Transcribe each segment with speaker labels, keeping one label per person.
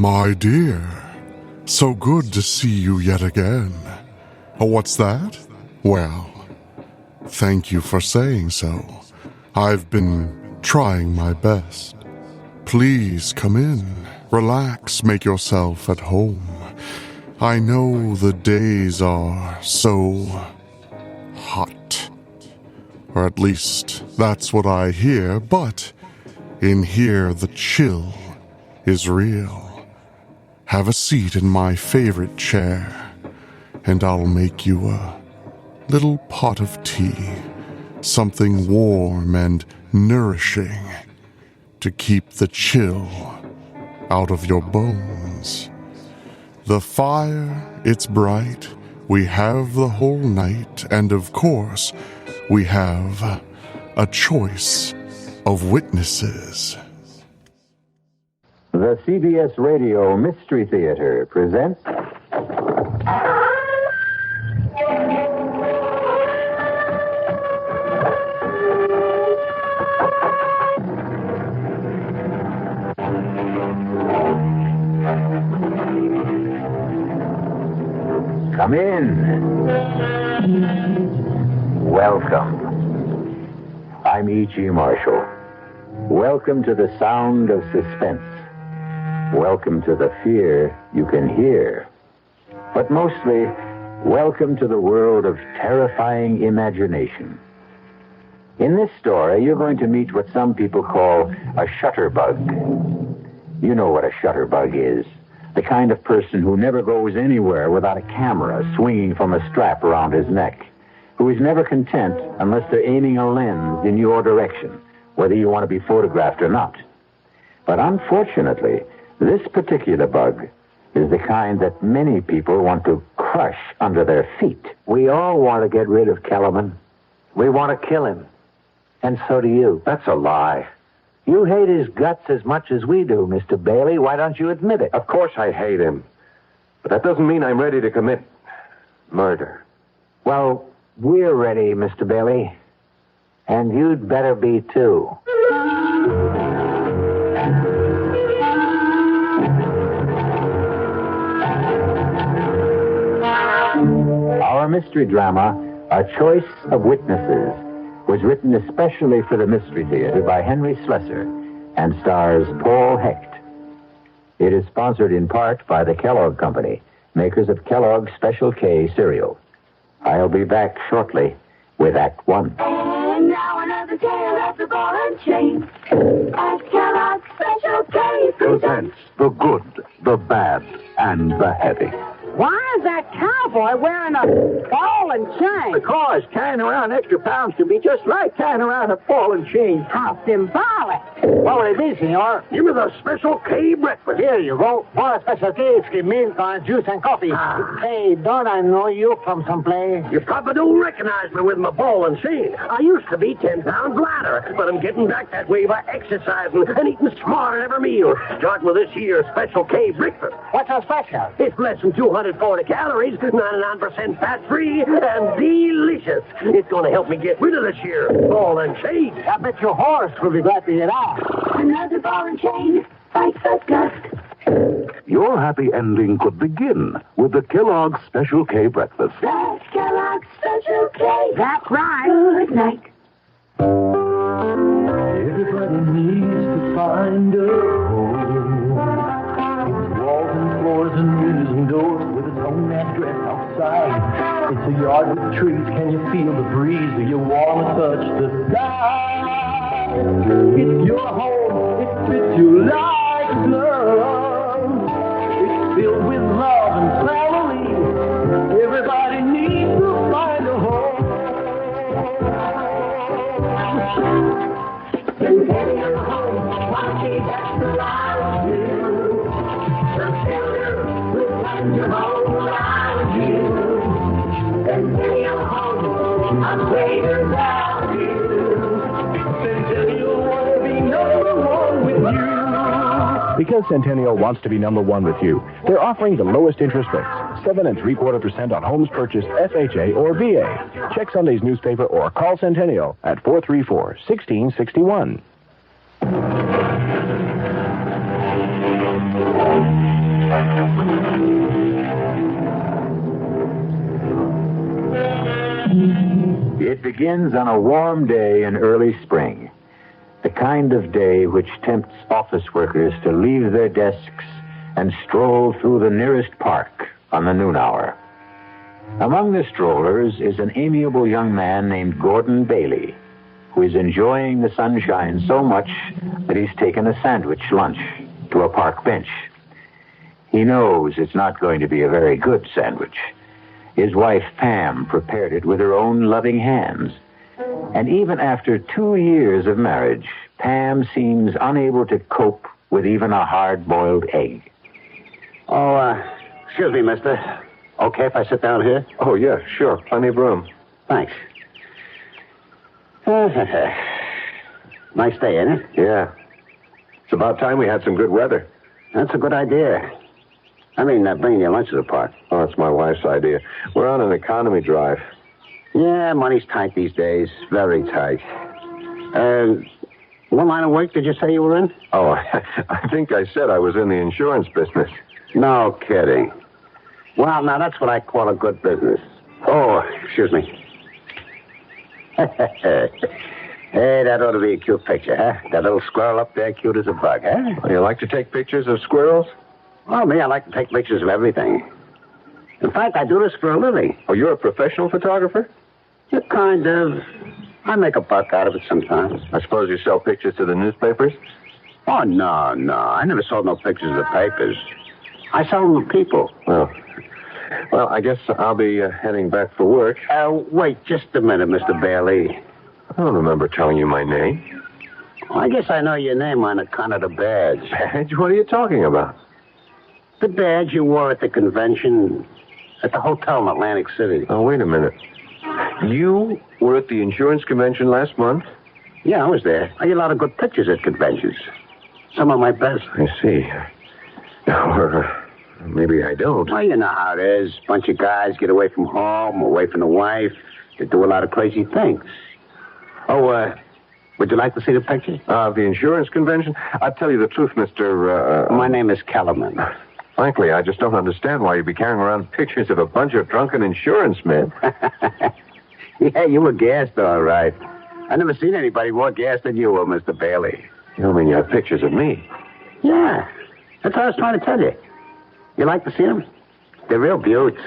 Speaker 1: My dear, so good to see you yet again. Oh, what's that? Well, thank you for saying so. I've been trying my best. Please come in, relax, make yourself at home. I know the days are so hot. Or at least that's what I hear, but in here the chill is real. Have a seat in my favorite chair, and I'll make you a little pot of tea, something warm and nourishing to keep the chill out of your bones. The fire, it's bright, we have the whole night, and of course, we have a choice of witnesses.
Speaker 2: The CBS Radio Mystery Theater presents... Come in. Welcome. I'm E.G. Marshall. Welcome to the sound of suspense. Welcome to the fear you can hear. But mostly, welcome to the world of terrifying imagination. In this story, you're going to meet what some people call a shutterbug. You know what a shutterbug is. The kind of person who never goes anywhere without a camera swinging from a strap around his neck. Who is never content unless they're aiming a lens in your direction, whether you want to be photographed or not. But unfortunately, this particular bug is the kind that many people want to crush under their feet. We all want to get rid of Kellerman. We want to kill him. And so do you.
Speaker 3: That's a lie.
Speaker 2: You hate his guts as much as we do, Mr. Bailey. Why don't you admit it?
Speaker 3: Of course I hate him. But that doesn't mean I'm ready to commit murder.
Speaker 2: Well, we're ready, Mr. Bailey. And you'd better be, too. Our mystery drama, A Choice of Witnesses, was written especially for the Mystery Theater by Henry Slesar and stars Paul Hecht. It is sponsored in part by the Kellogg Company, makers of Kellogg's Special K cereal. I'll be back shortly with Act One.
Speaker 4: And now another tale of the ball and chain. At Kellogg's Special K presents
Speaker 3: The good, the bad, and the heavy.
Speaker 5: Why is that cowboy wearing a ball and chain?
Speaker 6: Because carrying around extra pounds can be just like carrying around a ball and chain.
Speaker 5: How symbolic.
Speaker 6: Well, it is, senor. Give me the Special K breakfast.
Speaker 5: Here you go. For a special case, give milk, juice, and coffee. Hey, don't I know you from someplace?
Speaker 6: You probably don't recognize me with my ball and chain. I used to be 10 pounds lighter, but I'm getting back that way by exercising and eating smart every meal. Starting with this here Special K breakfast.
Speaker 5: What's so special?
Speaker 6: It's less than 240 calories, 99% fat-free, and delicious. It's going to help me get rid of this here ball and chain.
Speaker 5: I bet your horse will be glad to hear that.
Speaker 4: another ball and chain. Fight for gust.
Speaker 3: Your happy ending could begin with the Kellogg's Special K breakfast.
Speaker 4: That's Kellogg's Special K.
Speaker 5: That's right.
Speaker 4: Good night.
Speaker 7: Everybody needs to find a home. Walls and floors and windows and doors with its own address outside. It's a yard with trees. Can you feel the breeze? Do you want to touch the sky? It's your home. It fits you like a glove. It's filled with love and family. Everybody needs to find a home.
Speaker 4: Centennial Home, watching that's around you. The builder will find your home around you. Centennial Home, I'm greater than you.
Speaker 7: Centennial wants to be number one with you.
Speaker 8: Because Centennial wants to be number one with you, they're offering the lowest interest rates, 7 3/4% on homes purchased FHA or VA. Check Sunday's newspaper or call Centennial at 434-1661.
Speaker 2: It begins on a warm day in early spring, the kind of day which tempts office workers to leave their desks and stroll through the nearest park on the noon hour. Among the strollers is an amiable young man named Gordon Bailey, who is enjoying the sunshine so much that he's taken a sandwich lunch to a park bench. He knows it's not going to be a very good sandwich. His wife, Pam, prepared it with her own loving hands. And even after 2 years of marriage, Pam seems unable to cope with even a hard-boiled egg.
Speaker 6: Oh, excuse me, mister. Okay if I sit down here?
Speaker 3: Oh, yeah, sure. Plenty of room.
Speaker 6: Thanks. Nice day, ain't it?
Speaker 3: Yeah. It's about time we had some good weather.
Speaker 6: That's a good idea. I mean, bringing your lunch to the park.
Speaker 3: Oh, that's my wife's idea. We're on an economy drive.
Speaker 6: Yeah, money's tight these days. Very tight. What line of work did you say you were in?
Speaker 3: Oh, I think I said I was in the insurance business.
Speaker 6: No kidding. Well, now that's what I call a good business. Oh, excuse me. Hey, that ought to be a cute picture, huh? That little squirrel up there, cute as a bug, huh?
Speaker 3: Oh, you like to take pictures of squirrels?
Speaker 6: Well, me, I like to take pictures of everything. In fact, I do this for a living.
Speaker 3: Oh, you're a professional photographer?
Speaker 6: Yeah, kind of. I make a buck out of it sometimes.
Speaker 3: I suppose you sell pictures to the newspapers?
Speaker 6: Oh, no. I never sold no pictures to the papers. I sell them to people.
Speaker 3: Well, I guess I'll be heading back for work.
Speaker 6: Wait just a minute, Mr. Bailey.
Speaker 3: I don't remember telling you my name.
Speaker 6: Well, I guess I know your name on account of the badge.
Speaker 3: Badge? What are you talking about?
Speaker 6: The badge you wore at the convention at the hotel in Atlantic City.
Speaker 3: Oh, wait a minute. You were at the insurance convention last month?
Speaker 6: Yeah, I was there. I get a lot of good pictures at conventions. Some of my best.
Speaker 3: I see. Or maybe I don't.
Speaker 6: Well, you know how it is. Bunch of guys get away from home, away from the wife. They do a lot of crazy things. Oh, would you like to see the picture?
Speaker 3: The insurance convention? I'll tell you the truth, Mr.
Speaker 6: My name is Kellerman.
Speaker 3: Frankly, I just don't understand why you'd be carrying around pictures of a bunch of drunken insurance men.
Speaker 6: Yeah, you were gassed, all right. I never seen anybody more gassed than you were, Mr. Bailey.
Speaker 3: You don't mean you have pictures of me?
Speaker 6: Yeah, that's what I was trying to tell you. You like to see them? They're real beauts.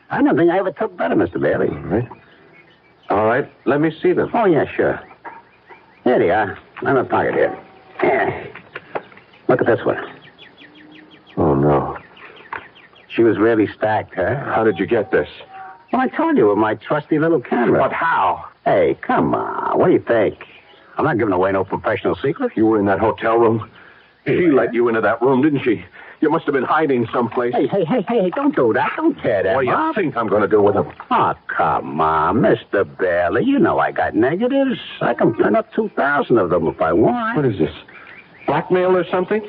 Speaker 6: I don't think I ever took better, Mr. Bailey.
Speaker 3: All right, let me see them.
Speaker 6: Oh, yeah, sure. Here they are. I'm in my pocket here. Yeah. Look at this one.
Speaker 3: Oh, no.
Speaker 6: She was really stacked, huh?
Speaker 3: How did you get this?
Speaker 6: Well, I told you with my trusty little camera.
Speaker 3: But how?
Speaker 6: Hey, come on. What do you think? I'm not giving away no professional secret.
Speaker 3: You were in that hotel room? She let you into that room, didn't she? You must have been hiding someplace.
Speaker 6: Hey, don't do that. Don't tear that
Speaker 3: What do you
Speaker 6: up.
Speaker 3: think I'm going to do with them?
Speaker 6: Oh, come on, Mr. Bailey. You know I got negatives. I can print up 2,000 of them if I want.
Speaker 3: What is this? Blackmail or something?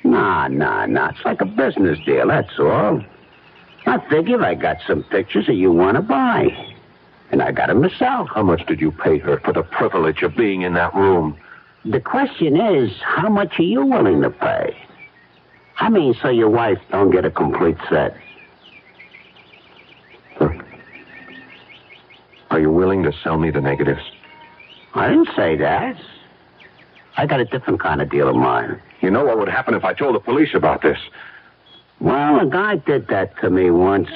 Speaker 6: Nah. It's like a business deal, that's all. I figure I got some pictures that you want to buy. And I got them myself.
Speaker 3: How much did you pay her for the privilege of being in that room?
Speaker 6: The question is, how much are you willing to pay? I mean, so your wife don't get a complete set.
Speaker 3: Are you willing to sell me the negatives?
Speaker 6: I didn't say that. I got a different kind of deal of mine.
Speaker 3: You know what would happen if I told the police about this?
Speaker 6: Well, a guy did that to me once.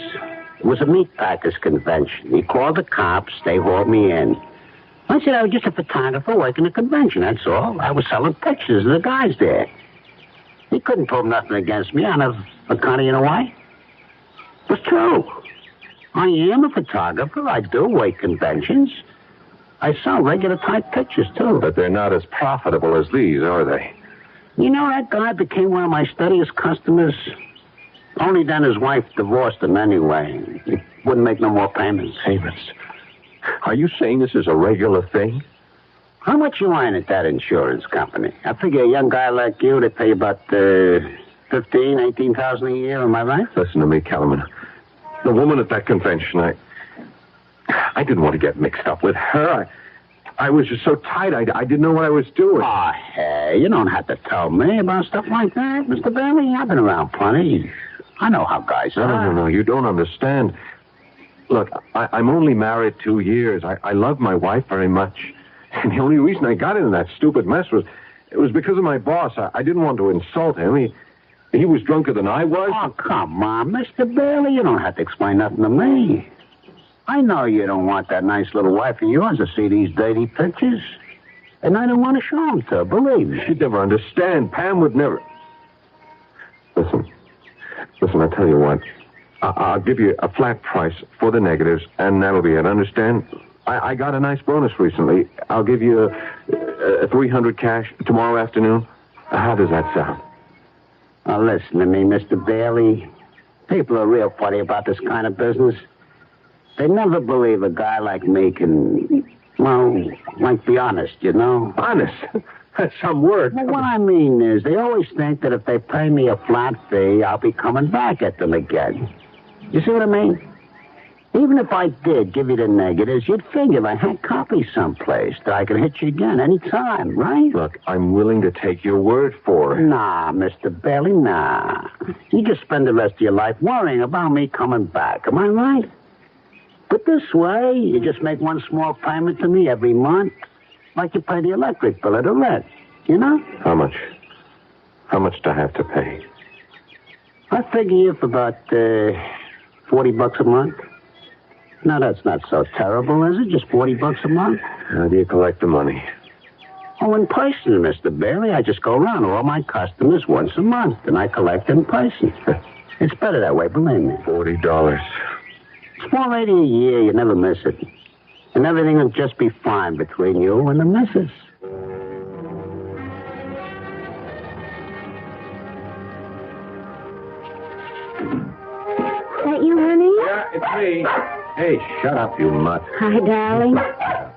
Speaker 6: It was a meatpackers convention. He called the cops. They hauled me in. I said I was just a photographer working a convention, that's all. I was selling pictures of the guys there. He couldn't prove nothing against me on account of, you know why? It was true. I am a photographer. I do work conventions. I sell regular type pictures, too.
Speaker 3: But they're not as profitable as these, are they?
Speaker 6: You know, that guy became one of my steadiest customers. Only then his wife divorced him anyway. He wouldn't make no more payments.
Speaker 3: Payments? Are you saying this is a regular thing?
Speaker 6: How much you earn at that insurance company? I figure a young guy like you, they pay about $18,000 a year. Am I right?
Speaker 3: Listen to me, Kellerman. The woman at that convention, I didn't want to get mixed up with her. I was just so tight, I didn't know what I was doing.
Speaker 6: Oh, hey, you don't have to tell me about stuff like that, Mr. Bailey. I've been around plenty. I know how guys are.
Speaker 3: No, you don't understand. Look, I'm only married 2 years. I love my wife very much. And the only reason I got into that stupid mess was because of my boss. I didn't want to insult him. He was drunker than I was.
Speaker 6: Oh, come on, Mr. Bailey. You don't have to explain nothing to me. I know you don't want that nice little wife of yours to see these dirty pictures. And I don't want to show them to her, believe me.
Speaker 3: She'd never understand. Pam would never... Listen, I'll tell you what. I'll give you a flat price for the negatives, and that'll be it. Understand? I got a nice bonus recently. I'll give you a $300 cash tomorrow afternoon. How does that sound?
Speaker 6: Now, listen to me, Mr. Bailey. People are real funny about this kind of business. They never believe a guy like me can, well, like, be honest, you know?
Speaker 3: Honest? That's some word.
Speaker 6: Well, what I mean is, they always think that if they pay me a flat fee, I'll be coming back at them again. You see what I mean? Even if I did give you the negatives, you'd figure I had copies someplace that I could hit you again any time, right?
Speaker 3: Look, I'm willing to take your word for it.
Speaker 6: Nah, Mr. Bailey, nah. You just spend the rest of your life worrying about me coming back. Am I right? But this way, you just make one small payment to me every month, like you pay the electric bill or the rent, you know?
Speaker 3: How much? How much do I have to pay?
Speaker 6: I figure you for about $40 a month. Now, that's not so terrible, is it? Just $40 a month?
Speaker 3: How do you collect the money?
Speaker 6: Oh, in person, Mr. Bailey. I just go around to all my customers once a month, and I collect in person. It's better that way, believe me.
Speaker 3: $40.
Speaker 6: $480 a year, you never miss it. And everything will just be fine between you and the missus.
Speaker 9: Is that you, honey?
Speaker 3: Yeah, it's me. Hey, shut up, you mutt.
Speaker 9: Hi, darling.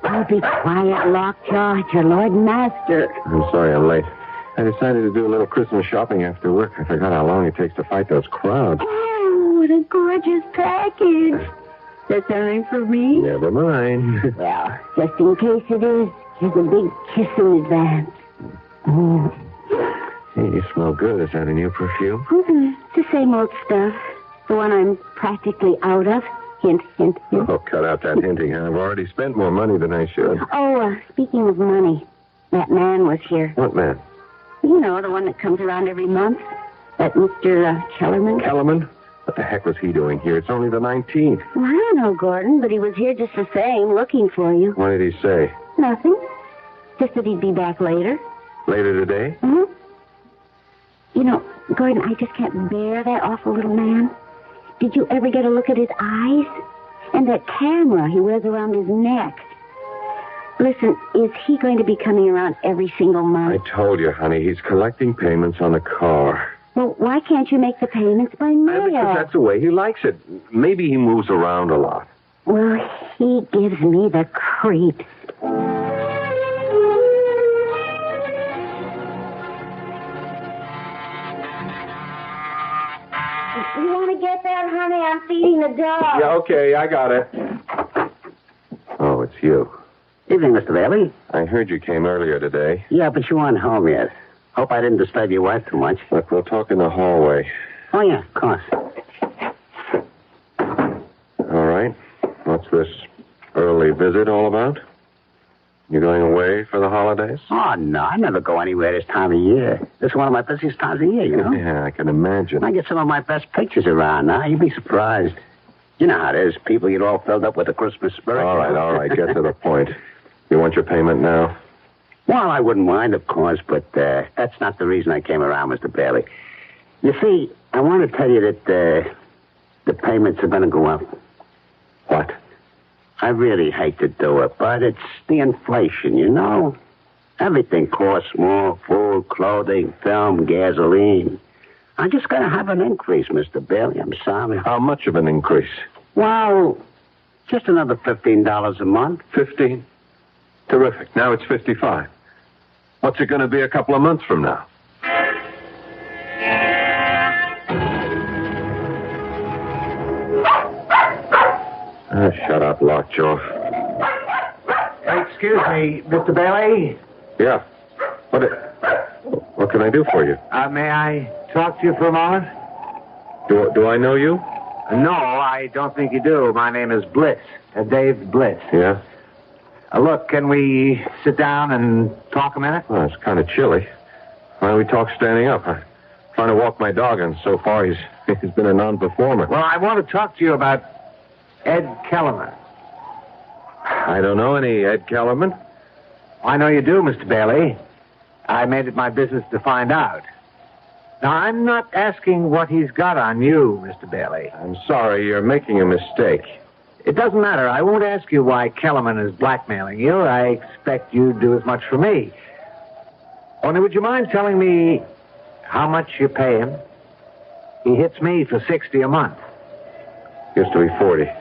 Speaker 9: Oh, be quiet, Lockjaw. It's your Lord Master.
Speaker 3: I'm sorry I'm late. I decided to do a little Christmas shopping after work. I forgot how long it takes to fight those crowds.
Speaker 9: Oh, what a gorgeous package. Is that something for me?
Speaker 3: Never mind.
Speaker 9: Well, just in case it is, here's a big kiss in advance. Oh.
Speaker 3: Hey, you smell good. Is that a new perfume?
Speaker 9: It's the same old stuff. The one I'm practically out of. Hint, hint, hint.
Speaker 3: Oh, cut out that hinting. I've already spent more money than I should.
Speaker 9: Oh, speaking of money, that man was here.
Speaker 3: What man?
Speaker 9: You know, the one that comes around every month. That Mr. Kellerman.
Speaker 3: Kellerman? What the heck was he doing here? It's only the 19th.
Speaker 9: Well, I don't know, Gordon, but he was here just the same, looking for you.
Speaker 3: What did he say?
Speaker 9: Nothing. Just that he'd be back later.
Speaker 3: Later today?
Speaker 9: Mm-hmm. You know, Gordon, I just can't bear that awful little man. Did you ever get a look at his eyes? And that camera he wears around his neck. Listen, is he going to be coming around every single month?
Speaker 3: I told you, honey, he's collecting payments on the car.
Speaker 9: Well, why can't you make the payments by mail?
Speaker 3: Because that's the way he likes it. Maybe he moves around a lot.
Speaker 9: Well, he gives me the creeps. You want to get that, honey? I'm feeding the dog.
Speaker 3: Yeah, okay, I got it. Oh, it's you.
Speaker 6: Evening, Mr. Bailey.
Speaker 3: I heard you came earlier today.
Speaker 6: Yeah, but you aren't home yet. Hope I didn't disturb your wife too much.
Speaker 3: Look, we'll talk in the hallway.
Speaker 6: Oh, yeah, of course.
Speaker 3: All right. What's this early visit all about? You going away for the holidays?
Speaker 6: Oh, no, I never go anywhere this time of year. This is one of my busiest times of year, you know?
Speaker 3: Yeah, I can imagine.
Speaker 6: I get some of my best pictures around now. You'd be surprised. You know how it is. People get all filled up with the Christmas spirit.
Speaker 3: All right. Get to the point. You want your payment now?
Speaker 6: Well, I wouldn't mind, of course, but that's not the reason I came around, Mr. Bailey. You see, I want to tell you that the payments are going to go up.
Speaker 3: What?
Speaker 6: I really hate to do it, but it's the inflation, you know? Everything costs more. Food, clothing, film, gasoline. I'm just going to have an increase, Mr. Bailey. I'm sorry.
Speaker 3: How much of an increase?
Speaker 6: Well, just another $15 a month.
Speaker 3: 15? Terrific. Now it's 55. What's it going to be a couple of months from now? Shut up, Lockjaw.
Speaker 5: Excuse me, Mr. Bailey.
Speaker 3: Yeah. What can I do for you?
Speaker 5: May I talk to you for a moment?
Speaker 3: Do I know you?
Speaker 2: No, I don't think you do. My name is Bliss. Dave Bliss.
Speaker 3: Yeah?
Speaker 2: Look, can we sit down and talk a minute?
Speaker 3: Well, it's kind of chilly. Why don't we talk standing up? I'm trying to walk my dog, and so far he's been a non-performer.
Speaker 2: Well, I want to talk to you about Ed Kellerman.
Speaker 3: I don't know any Ed Kellerman.
Speaker 2: I know you do, Mr. Bailey. I made it my business to find out. Now, I'm not asking what he's got on you, Mr. Bailey.
Speaker 3: I'm sorry, you're making a mistake.
Speaker 2: It doesn't matter. I won't ask you why Kellerman is blackmailing you. I expect you'd do as much for me. Only would you mind telling me how much you pay him? He hits me for $60 a month.
Speaker 3: Used to be $40.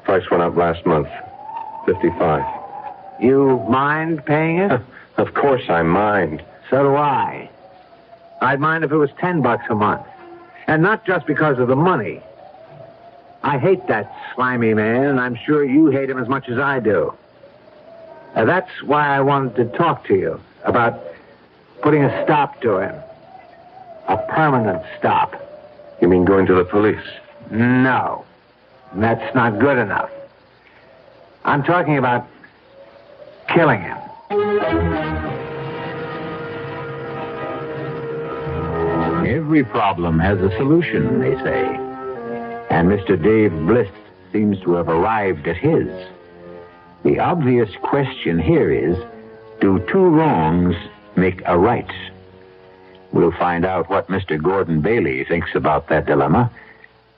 Speaker 3: Price went up last month. $55.
Speaker 2: You mind paying it?
Speaker 3: Of course I mind.
Speaker 2: So do I. I'd mind if it was $10 a month. And not just because of the money. I hate that slimy man, and I'm sure you hate him as much as I do. That's why I wanted to talk to you about putting a stop to him. A permanent stop.
Speaker 3: You mean going to the police?
Speaker 2: No. That's not good enough. I'm talking about killing him.
Speaker 10: Every problem has a solution, they say. And Mr. Dave Bliss seems to have arrived at his. The obvious question here is, do two wrongs make a right? We'll find out what Mr. Gordon Bailey thinks about that dilemma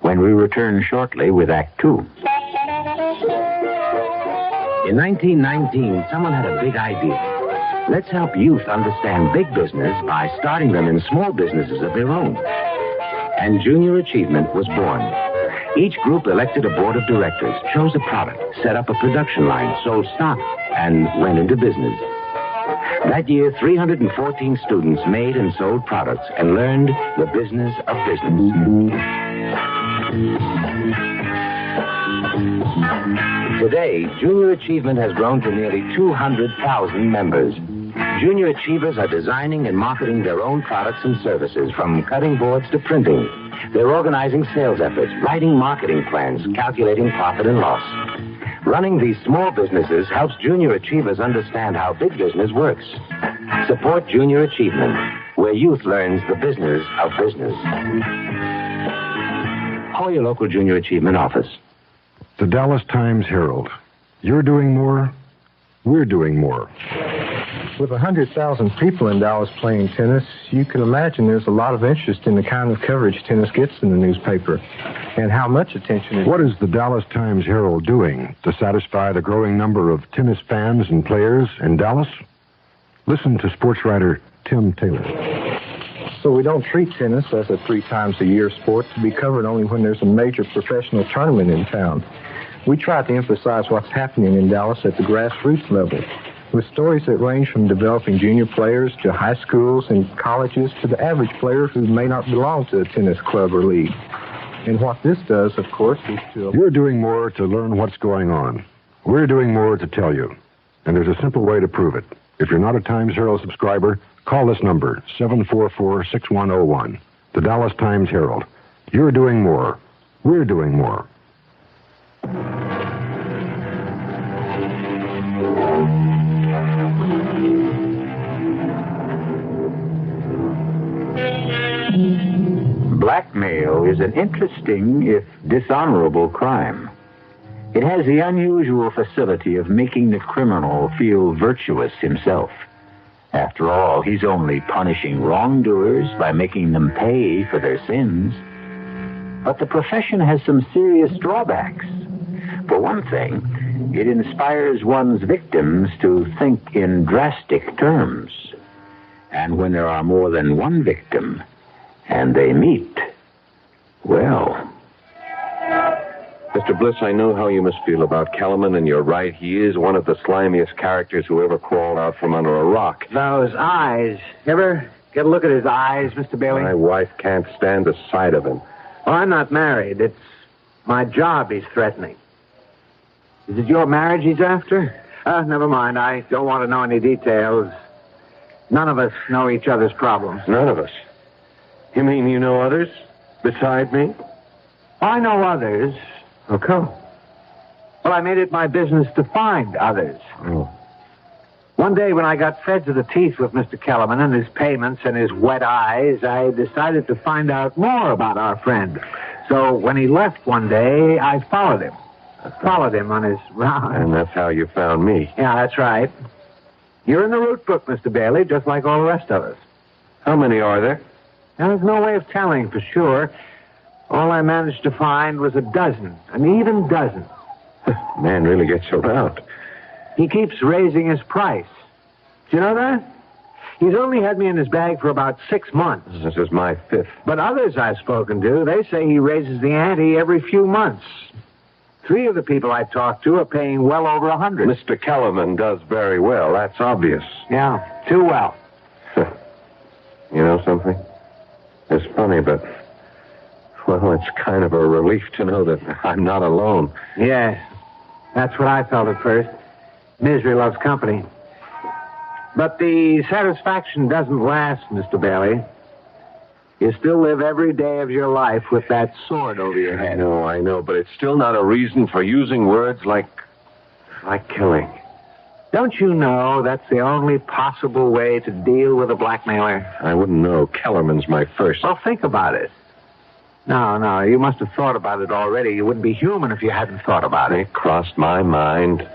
Speaker 10: when we return shortly with Act Two.
Speaker 6: In 1919, someone had a big idea. Let's help youth understand big business by starting them in small businesses of their own. And Junior Achievement was born. Each group elected a board of directors, chose a product, set up a production line, sold stock, and went into business. That year, 314 students made and sold products and learned the business of business. Today, Junior Achievement has grown to nearly 200,000 members. Junior Achievers are designing and marketing their own products and services, from cutting boards to printing. They're organizing sales efforts, writing marketing plans, calculating profit and loss. Running these small businesses helps Junior Achievers understand how big business works. Support Junior Achievement, where youth learns the business of business. Call your local Junior Achievement office.
Speaker 11: The Dallas Times-Herald. You're doing more, we're doing more.
Speaker 12: With 100,000 people in Dallas playing tennis, you can imagine there's a lot of interest in the kind of coverage tennis gets in the newspaper, and how much attention it...
Speaker 11: What is the Dallas Times-Herald doing to satisfy the growing number of tennis fans and players in Dallas? Listen to sports writer Tim Taylor.
Speaker 12: So we don't treat tennis as a 3-times-a-year sport to be covered only when there's a major professional tournament in town. We try to emphasize what's happening in Dallas at the grassroots level, with stories that range from developing junior players to high schools and colleges to the average player who may not belong to a tennis club or league. And what this does, of course, is to...
Speaker 11: You're doing more to learn what's going on. We're doing more to tell you. And there's a simple way to prove it. If you're not a Times-Herald subscriber, call this number, 744-6101. The Dallas Times-Herald. You're doing more. We're doing more.
Speaker 10: Blackmail is an interesting, if dishonorable, crime. It has the unusual facility of making the criminal feel virtuous himself. After all, he's only punishing wrongdoers by making them pay for their sins. But the profession has some serious drawbacks. For one thing, it inspires one's victims to think in drastic terms. And when there are more than one victim, and they meet, well...
Speaker 3: Mr. Bliss, I know how you must feel about Kellerman, and you're right. He is one of the slimiest characters who ever crawled out from under a rock.
Speaker 2: Those eyes. Ever get a look at his eyes, Mr. Bailey?
Speaker 3: My wife can't stand the sight of him.
Speaker 2: Well, I'm not married. It's my job he's threatening. Is it your marriage he's after? Never mind. I don't want to know any details. None of us know each other's problems.
Speaker 3: None of us? You mean you know others beside me?
Speaker 10: I know others.
Speaker 3: How come?
Speaker 10: Well, I made it my business to find others.
Speaker 3: Oh.
Speaker 10: One day when I got fed to the teeth with Mr. Kellerman and his payments and his wet eyes, I decided to find out more about our friend. So when he left one day, I followed him. On his round.
Speaker 3: And that's how you found me.
Speaker 10: Yeah, that's right. You're in the route book, Mr. Bailey, just like all the rest of us.
Speaker 3: How many are there?
Speaker 10: Now, there's no way of telling for sure. All I managed to find was a dozen, an even dozen.
Speaker 3: Man really gets around.
Speaker 10: He keeps raising his price. Do you know that? He's only had me in his bag for about 6 months.
Speaker 3: This is my 5th.
Speaker 10: But others I've spoken to, they say he raises the ante every few months. 3 of the people I talked to are paying well over 100.
Speaker 3: Mr. Kellerman does very well. That's obvious.
Speaker 10: Yeah, too well.
Speaker 3: You know something? It's funny, but, well, it's kind of a relief to know that I'm not alone.
Speaker 10: Yes, that's what I felt at first. Misery loves company. But the satisfaction doesn't last, Mr. Bailey. You still live every day of your life with that sword over your head.
Speaker 3: I know, but it's still not a reason for using words like killing.
Speaker 10: Don't you know that's the only possible way to deal with a blackmailer?
Speaker 3: I wouldn't know. Kellerman's my first.
Speaker 10: Well, think about it. No, you must have thought about it already. You wouldn't be human if you hadn't thought about it.
Speaker 3: It crossed my mind.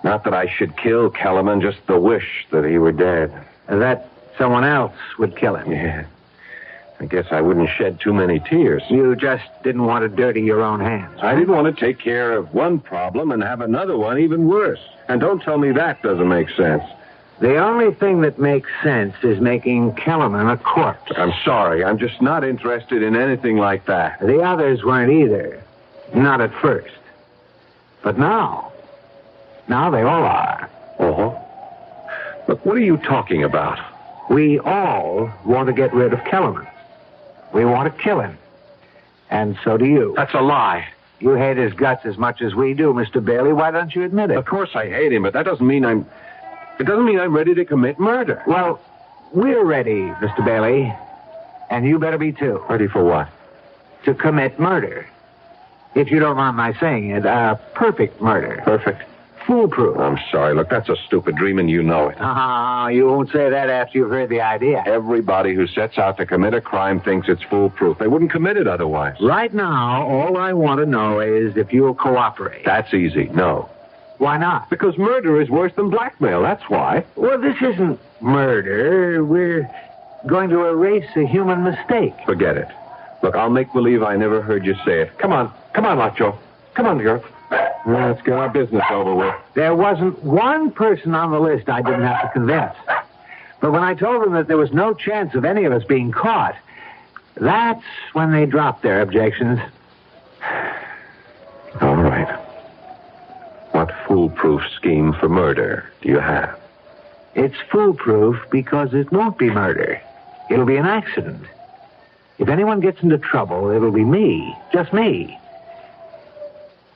Speaker 3: Not that I should kill Kellerman, just the wish that he were dead.
Speaker 10: That someone else would kill him.
Speaker 3: Yeah. I guess I wouldn't shed too many tears.
Speaker 10: You just didn't want to dirty your own hands.
Speaker 3: I didn't want to take care of one problem and have another one even worse. And don't tell me that doesn't make sense.
Speaker 10: The only thing that makes sense is making Kellerman a corpse.
Speaker 3: I'm sorry. I'm just not interested in anything like that.
Speaker 10: The others weren't either. Not at first. But now they all are.
Speaker 3: Uh-huh. Look, what are you talking about?
Speaker 10: We all want to get rid of Kellerman. We want to kill him. And so do you.
Speaker 3: That's a lie.
Speaker 10: You hate his guts as much as we do, Mr. Bailey. Why don't you admit it?
Speaker 3: Of course I hate him, but that doesn't mean I'm ready to commit murder.
Speaker 10: Well, we're ready, Mr. Bailey. And you better be too.
Speaker 3: Ready for what?
Speaker 10: To commit murder. If you don't mind my saying it, perfect murder.
Speaker 3: Perfect?
Speaker 10: Foolproof.
Speaker 3: I'm sorry. Look, that's a stupid dream, and you know it.
Speaker 10: You won't say that after you've heard the idea.
Speaker 3: Everybody who sets out to commit a crime thinks it's foolproof. They wouldn't commit it otherwise.
Speaker 10: Right now, all I want to know is if you'll cooperate.
Speaker 3: That's easy. No.
Speaker 10: Why not?
Speaker 3: Because murder is worse than blackmail. That's why.
Speaker 10: Well, this isn't murder. We're going to erase a human mistake.
Speaker 3: Forget it. Look, I'll make believe I never heard you say it. Come on, Lacho. Come on, girl. Let's get our business over with.
Speaker 10: There wasn't one person on the list I didn't have to convince. But when I told them that there was no chance of any of us being caught, that's when they dropped their objections.
Speaker 3: All right. What foolproof scheme for murder do you have?
Speaker 10: It's foolproof because it won't be murder. It'll be an accident. If anyone gets into trouble, it'll be me. Just me.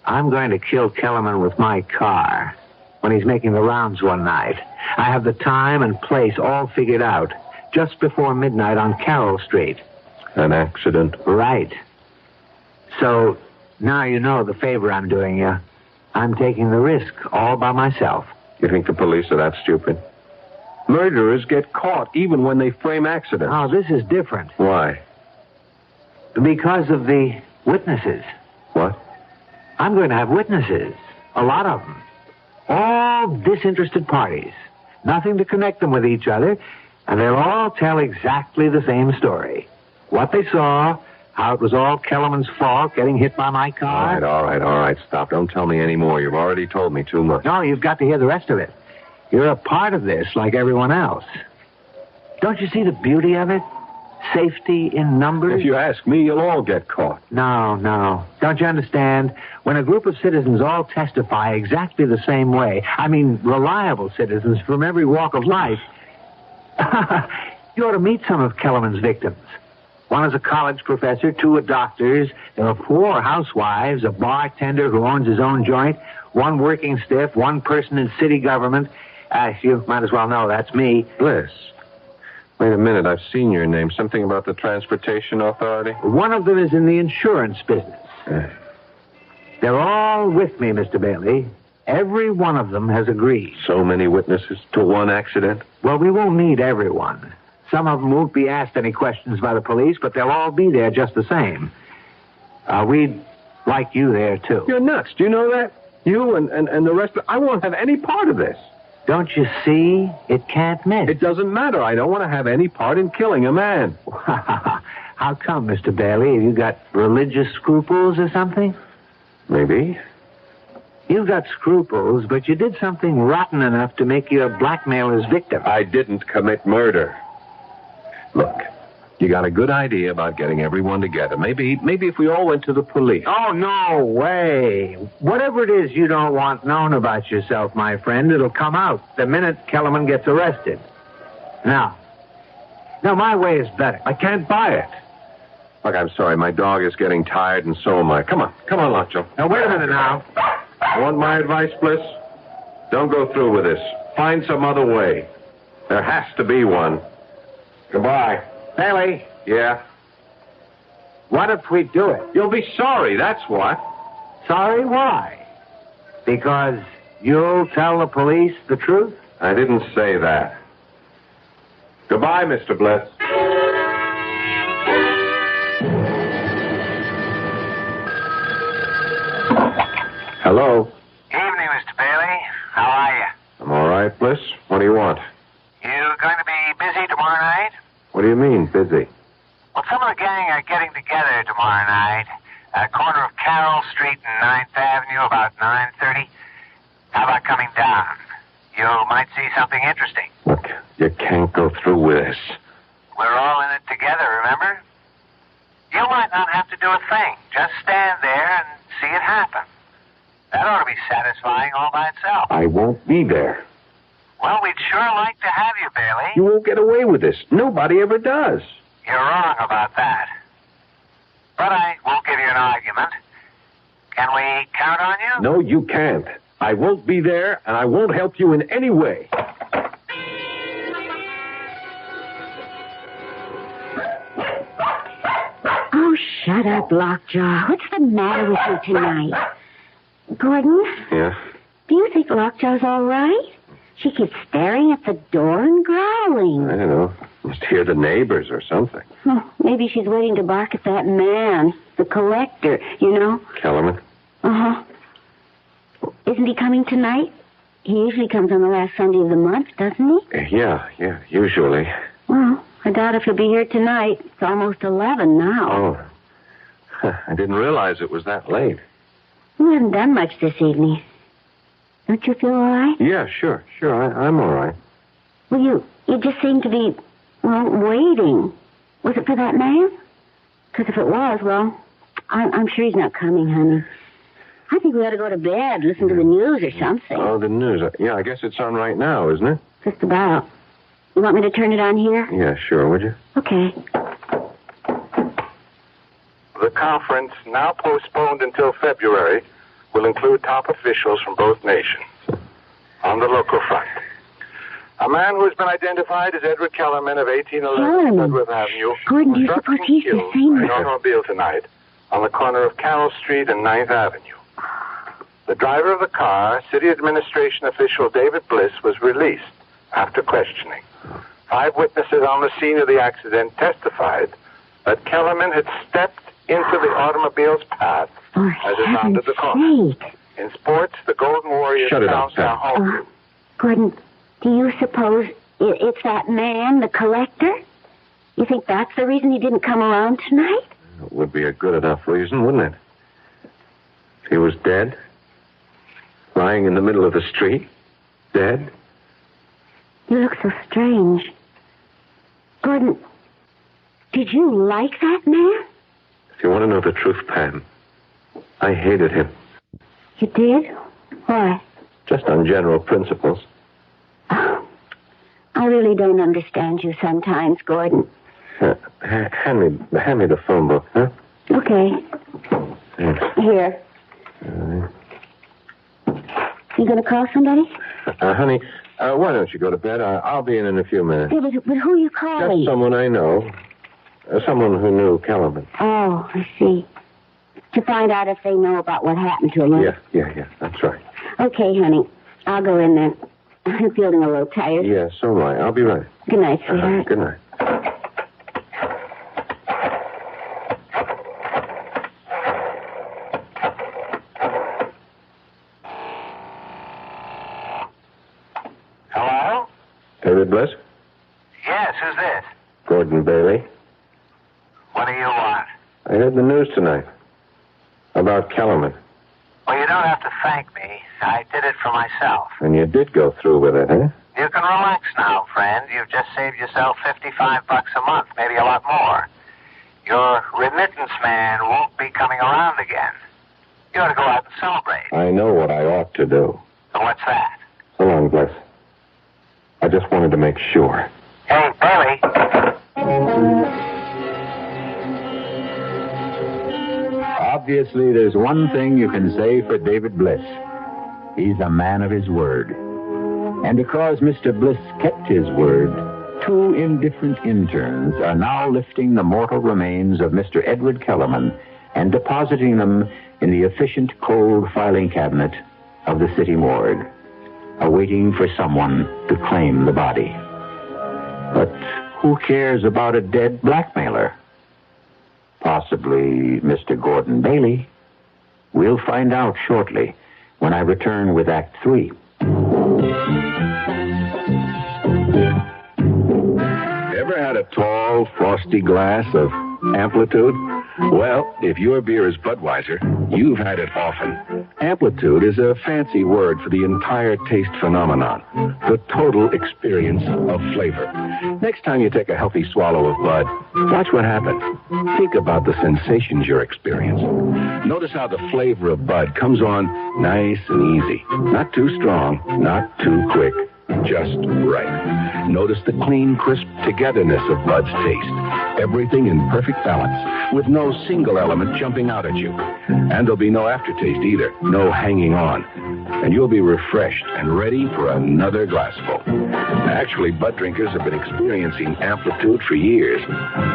Speaker 10: I'm going to kill Kellerman with my car when he's making the rounds one night. I have the time and place all figured out just before midnight on Carroll Street.
Speaker 3: An accident?
Speaker 10: Right. So now you know the favor I'm doing you. I'm taking the risk all by myself.
Speaker 3: You think the police are that stupid? Murderers get caught even when they frame accidents.
Speaker 10: Oh, this is different.
Speaker 3: Why?
Speaker 10: Because of the witnesses.
Speaker 3: What?
Speaker 10: I'm going to have witnesses. A lot of them. All disinterested parties. Nothing to connect them with each other. And they'll all tell exactly the same story. What they saw, how it was all Kellerman's fault, getting hit by my car.
Speaker 3: All right. Stop. Don't tell me any more. You've already told me too much.
Speaker 10: No, you've got to hear the rest of it. You're a part of this like everyone else. Don't you see the beauty of it? Safety in numbers?
Speaker 3: If you ask me, you'll all get caught.
Speaker 10: No. Don't you understand? When a group of citizens all testify exactly the same way, I mean reliable citizens from every walk of life, you ought to meet some of Kellerman's victims. One is a college professor, 2 are doctors, there are 4 housewives, a bartender who owns his own joint, 1 working stiff, 1 person in city government. You might as well know that's me.
Speaker 3: Bliss. Wait a minute, I've seen your name. Something about the Transportation Authority?
Speaker 10: One of them is in the insurance business. They're all with me, Mr. Bailey. Every one of them has agreed.
Speaker 3: So many witnesses to one accident?
Speaker 10: Well, we won't need everyone. Some of them won't be asked any questions by the police, but they'll all be there just the same. We'd like you there, too.
Speaker 3: You're nuts. Do you know that? You and the rest of... I won't have any part of this.
Speaker 10: Don't you see? It can't miss.
Speaker 3: It doesn't matter. I don't want to have any part in killing a man.
Speaker 10: How come, Mr. Bailey? Have you got religious scruples or something?
Speaker 3: Maybe.
Speaker 10: You've got scruples, but you did something rotten enough to make you a blackmailer's victim.
Speaker 3: I didn't commit murder. Look, you got a good idea about getting everyone together. Maybe if we all went to the police.
Speaker 10: Oh, no way. Whatever it is you don't want known about yourself, my friend, it'll come out the minute Kellerman gets arrested. Now, my way is better.
Speaker 3: I can't buy it. Look, I'm sorry. My dog is getting tired, and so am I. Come on, Lacho.
Speaker 10: Now, wait a minute now.
Speaker 3: Want my advice, Bliss? Don't go through with this. Find some other way. There has to be one. Goodbye.
Speaker 10: Bailey.
Speaker 3: Yeah?
Speaker 10: What if we do it?
Speaker 3: You'll be sorry, that's what.
Speaker 10: Sorry, why? Because you'll tell the police the truth?
Speaker 3: I didn't say that. Goodbye, Mr. Bliss. Hello.
Speaker 13: Evening, Mr. Bailey. How are you?
Speaker 3: I'm all right, Bliss. What do you want?
Speaker 13: You going to be busy tomorrow night?
Speaker 3: What do you mean, busy?
Speaker 13: Well, some of the gang are getting together tomorrow night at the corner of Carroll Street and 9th Avenue about 9:30. How about coming down? You might see something interesting.
Speaker 3: Look, you can't go through with this.
Speaker 13: We're all in it together, remember? You might not have to do a thing. Just stand there and see it happen. That ought to be satisfying all by itself.
Speaker 3: I won't be there.
Speaker 13: Well, we'd sure like to have you, Bailey.
Speaker 3: You won't get away with this. Nobody ever does.
Speaker 13: You're wrong about that. But I won't give you an argument. Can we count on you?
Speaker 3: No, you can't. I won't be there, and I won't help you in any way.
Speaker 9: Oh, shut up, Lockjaw. What's the matter with you tonight? Gordon?
Speaker 3: Yeah?
Speaker 9: Do you think Lockjaw's all right? She keeps staring at the door and growling.
Speaker 3: I don't know. Must hear the neighbors or something.
Speaker 9: Oh, maybe she's waiting to bark at that man, the collector, you know?
Speaker 3: Kellerman?
Speaker 9: Uh-huh. Isn't he coming tonight? He usually comes on the last Sunday of the month, doesn't he?
Speaker 3: Yeah, usually.
Speaker 9: Well, I doubt if he'll be here tonight. It's almost 11 now.
Speaker 3: Oh. I didn't realize it was that late.
Speaker 9: We haven't done much this evening. Don't you feel all right?
Speaker 3: Yeah, sure. I'm all right.
Speaker 9: Well, you just seem to be, waiting. Was it for that man? Because if it was, well, I'm sure he's not coming, honey. I think we ought to go to bed, listen to the news or something.
Speaker 3: Oh, the news. Yeah, I guess it's on right now, isn't it?
Speaker 9: Just about. You want me to turn it on here?
Speaker 3: Yeah, sure, would you?
Speaker 9: Okay.
Speaker 14: The conference, now postponed until February, will include top officials from both nations. On the local front, a man who has been identified as Edward Kellerman of 1811 Sudworth Avenue
Speaker 9: Gordon, do you
Speaker 14: was
Speaker 9: suppose
Speaker 14: shot and
Speaker 9: he's the
Speaker 14: killed
Speaker 9: same
Speaker 14: by an
Speaker 9: man?
Speaker 14: automobile tonight on the corner of Carroll Street and 9th Avenue. The driver of the car, city administration official David Bliss, was released after questioning. 5 witnesses on the scene of the accident testified that Kellerman had stepped into the automobile's path as it rounded the corner. In sports, the Golden Warriors
Speaker 3: Shut it up,
Speaker 14: announced their home.
Speaker 9: Gordon, do you suppose it's that man, the collector? You think that's the reason he didn't come around tonight?
Speaker 3: It would be a good enough reason, wouldn't it? He was dead, lying in the middle of the street, dead.
Speaker 9: You look so strange. Gordon, did you like that man?
Speaker 3: If you want to know the truth, Pam, I hated him.
Speaker 9: You did? Why?
Speaker 3: Just on general principles.
Speaker 9: Oh, I really don't understand you sometimes, Gordon.
Speaker 3: Hand me the phone book, huh?
Speaker 9: Okay.
Speaker 3: Thanks.
Speaker 9: Here. You going to call somebody?
Speaker 3: Honey, Why don't you go to bed? I'll be in a few minutes.
Speaker 9: Yeah, but who are you calling?
Speaker 3: Just someone I know. Someone who knew Kellerman.
Speaker 9: Oh, I see. To find out if they know about what happened to him. Huh?
Speaker 3: Yeah. That's right.
Speaker 9: Okay, honey. I'll go in then. I'm feeling a little tired.
Speaker 3: Yeah, so am I. I'll be right.
Speaker 9: Good night, sweetheart.
Speaker 3: Good night.
Speaker 13: Hello?
Speaker 3: David Bliss?
Speaker 13: Yes, who's this?
Speaker 3: Gordon Bailey.
Speaker 13: What do you want?
Speaker 3: I heard the news tonight. About Kellerman.
Speaker 13: Well, you don't have to thank me. I did it for myself.
Speaker 3: And you did go through with it, huh?
Speaker 13: You can relax now, friend. You've just saved yourself $55 a month, maybe a lot more. Your remittance man won't be coming around again. You ought to go out and celebrate.
Speaker 3: I know what I ought to do.
Speaker 13: So what's that?
Speaker 3: So long, Bliss. I just wanted to make sure.
Speaker 13: Hey, Bailey.
Speaker 2: Obviously, there's one thing you can say for David Bliss. He's a man of his word. And because Mr. Bliss kept his word, 2 indifferent interns are now lifting the mortal remains of Mr. Edward Kellerman and depositing them in the efficient cold filing cabinet of the city morgue, awaiting for someone to claim the body. But who cares about a dead blackmailer? Possibly Mr. Gordon Bailey. We'll find out shortly when I return with Act 3.
Speaker 11: Ever had a tall, frosty glass of Amplitude? Well, if your beer is Budweiser, you've had it often. Amplitude is a fancy word for the entire taste phenomenon, the total experience of flavor. Next time you take a healthy swallow of Bud, watch what happens. Think about the sensations you're experiencing. Notice how the flavor of Bud comes on nice and easy. Not too strong, not too quick, just right. Notice the clean, crisp togetherness of Bud's taste. Everything in perfect balance, with no single element jumping out at you. And there'll be no aftertaste either, no hanging on. And you'll be refreshed and ready for another glassful. Actually, Bud drinkers have been experiencing Amplitude for years,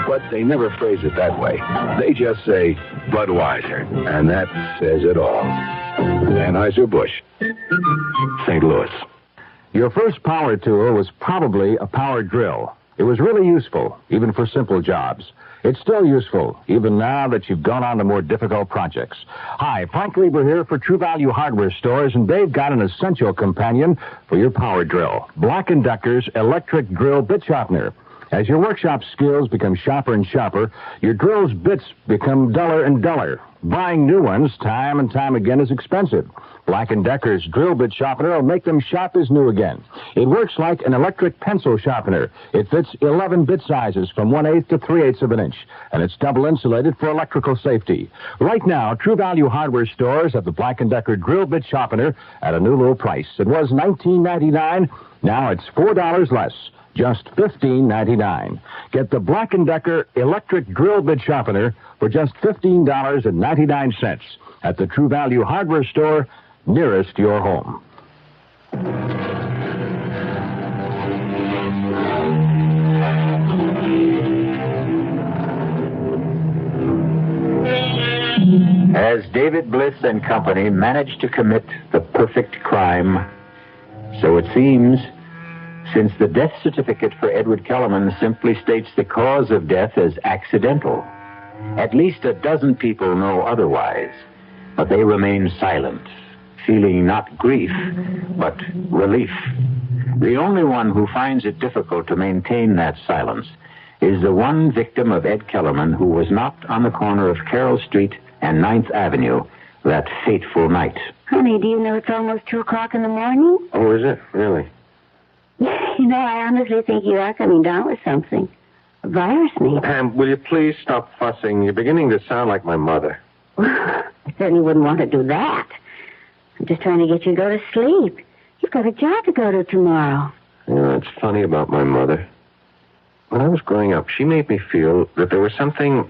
Speaker 11: but they never phrase it that way. They just say Budweiser, and that says it all. Anheuser-Busch, St. Louis.
Speaker 8: Your first power tool was probably a power drill. It was really useful, even for simple jobs. It's still useful, even now that you've gone on to more difficult projects. Hi, Frank Lieber here for True Value Hardware Stores, and they've got an essential companion for your power drill, Black & Decker's electric drill bit sharpener. As your workshop skills become sharper and sharper, your drill's bits become duller and duller. Buying new ones time and time again is expensive. Black & Decker's drill bit sharpener will make them sharp as new again. It works like an electric pencil sharpener. It fits 11 bit sizes from 1/8 to 3/8 of an inch, and it's double insulated for electrical safety. Right now, True Value Hardware Stores have the Black & Decker drill bit sharpener at a new low price. It was $19.99. Now it's $4 less. Just $15.99. Get the Black & Decker electric drill bit sharpener for just $15.99 at the True Value Hardware Store nearest your home.
Speaker 2: As David Bliss and company managed to commit the perfect crime, so it seems, since the death certificate for Edward Kellerman simply states the cause of death as accidental. At least a dozen people know otherwise, but they remain silent, feeling not grief, but relief. The only one who finds it difficult to maintain that silence is the one victim of Ed Kellerman who was knocked on the corner of Carroll Street and 9th Avenue that fateful night.
Speaker 9: Honey, do you know it's almost 2 o'clock in the morning?
Speaker 3: Oh, is it? Really?
Speaker 9: You know, I honestly think you are coming down with something. A virus, maybe.
Speaker 3: Pam, will you please stop fussing? You're beginning to sound like my mother.
Speaker 9: I certainly wouldn't want to do that. I'm just trying to get you to go to sleep. You've got a job to go to tomorrow.
Speaker 3: You know, it's funny about my mother. When I was growing up, she made me feel that there was something,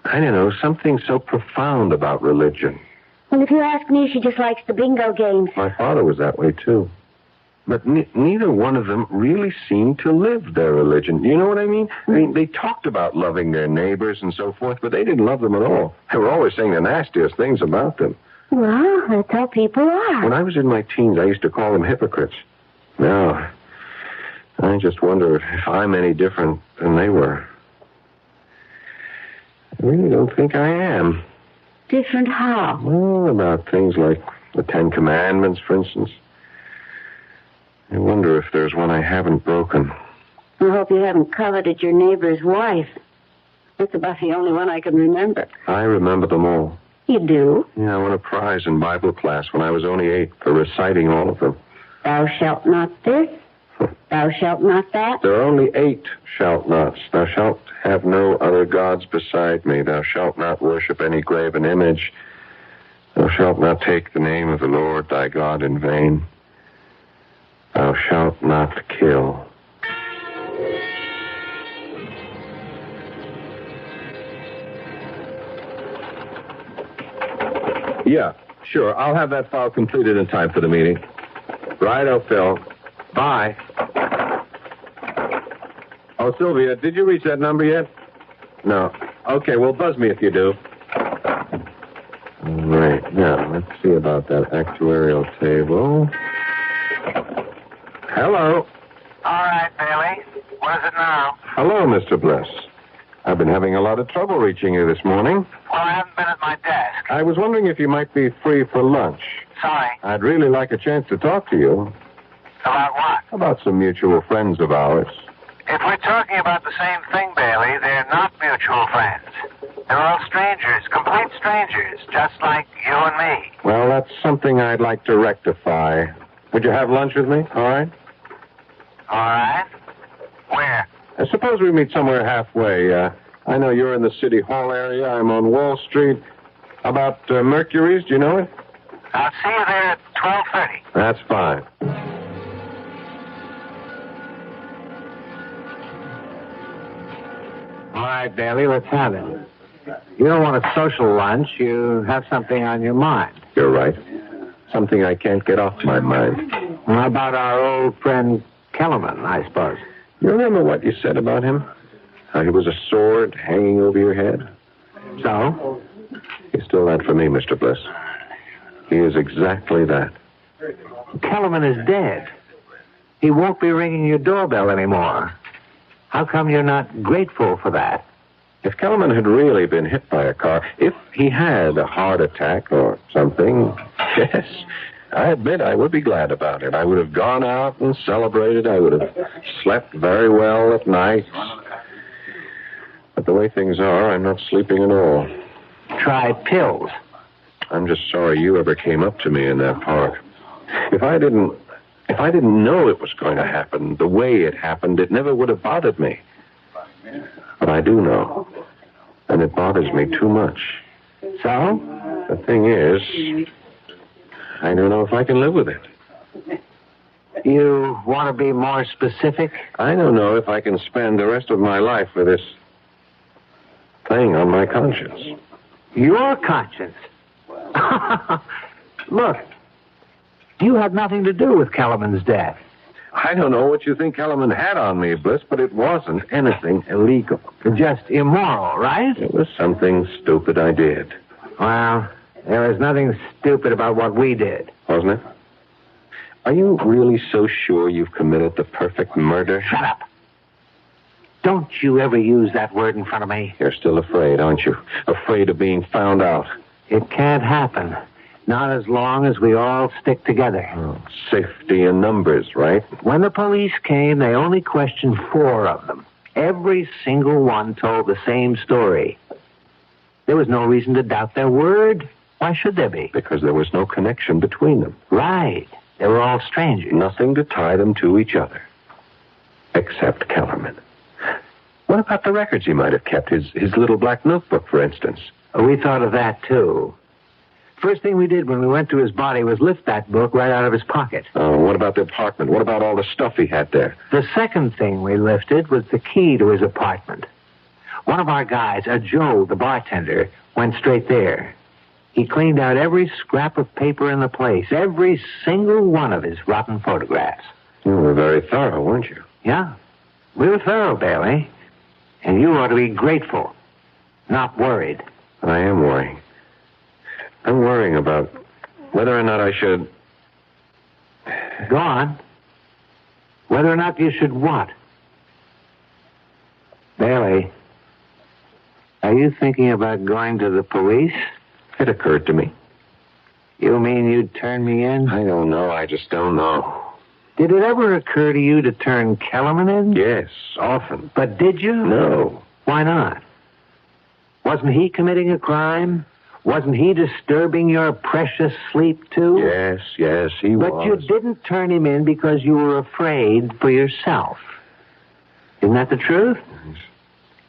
Speaker 3: I don't know, something so profound about religion.
Speaker 9: Well, if you ask me, she just likes the bingo games.
Speaker 3: My father was that way, too. But neither one of them really seemed to live their religion. You know what I mean? I mean, they talked about loving their neighbors and so forth, but they didn't love them at all. They were always saying the nastiest things about them.
Speaker 9: Well, that's how people are.
Speaker 3: When I was in my teens, I used to call them hypocrites. Now, I just wonder if I'm any different than they were. I really don't think I am.
Speaker 9: Different how?
Speaker 3: Well, about things like the Ten Commandments, for instance. I wonder if there's one I haven't broken.
Speaker 9: I hope you haven't coveted your neighbor's wife. That's about the only one I can remember.
Speaker 3: I remember them all.
Speaker 9: You do?
Speaker 3: Yeah, I won a prize in Bible class when I was only 8 for reciting all of them.
Speaker 9: Thou shalt not this. Thou shalt not that.
Speaker 3: There are only 8 shalt nots. Thou shalt have no other gods beside me. Thou shalt not worship any graven image. Thou shalt not take the name of the Lord thy God in vain. Thou shalt not kill. Yeah, sure. I'll have that file completed in time for the meeting. Righto, Phil. Bye. Oh, Sylvia, did you reach that number yet? No. Okay, well, buzz me if you do. Right. Now, let's see about that actuarial table. Hello.
Speaker 13: All right, Bailey. What is it now?
Speaker 3: Hello, Mr. Bliss. I've been having a lot of trouble reaching you this morning.
Speaker 13: Well, I haven't been at my desk.
Speaker 3: I was wondering if you might be free for lunch.
Speaker 13: Sorry.
Speaker 3: I'd really like a chance to talk to you.
Speaker 13: About what?
Speaker 3: About some mutual friends of ours.
Speaker 13: If we're talking about the same thing, Bailey, they're not mutual friends. They're all strangers, complete strangers, just like you and me.
Speaker 3: Well, that's something I'd like to rectify. Would you have lunch with me? All right?
Speaker 13: All right. Where?
Speaker 3: I suppose we meet somewhere halfway. I know you're in the City Hall area. I'm on Wall Street. How about Mercury's? Do you know it?
Speaker 13: I'll see you there at 12:30.
Speaker 3: That's fine.
Speaker 5: All right, Bailey, let's have it. You don't want a social lunch. You have something on your mind.
Speaker 3: You're right. Something I can't get off my mind.
Speaker 5: How about our old friend Kellerman, I suppose?
Speaker 3: You remember what you said about him? How he was a sword hanging over your head?
Speaker 5: So?
Speaker 3: He's still that for me, Mr. Bliss. He is exactly that.
Speaker 5: Kellerman is dead. He won't be ringing your doorbell anymore. How come you're not grateful for that?
Speaker 3: If Kellerman had really been hit by a car, if he had a heart attack or something, yes, I admit I would be glad about it. I would have gone out and celebrated. I would have slept very well at night. But the way things are, I'm not sleeping at all.
Speaker 5: Try pills.
Speaker 3: I'm just sorry you ever came up to me in that park. If I didn't know it was going to happen the way it happened, it never would have bothered me. But I do know, and it bothers me too much.
Speaker 5: So?
Speaker 3: The thing is, I don't know if I can live with it.
Speaker 5: You want to be more specific?
Speaker 3: I don't know if I can spend the rest of my life with this thing on my conscience.
Speaker 5: Your conscience? Look, you had nothing to do with Kellerman's death.
Speaker 3: I don't know what you think Kellerman had on me, Bliss, but it wasn't anything illegal.
Speaker 5: Just immoral, right?
Speaker 3: It was something stupid I did.
Speaker 5: Well, there was nothing stupid about what we did.
Speaker 3: Wasn't it? Are you really so sure you've committed the perfect murder?
Speaker 5: Shut up. Don't you ever use that word in front of me.
Speaker 3: You're still afraid, aren't you? Afraid of being found out.
Speaker 5: It can't happen. Not as long as we all stick together.
Speaker 3: Oh, safety in numbers, right?
Speaker 5: When the police came, they only questioned 4 of them. Every single one told the same story. There was no reason to doubt their word. Why should there be?
Speaker 3: Because there was no connection between them.
Speaker 5: Right. They were all strangers.
Speaker 3: Nothing to tie them to each other. Except Kellerman. What about the records he might have kept? His little black notebook, for instance.
Speaker 5: We thought of that, too. First thing we did when we went to his body was lift that book right out of his pocket.
Speaker 3: Oh, what about the apartment? What about all the stuff he had there?
Speaker 5: The second thing we lifted was the key to his apartment. One of our guys, Joe, the bartender, went straight there. He cleaned out every scrap of paper in the place, every single one of his rotten photographs.
Speaker 3: You were very thorough, weren't you?
Speaker 5: Yeah. We were thorough, Bailey. And you ought to be grateful, not worried.
Speaker 3: I am worrying. I'm worrying about whether or not I should...
Speaker 5: Go on. Whether or not you should what? Bailey, are you thinking about going to the police?
Speaker 3: It occurred to me.
Speaker 5: You mean you'd turn me in?
Speaker 3: I don't know. I just don't know.
Speaker 5: Did it ever occur to you to turn Kellerman in?
Speaker 3: Yes, often.
Speaker 5: But did you?
Speaker 3: No.
Speaker 5: Why not? Wasn't he committing a crime? Wasn't he disturbing your precious sleep, too?
Speaker 3: Yes, he was.
Speaker 5: But you didn't turn him in because you were afraid for yourself. Isn't that the truth?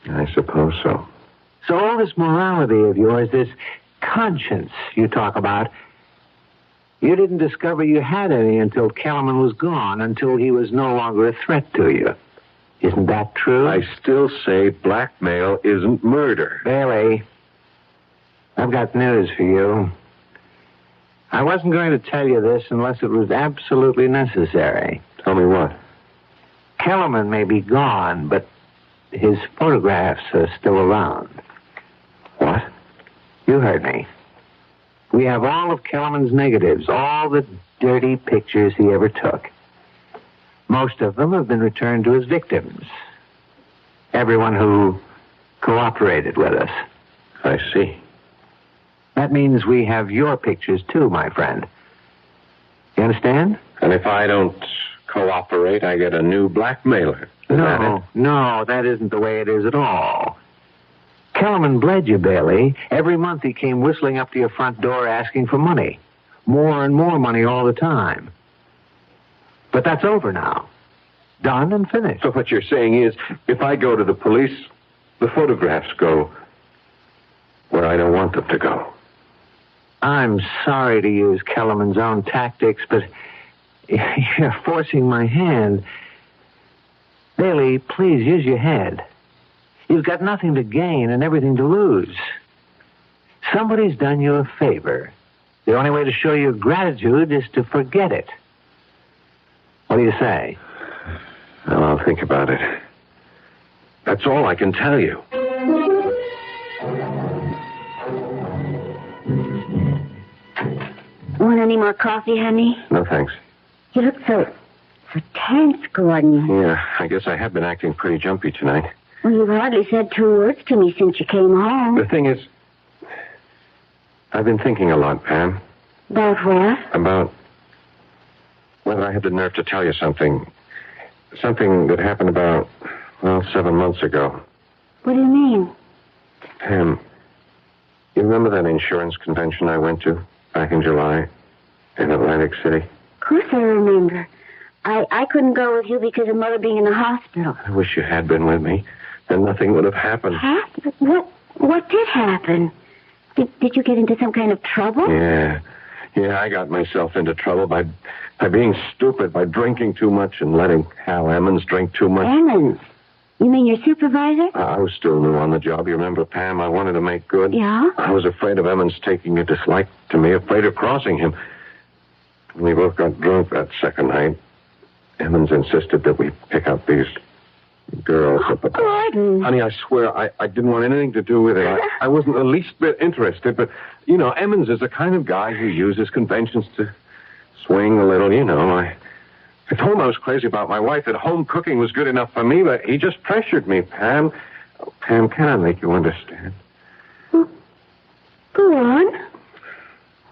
Speaker 3: I suppose so.
Speaker 5: So all this morality of yours, this conscience you talk about, you didn't discover you had any until Kellerman was gone, until he was no longer a threat to you. Isn't that true?
Speaker 3: I still say blackmail isn't murder.
Speaker 5: Bailey, I've got news for you. I wasn't going to tell you this unless it was absolutely necessary.
Speaker 3: Tell me what?
Speaker 5: Kellerman may be gone, but his photographs are still around.
Speaker 3: What?
Speaker 5: You heard me. We have all of Kellerman's negatives, all the dirty pictures he ever took. Most of them have been returned to his victims. Everyone who cooperated with us.
Speaker 3: I see.
Speaker 5: That means we have your pictures, too, my friend. You understand?
Speaker 3: And if I don't cooperate, I get a new blackmailer. Is that it?
Speaker 5: No, that isn't the way it is at all. Kellerman bled you, Bailey. Every month he came whistling up to your front door asking for money. More and more money all the time. But that's over now. Done and finished.
Speaker 3: So what you're saying is, if I go to the police, the photographs go where I don't want them to go.
Speaker 5: I'm sorry to use Kellerman's own tactics, but you're forcing my hand. Bailey, please use your head. You've got nothing to gain and everything to lose. Somebody's done you a favor. The only way to show your gratitude is to forget it. What do you say?
Speaker 3: Well, I'll think about it. That's all I can tell you.
Speaker 9: Want any more coffee, honey?
Speaker 3: No, thanks.
Speaker 9: You look so tense, Gordon.
Speaker 3: Yeah, I guess I have been acting pretty jumpy tonight.
Speaker 9: Well, you've hardly said 2 words to me since you came home.
Speaker 3: The thing is, I've been thinking a lot, Pam.
Speaker 9: About what?
Speaker 3: About whether I had the nerve to tell you something. Something that happened about, 7 months ago.
Speaker 9: What do you mean?
Speaker 3: Pam, you remember that insurance convention I went to back in July in Atlantic City?
Speaker 9: Of course I remember. I couldn't go with you because of Mother being in the hospital.
Speaker 3: I wish you had been with me. Then nothing would have happened.
Speaker 9: What did happen? Did you get into some kind of trouble?
Speaker 3: Yeah, I got myself into trouble by being stupid, by drinking too much and letting Hal Emmons drink too much.
Speaker 9: Emmons? You mean your supervisor?
Speaker 3: I was still new on the job. You remember, Pam? I wanted to make good.
Speaker 9: Yeah?
Speaker 3: I was afraid of Emmons taking a dislike to me, afraid of crossing him. We both got drunk that second night. Emmons insisted that we pick up these girls. But,
Speaker 9: Gordon.
Speaker 3: Honey, I swear, I didn't want anything to do with it. I wasn't the least bit interested, but, Emmons is the kind of guy who uses conventions to swing a little, I told him I was crazy about my wife, that home cooking was good enough for me, but he just pressured me, Pam. Oh, Pam, can I make you understand?
Speaker 9: Go on.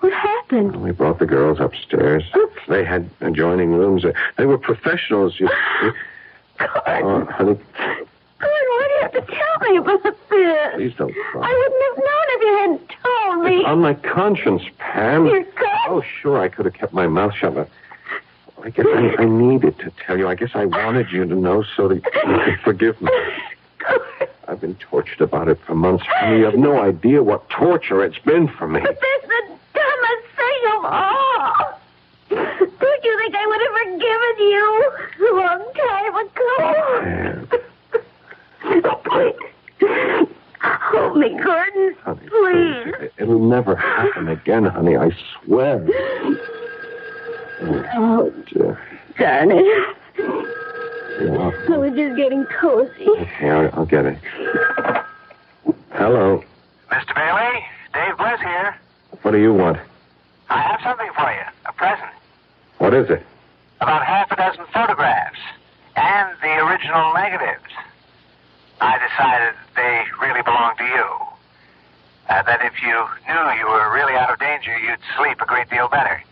Speaker 9: What happened?
Speaker 3: We brought the girls upstairs.
Speaker 9: Oops.
Speaker 3: They had adjoining rooms. They were professionals, you see.
Speaker 9: Gordon.
Speaker 3: Honey.
Speaker 9: Gordon, why do you have to tell me about this?
Speaker 3: Please don't cry.
Speaker 9: I wouldn't have known if you hadn't told me.
Speaker 3: It's on my conscience, Pam.
Speaker 9: Your conscience?
Speaker 3: Oh, sure, I could have kept my mouth shut, but I guess I needed to tell you. I guess I wanted you to know so that you could forgive me. I've been tortured about it for months. Honey, you have no idea what torture it's been for me.
Speaker 9: But that's the dumbest thing of all. Don't you think I would have forgiven you a long time ago?
Speaker 3: Pam.
Speaker 9: Please. Hold me, Gordon.
Speaker 3: Honey,
Speaker 9: please.
Speaker 3: It'll never happen again, honey, I swear.
Speaker 9: Oh,
Speaker 3: Dear.
Speaker 9: darling.
Speaker 3: Yeah.
Speaker 9: I was just getting cozy.
Speaker 3: Okay, I'll get it. Hello.
Speaker 13: Mr. Bailey, Dave Bliss here.
Speaker 3: What do you want?
Speaker 13: I have something for you, a present.
Speaker 3: What is it?
Speaker 13: About half a dozen photographs and the original negatives. I decided they really belong to you. That if you knew you were really out of danger, you'd sleep a great deal better.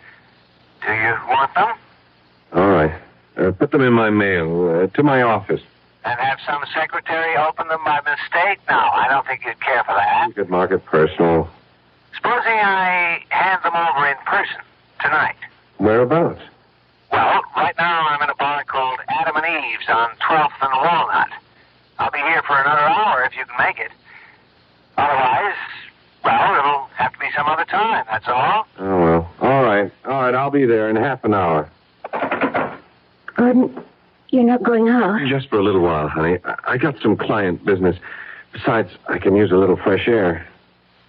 Speaker 13: Do you want them?
Speaker 3: All right. Put them in my mail, to my office.
Speaker 13: And have some secretary open them by mistake? No, I don't think you'd care for that.
Speaker 3: You could mark it personal.
Speaker 13: Supposing I hand them over in person tonight.
Speaker 3: Whereabouts?
Speaker 13: Well, right now I'm in a bar called Adam and Eve's on 12th and Walnut. I'll be here for another hour if you can make it. Otherwise, well, it'll have to be some other time, that's all.
Speaker 3: Oh, well. All right, I'll be there in half an hour.
Speaker 9: Gordon, you're not going out?
Speaker 3: Just for a little while, honey. I got some client business. Besides, I can use a little fresh air.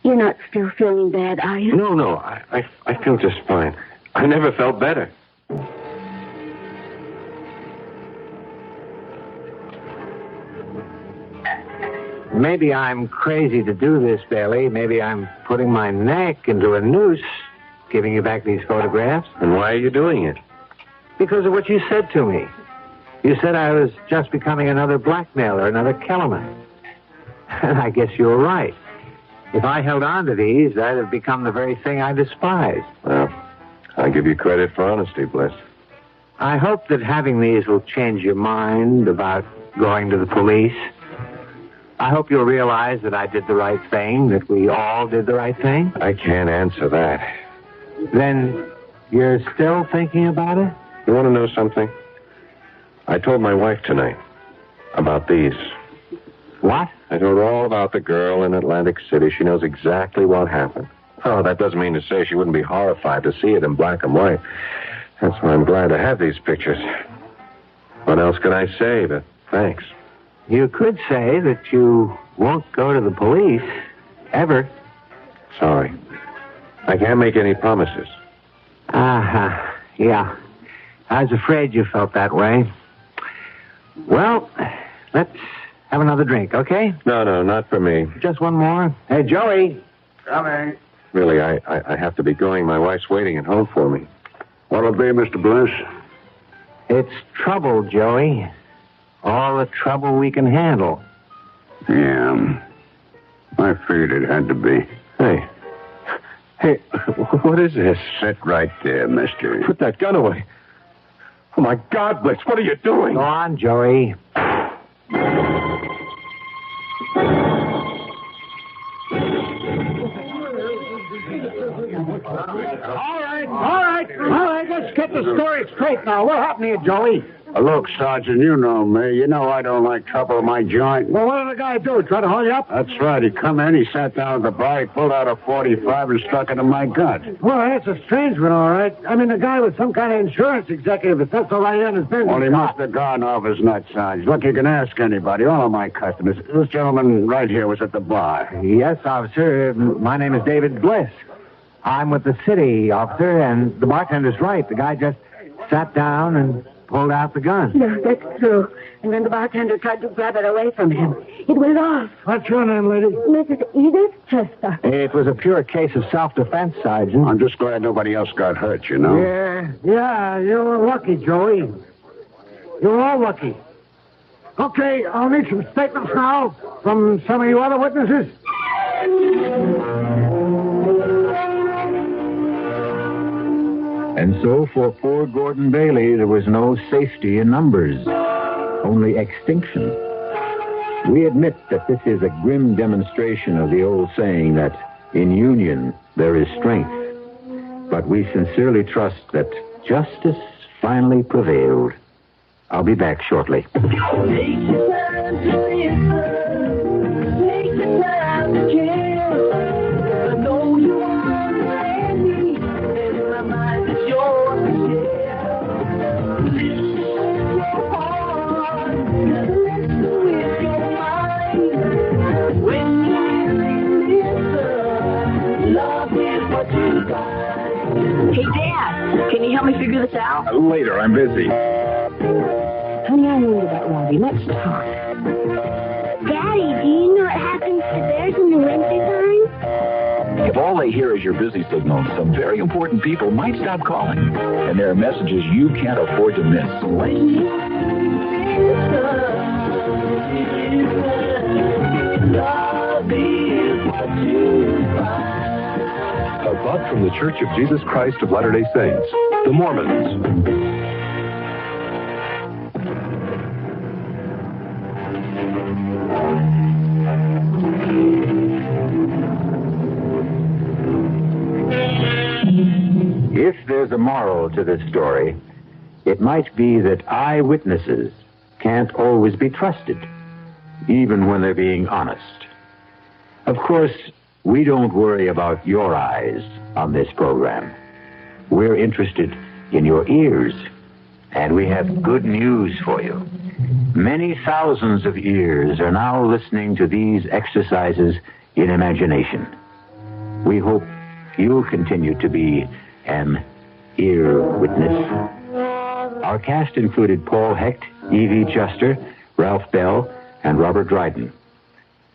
Speaker 9: You're not still feeling bad, are you?
Speaker 3: No, I feel just fine. I never felt better.
Speaker 5: Maybe I'm crazy to do this, Bailey. Maybe I'm putting my neck into a noose, giving you back these photographs.
Speaker 3: And why are you doing it?
Speaker 5: Because of what you said to me. You said I was just becoming another blackmailer, another Kellerman. And I guess you were right. If I held on to these, I'd have become the very thing I despised.
Speaker 3: Well, I give you credit for honesty, Bliss.
Speaker 5: I hope that having these will change your mind about going to the police. I hope you'll realize that I did the right thing, that we all did the right thing.
Speaker 3: I can't answer that.
Speaker 5: Then you're still thinking about it?
Speaker 3: You want to know something? I told my wife tonight about these.
Speaker 5: What?
Speaker 3: I told her all about the girl in Atlantic City. She knows exactly what happened. Oh, that doesn't mean to say she wouldn't be horrified to see it in black and white. That's why I'm glad to have these pictures. What else can I say but thanks?
Speaker 5: You could say that you won't go to the police, ever.
Speaker 3: Sorry. I can't make any promises.
Speaker 5: Yeah. I was afraid you felt that way. Well, let's have another drink, okay?
Speaker 3: No, not for me.
Speaker 5: Just one more. Hey, Joey.
Speaker 12: Coming.
Speaker 3: Really, I have to be going. My wife's waiting at home for me.
Speaker 11: What'll it be, Mr. Bliss?
Speaker 5: It's trouble, Joey. All the trouble we can handle.
Speaker 11: Yeah. I figured it had to be.
Speaker 3: Hey, what is this?
Speaker 11: Sit right there, mister.
Speaker 3: Put that gun away. Oh, my God, Blitz, what are you doing?
Speaker 5: Go on, Joey. All right, let's get the story straight now. What happened to you, Joey?
Speaker 11: Look, Sergeant, you know me. You know I don't like trouble in my joint.
Speaker 5: Well, what did the guy do? Try to hold you up?
Speaker 11: That's right. He come in, he sat down at the bar, he pulled out a .45 and stuck it in my gut.
Speaker 5: Well, that's a strange one, all right. I mean, the guy was some kind of insurance executive. If that's all right in his business.
Speaker 11: Well, he must have gone off his nut, Sarge. Look, you can ask anybody, all of my customers. This gentleman right here was at the bar.
Speaker 5: Yes, officer. My name is David Bliss. I'm with the city, officer, and the bartender's right. The guy just sat down and pulled out the gun.
Speaker 9: No, that's true. And then the bartender tried to grab it away from him. It went off.
Speaker 5: What's your name, lady?
Speaker 9: Mrs. Edith Chester.
Speaker 5: It was a pure case of self-defense, Sergeant.
Speaker 11: I'm just glad nobody else got hurt, you know?
Speaker 5: Yeah, you were lucky, Joey. You were all lucky. Okay, I'll need some statements now from some of you other witnesses.
Speaker 15: And so for poor Gordon Bailey, there was no safety in numbers, only extinction. We admit that this is a grim demonstration of the old saying that in union there is strength. But we sincerely trust that justice finally prevailed. I'll be back shortly.
Speaker 9: Ralph?
Speaker 16: Later, I'm busy.
Speaker 9: Honey, I worried about Robbie. Let's talk. Daddy, do you know what happens to bears in the wintertime?
Speaker 16: If all they hear is your busy signal, some very important people might stop calling. And there are messages you can't afford to miss.
Speaker 11: A thought from the Church of Jesus Christ of Latter-day Saints, the Mormons.
Speaker 10: If there's a moral to this story, it might be that eyewitnesses can't always be trusted, even when they're being honest. Of course, we don't worry about your eyes on this program. We're interested in your ears, and we have good news for you. Many thousands of ears are now listening to these exercises in imagination. We hope you'll continue to be an ear witness. Our cast included Paul Hecht, Evie Juster, Ralph Bell, and Robert Dryden.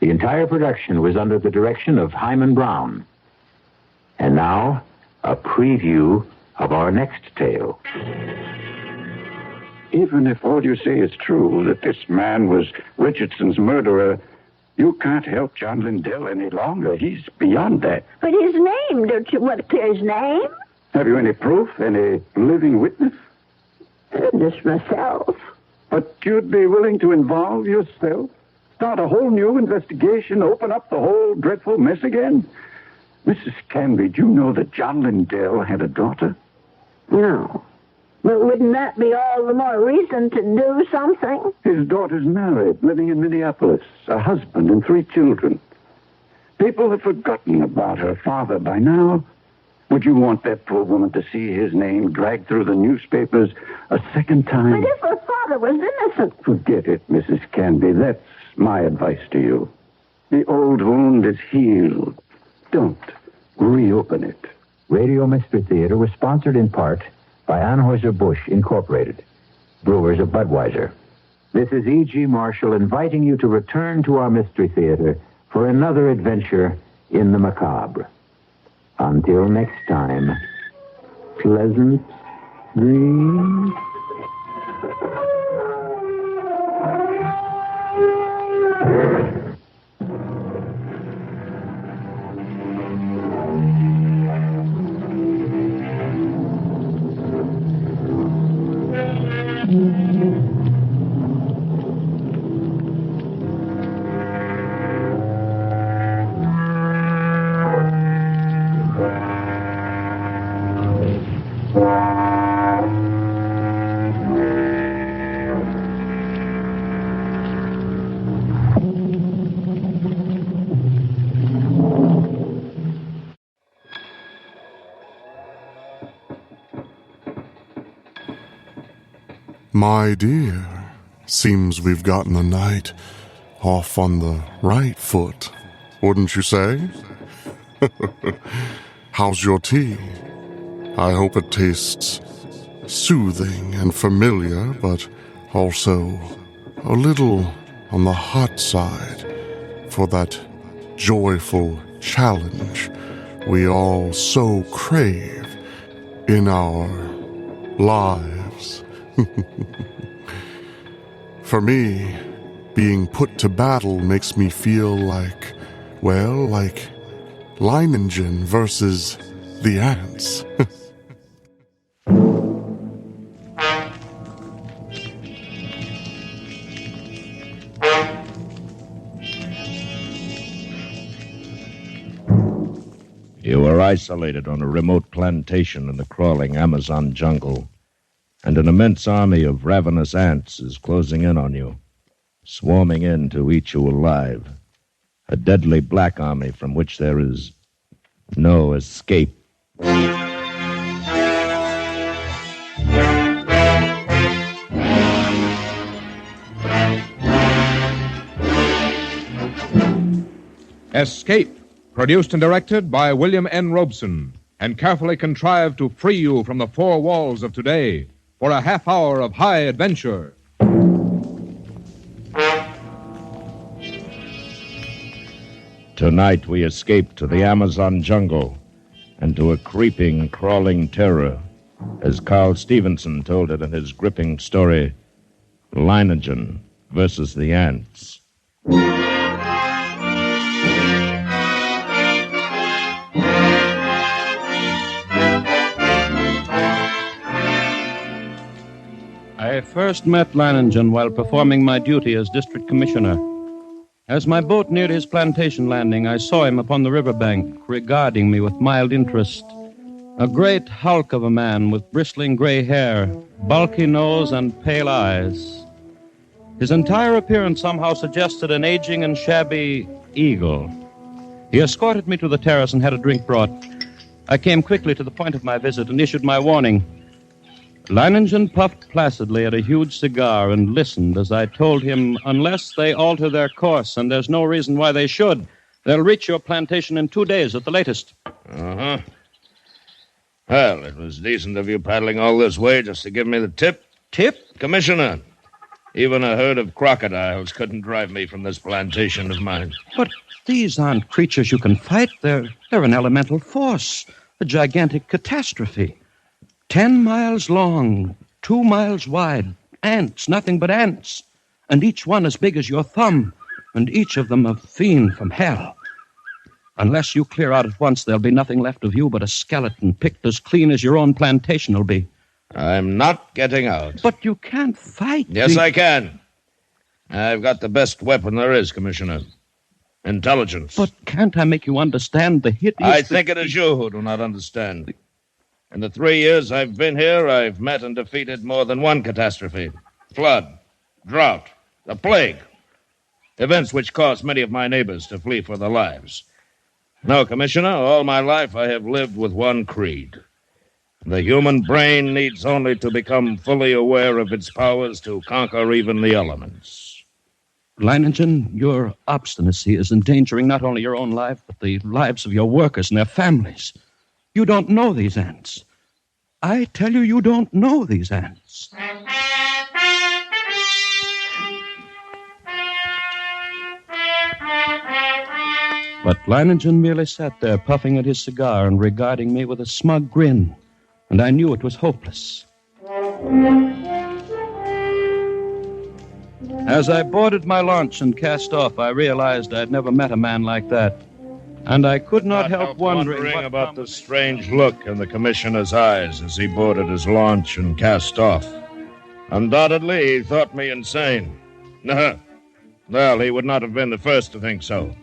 Speaker 10: The entire production was under the direction of Hyman Brown. And now, a preview of our next tale.
Speaker 17: Even if all you say is true, that this man was Richardson's murderer, you can't help John Lindell any longer. He's beyond that.
Speaker 9: But his name, don't you want to clear his name?
Speaker 17: Have you any proof, any living witness?
Speaker 9: Just myself.
Speaker 17: But you'd be willing to involve yourself? Start a whole new investigation, open up the whole dreadful mess again? Mrs. Canby, do you know that John Lindell had a daughter?
Speaker 9: No. But wouldn't that be all the more reason to do something?
Speaker 17: His daughter's married, living in Minneapolis, a husband and 3 children. People have forgotten about her father by now. Would you want that poor woman to see his name dragged through the newspapers a second time?
Speaker 9: But if her father was innocent...
Speaker 17: Forget it, Mrs. Canby. That's my advice to you. The old wound is healed. Don't reopen it.
Speaker 10: Radio Mystery Theater was sponsored in part by Anheuser-Busch Incorporated, brewers of Budweiser. This is E.G. Marshall inviting you to return to our Mystery Theater for another adventure in the macabre. Until next time, pleasant dreams.
Speaker 1: My dear, seems we've gotten the night off on the right foot, wouldn't you say? How's your tea? I hope it tastes soothing and familiar, but also a little on the hot side for that joyful challenge we all so crave in our lives. For me, being put to battle makes me feel like, well, like Leiningen versus the Ants.
Speaker 8: You were isolated on a remote plantation in the crawling Amazon jungle, and an immense army of ravenous ants is closing in on you, swarming in to eat you alive. A deadly black army from which there is no escape.
Speaker 18: Escape, produced and directed by William N. Robeson. and carefully contrive to free you from the four walls of today for a half hour of high adventure.
Speaker 19: Tonight we escape to the Amazon jungle and to a creeping, crawling terror, as Carl Stephenson told it in his gripping story, Leiningen Versus the Ants.
Speaker 20: I first met Leiningen while performing my duty as district commissioner. As my boat neared his plantation landing, I saw him upon the riverbank, regarding me with mild interest. A great hulk of a man with bristling gray hair, bulky nose, and pale eyes. His entire appearance somehow suggested an aging and shabby eagle. He escorted me to the terrace and had a drink brought. I came quickly to the point of my visit and issued my warning. Leiningen puffed placidly at a huge cigar and listened as I told him, unless they alter their course, and there's no reason why they should, they'll reach your plantation in 2 days at the latest.
Speaker 19: Uh-huh. Well, it was decent of you paddling all this way just to give me the tip.
Speaker 20: Tip?
Speaker 19: Commissioner, even a herd of crocodiles couldn't drive me from this plantation of mine.
Speaker 20: But these aren't creatures you can fight. They're an elemental force, a gigantic catastrophe. 10 miles long, 2 miles wide. Ants, nothing but ants. And each one as big as your thumb. And each of them a fiend from hell. Unless you clear out at once, there'll be nothing left of you but a skeleton picked as clean as your own plantation will be.
Speaker 19: I'm not getting out.
Speaker 20: But you can't fight.
Speaker 19: Yes, I can. I've got the best weapon there is, Commissioner. Intelligence.
Speaker 20: But can't I make you understand the hideous...
Speaker 19: I think it is you who do not understand. In the 3 years I've been here, I've met and defeated more than one catastrophe. Flood, drought, the plague. Events which caused many of my neighbors to flee for their lives. No, Commissioner, all my life I have lived with one creed. The human brain needs only to become fully aware of its powers to conquer even the elements.
Speaker 20: Leiningen, your obstinacy is endangering not only your own life, but the lives of your workers and their families. You don't know these ants. I tell you, you don't know these ants. But Leiningen merely sat there, puffing at his cigar and regarding me with a smug grin, and I knew it was hopeless. As I boarded my launch and cast off, I realized I'd never met a man like that. And I could not help wondering
Speaker 19: about the strange look in the commissioner's eyes as he boarded his launch and cast off. Undoubtedly, he thought me insane. Well, he would not have been the first to think so.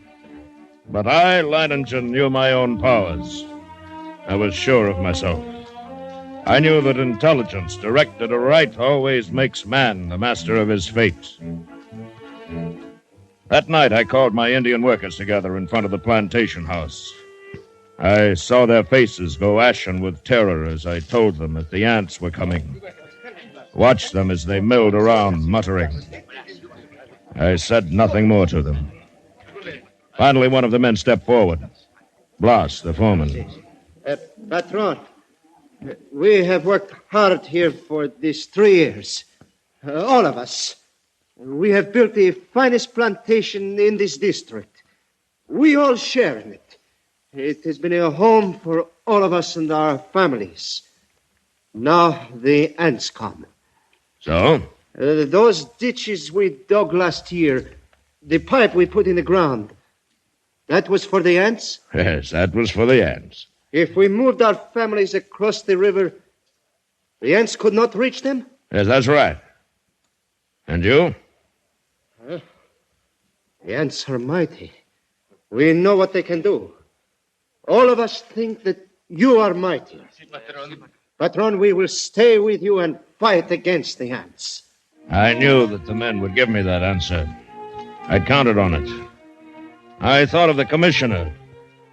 Speaker 19: But I, Leiningen, knew my own powers. I was sure of myself. I knew that intelligence directed aright always makes man the master of his fate. That night, I called my Indian workers together in front of the plantation house. I saw their faces go ashen with terror as I told them that the ants were coming. Watched them as they milled around, muttering. I said nothing more to them. Finally, one of the men stepped forward. Blas, the foreman.
Speaker 21: Patron, we have worked hard here for these 3 years. All of us. We have built the finest plantation in this district. We all share in it. It has been a home for all of us and our families. Now the ants come.
Speaker 19: So?
Speaker 21: Those ditches we dug last year, the pipe we put in the ground, that was for the ants?
Speaker 19: Yes, that was for the ants.
Speaker 21: If we moved our families across the river, the ants could not reach them?
Speaker 19: Yes, that's right. And you?
Speaker 21: The ants are mighty. We know what they can do. All of us think that you are mighty. Patron, we will stay with you and fight against the ants.
Speaker 19: I knew that the men would give me that answer. I counted on it. I thought of the commissioner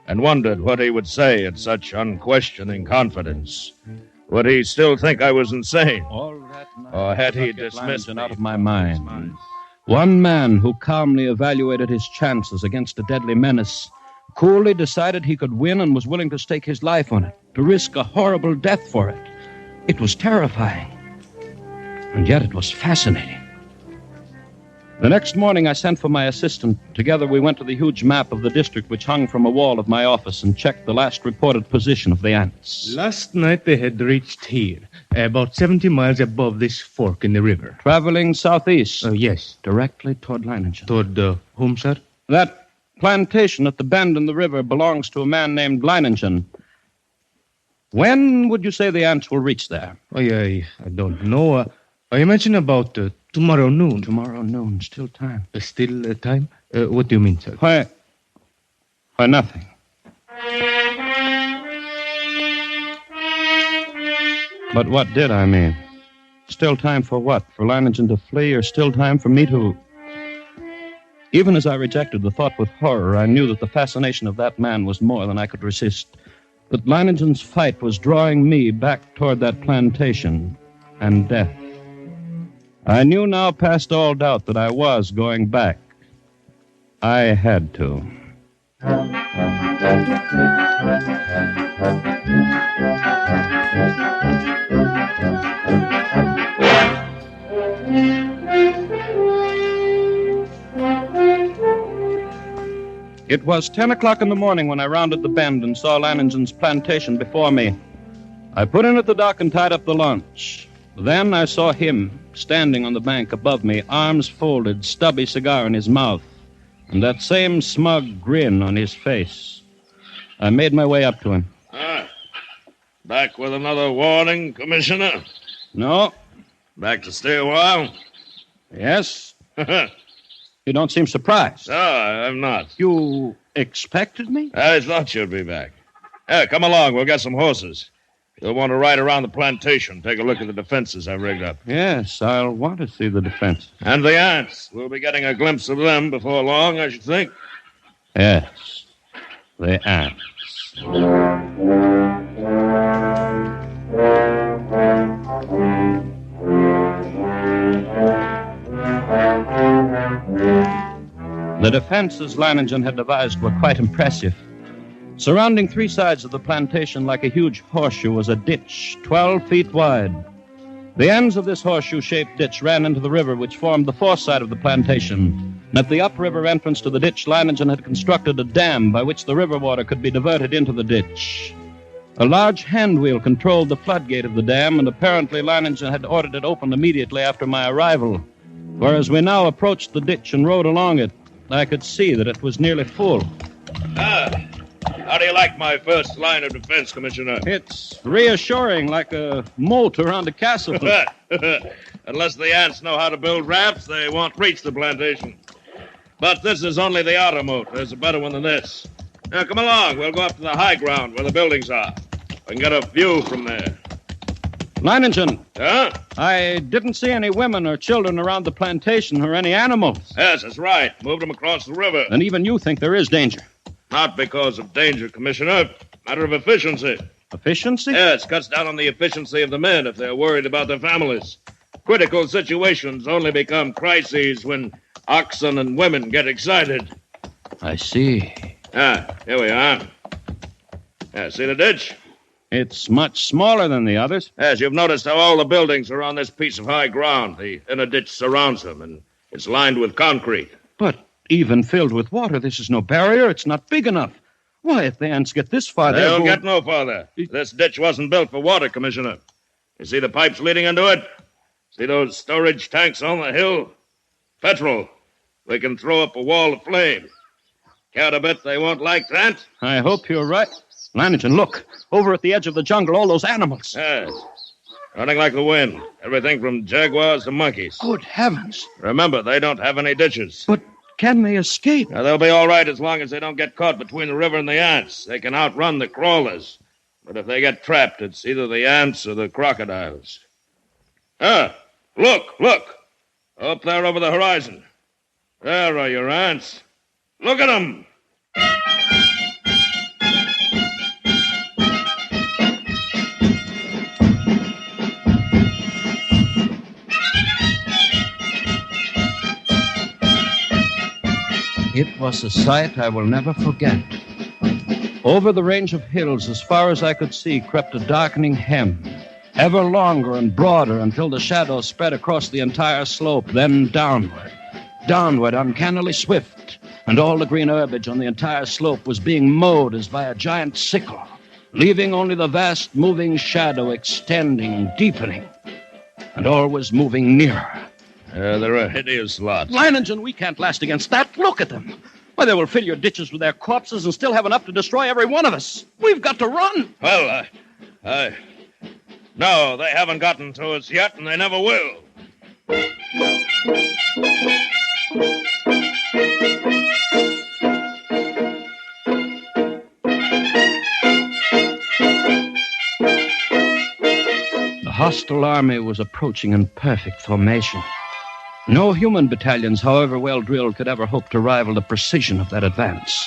Speaker 19: and wondered what he would say at such unquestioning confidence. Would he still think I was insane? Or had he dismissed me
Speaker 20: out of my mind? One man who calmly evaluated his chances against a deadly menace, coolly decided he could win and was willing to stake his life on it. to risk a horrible death for it. It was terrifying. And yet it was fascinating. The next morning, I sent for my assistant. Together, we went to the huge map of the district which hung from a wall of my office and checked the last reported position of the ants.
Speaker 4: Last night they had reached here, about 70 miles above this fork in the river.
Speaker 20: Traveling southeast?
Speaker 4: Yes.
Speaker 20: Directly toward Leiningen.
Speaker 4: Toward whom, sir?
Speaker 20: That plantation at the bend in the river belongs to a man named Leiningen. When would you say the ants will reach there?
Speaker 4: I don't know. I imagine about tomorrow noon.
Speaker 20: Tomorrow noon, still time.
Speaker 4: Still time? What do you mean, sir?
Speaker 20: Why, nothing. But what did I mean? Still time for what? For Leiningen to flee, or still time for me to... Even as I rejected the thought with horror, I knew that the fascination of that man was more than I could resist. That Leiningen's fight was drawing me back toward that plantation and death. I knew now past all doubt that I was going back. I had to. It was 10 o'clock in the morning when I rounded the bend and saw Leiningen's plantation before me. I put in at the dock and tied up the launch. Then I saw him standing on the bank above me, arms folded, stubby cigar in his mouth, and that same smug grin on his face. I made my way up to him.
Speaker 19: Back with another warning, Commissioner?
Speaker 20: No.
Speaker 19: Back to stay a while?
Speaker 20: Yes. You don't seem surprised.
Speaker 19: No, I'm not.
Speaker 20: You expected me?
Speaker 19: I thought you'd be back. Come along, we'll get some horses. You'll want to ride around the plantation, take a look at the defenses I've rigged up.
Speaker 20: Yes, I'll want to see the defense.
Speaker 19: And the ants. We'll be getting a glimpse of them before long, I should think.
Speaker 20: Yes, the ants. The defenses Leiningen had devised were quite impressive. Surrounding three sides of the plantation like a huge horseshoe was a ditch 12 feet wide. The ends of this horseshoe-shaped ditch ran into the river, which formed the fourth side of the plantation. And at the upriver entrance to the ditch, Leiningen had constructed a dam by which the river water could be diverted into the ditch. A large handwheel controlled the floodgate of the dam, and apparently Leiningen had ordered it opened immediately after my arrival. For as we now approached the ditch and rode along it, I could see that it was nearly full.
Speaker 19: How do you like my first line of defense, Commissioner?
Speaker 20: It's reassuring, like a moat around a castle.
Speaker 19: Unless the ants know how to build rafts, they won't reach the plantation. But this is only the outer moat. There's a better one than this. Now, come along. We'll go up to the high ground where the buildings are. We can get a view from there.
Speaker 20: Leiningen.
Speaker 19: Huh?
Speaker 20: I didn't see any women or children around the plantation or any animals.
Speaker 19: Yes, that's right. Moved them across the river.
Speaker 20: And even you think there is danger.
Speaker 19: Not because of danger, Commissioner. Matter of efficiency.
Speaker 20: Efficiency?
Speaker 19: Yes, cuts down on the efficiency of the men if they're worried about their families. Critical situations only become crises when oxen and women get excited.
Speaker 20: I see.
Speaker 19: Here we are. See the ditch?
Speaker 20: It's much smaller than the others.
Speaker 19: Yes, you've noticed how all the buildings are on this piece of high ground. The inner ditch surrounds them, and it's lined with concrete.
Speaker 20: But even filled with water, this is no barrier. It's not big enough. Why, if the ants get this far,
Speaker 19: they'll get no farther. This ditch wasn't built for water, Commissioner. You see the pipes leading into it? See those storage tanks on the hill? Petrol. We can throw up a wall of flame. Count a bet they won't like that?
Speaker 20: I hope you're right. Leiningen, look. Over at the edge of the jungle, all those animals.
Speaker 19: Yes. Running like the wind. Everything from jaguars to monkeys.
Speaker 20: Good heavens.
Speaker 19: Remember, they don't have any ditches.
Speaker 20: But can they escape?
Speaker 19: Now, they'll be all right as long as they don't get caught between the river and the ants. They can outrun the crawlers. But if they get trapped, it's either the ants or the crocodiles. Look. Up there over the horizon. There are your ants. Look at them.
Speaker 20: It was a sight I will never forget. Over the range of hills, as far as I could see, crept a darkening hem, ever longer and broader until the shadows spread across the entire slope, then downward, uncannily swift, and all the green herbage on the entire slope was being mowed as by a giant sickle, leaving only the vast moving shadow extending, deepening, and all was moving nearer.
Speaker 19: They're a hideous lot.
Speaker 20: Leiningen, we can't last against that. Look at them. Why, they will fill your ditches with their corpses and still have enough to destroy every one of us. We've got to run.
Speaker 19: Well, no, they haven't gotten to us yet, and they never will.
Speaker 20: The hostile army was approaching in perfect formation. No human battalions, however well drilled, could ever hope to rival the precision of that advance.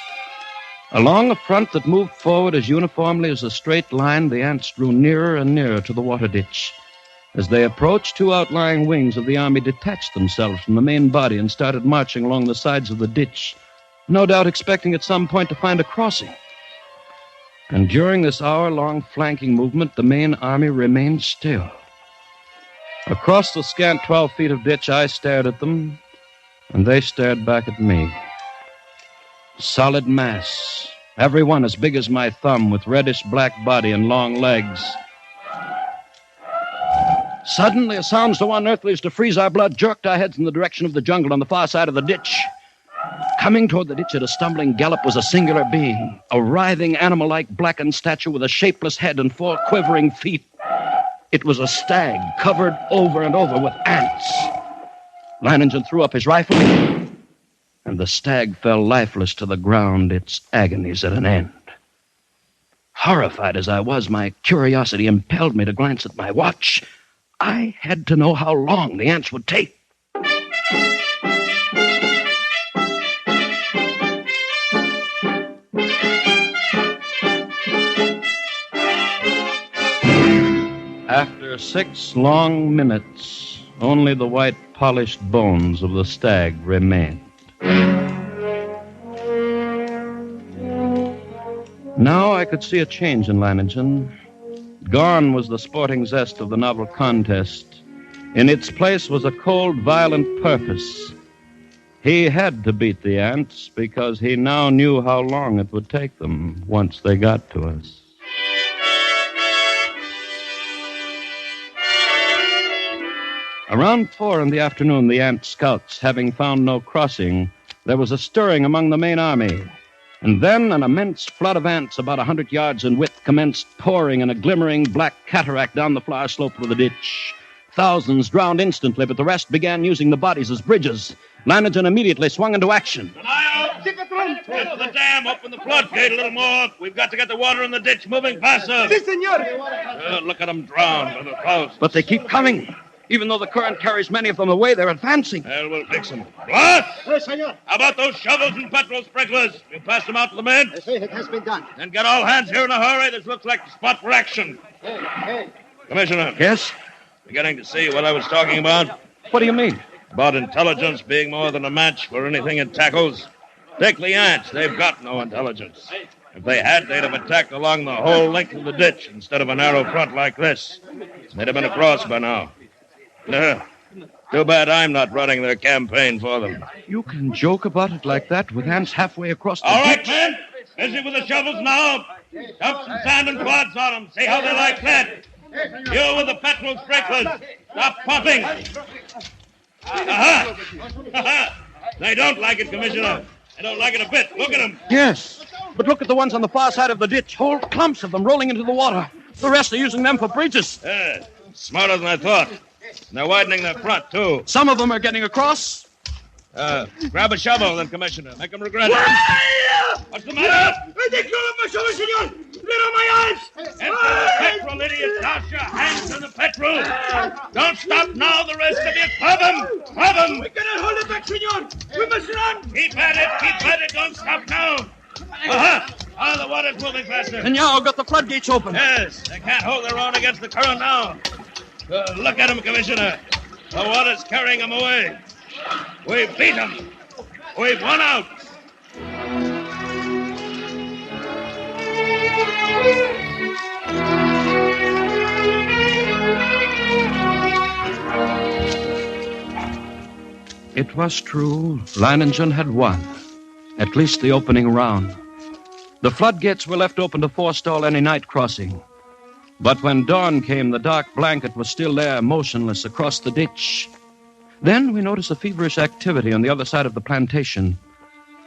Speaker 20: Along a front that moved forward as uniformly as a straight line, the ants drew nearer and nearer to the water ditch. As they approached, two outlying wings of the army detached themselves from the main body and started marching along the sides of the ditch, no doubt expecting at some point to find a crossing. And during this hour-long flanking movement, the main army remained still. Across the scant 12 feet of ditch, I stared at them, and they stared back at me. Solid mass, every one as big as my thumb, with reddish-black body and long legs. Suddenly, a sound so unearthly as to freeze our blood jerked our heads in the direction of the jungle on the far side of the ditch. Coming toward the ditch at a stumbling gallop was a singular being, a writhing, animal-like blackened statue with a shapeless head and 4 quivering feet. It was a stag covered over and over with ants. Leiningen threw up his rifle, and the stag fell lifeless to the ground, its agonies at an end. Horrified as I was, my curiosity impelled me to glance at my watch. I had to know how long the ants would take. After 6 long minutes, only the white polished bones of the stag remained. Now I could see a change in Leiningen. Gone was the sporting zest of the novel contest. In its place was a cold, violent purpose. He had to beat the ants because he now knew how long it would take them once they got to us. Around 4 in the afternoon, the ant scouts, having found no crossing, there was a stirring among the main army. And then an immense flood of ants about 100 yards in width commenced pouring in a glimmering black cataract down the far slope of the ditch. Thousands drowned instantly, but the rest began using the bodies as bridges. Leiningen immediately swung into action.
Speaker 19: Open the dam, open the floodgate a little more. We've got to get the water in the ditch moving faster.
Speaker 21: Si, senor.
Speaker 19: Look at them drown by the thousands.
Speaker 20: But they keep coming. Even though the current carries many of them away, they're advancing.
Speaker 19: Well, we'll fix them. What?
Speaker 21: Yes, senor.
Speaker 19: How about those shovels and petrol sprinklers? You pass them out to the men?
Speaker 21: Yes, it has been done.
Speaker 19: Then get all hands here in a hurry. This looks like the spot for action.
Speaker 21: Hey.
Speaker 19: Commissioner.
Speaker 20: Yes?
Speaker 19: Beginning to see what I was talking about?
Speaker 20: What do you mean?
Speaker 19: About intelligence being more than a match for anything it tackles. Take the ants. They've got no intelligence. If they had, they'd have attacked along the whole length of the ditch instead of a narrow front like this. They'd have been across by now. Too bad I'm not running their campaign for them.
Speaker 20: You can joke about it like that with ants halfway across the
Speaker 19: All right,
Speaker 20: ditch.
Speaker 19: men. Busy with the shovels now. Dump some sand and clods on them. See how they like that. You with the petrol sprinklers. Stop pumping. Aha! They don't like it, Commissioner. They don't like it a bit. Look at them.
Speaker 20: Yes, but look at the ones on the far side of the ditch. Whole clumps of them rolling into the water. The rest are using them for bridges.
Speaker 19: Smarter than I thought. And they're widening their front, too.
Speaker 20: Some of them are getting across.
Speaker 19: Grab a shovel, then, Commissioner. Make them regret it. What's the matter?
Speaker 21: They killed my shovel, senor. Let on my eyes.
Speaker 19: Enter the petrol, idiot. Toss your hands in the petrol. Don't stop now. The rest of you. Club them. Club them.
Speaker 21: We cannot hold it back, senor. We must run.
Speaker 19: Keep at it. Keep at it. Don't stop now. Aha! The water's moving faster.
Speaker 20: And now got the floodgates open.
Speaker 19: Yes. They can't hold their own against the current now. Look at them, Commissioner. The water's carrying them away. We've beat them. We've won out.
Speaker 20: It was true. Leiningen had won. At least the opening round. The floodgates were left open to forestall any night crossing. But when dawn came, the dark blanket was still there, motionless across the ditch. Then we noticed a feverish activity on the other side of the plantation.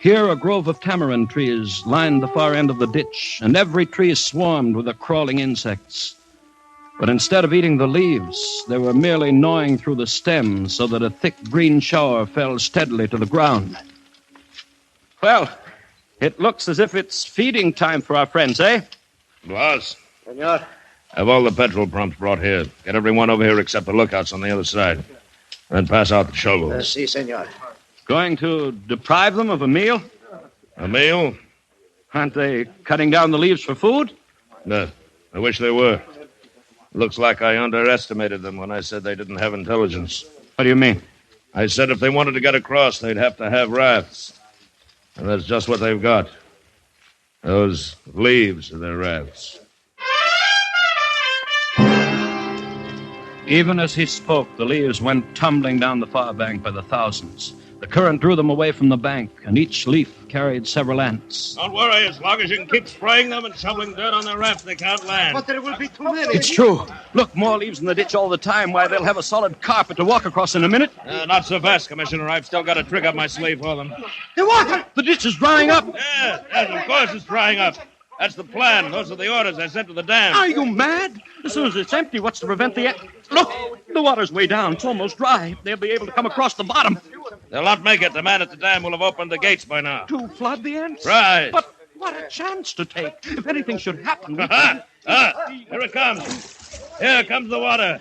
Speaker 20: Here, a grove of tamarind trees lined the far end of the ditch, and every tree swarmed with the crawling insects. But instead of eating the leaves, they were merely gnawing through the stems so that a thick green shower fell steadily to the ground. Well, it looks as if it's feeding time for our friends, eh?
Speaker 19: Boss.
Speaker 21: Senor.
Speaker 19: Have all the petrol pumps brought here. Get everyone over here except the lookouts on the other side. Then pass out the shovels.
Speaker 21: Si, senor.
Speaker 20: Going to deprive them of a meal?
Speaker 19: A meal?
Speaker 20: Aren't they cutting down the leaves for food?
Speaker 19: No. I wish they were. Looks like I underestimated them when I said they didn't have intelligence.
Speaker 20: What do you mean?
Speaker 19: I said if they wanted to get across, they'd have to have rafts. And that's just what they've got. Those leaves are their rafts.
Speaker 20: Even as he spoke, the leaves went tumbling down the far bank by the thousands. The current drew them away from the bank, and each leaf carried several ants.
Speaker 19: Don't worry, as long as you can keep spraying them and shoveling dirt on their rafts, they can't land.
Speaker 21: But there will be too many.
Speaker 20: It's true. Look, more leaves in the ditch all the time. Why, they'll have a solid carpet to walk across in a minute.
Speaker 19: Not so fast, Commissioner. I've still got a trick up my sleeve for them.
Speaker 21: The water!
Speaker 20: The ditch is drying up.
Speaker 19: Yes, of course it's drying up. That's the plan. Those are the orders I sent to the dam.
Speaker 20: Are you mad? As soon as it's empty, what's to prevent the... Look, the water's way down. It's almost dry. They'll be able to come across the bottom.
Speaker 19: They'll not make it. The man at the dam will have opened the gates by now.
Speaker 20: To flood the ants?
Speaker 19: Right.
Speaker 20: But what a chance to take. If anything should happen...
Speaker 19: Here it comes. Here comes the water.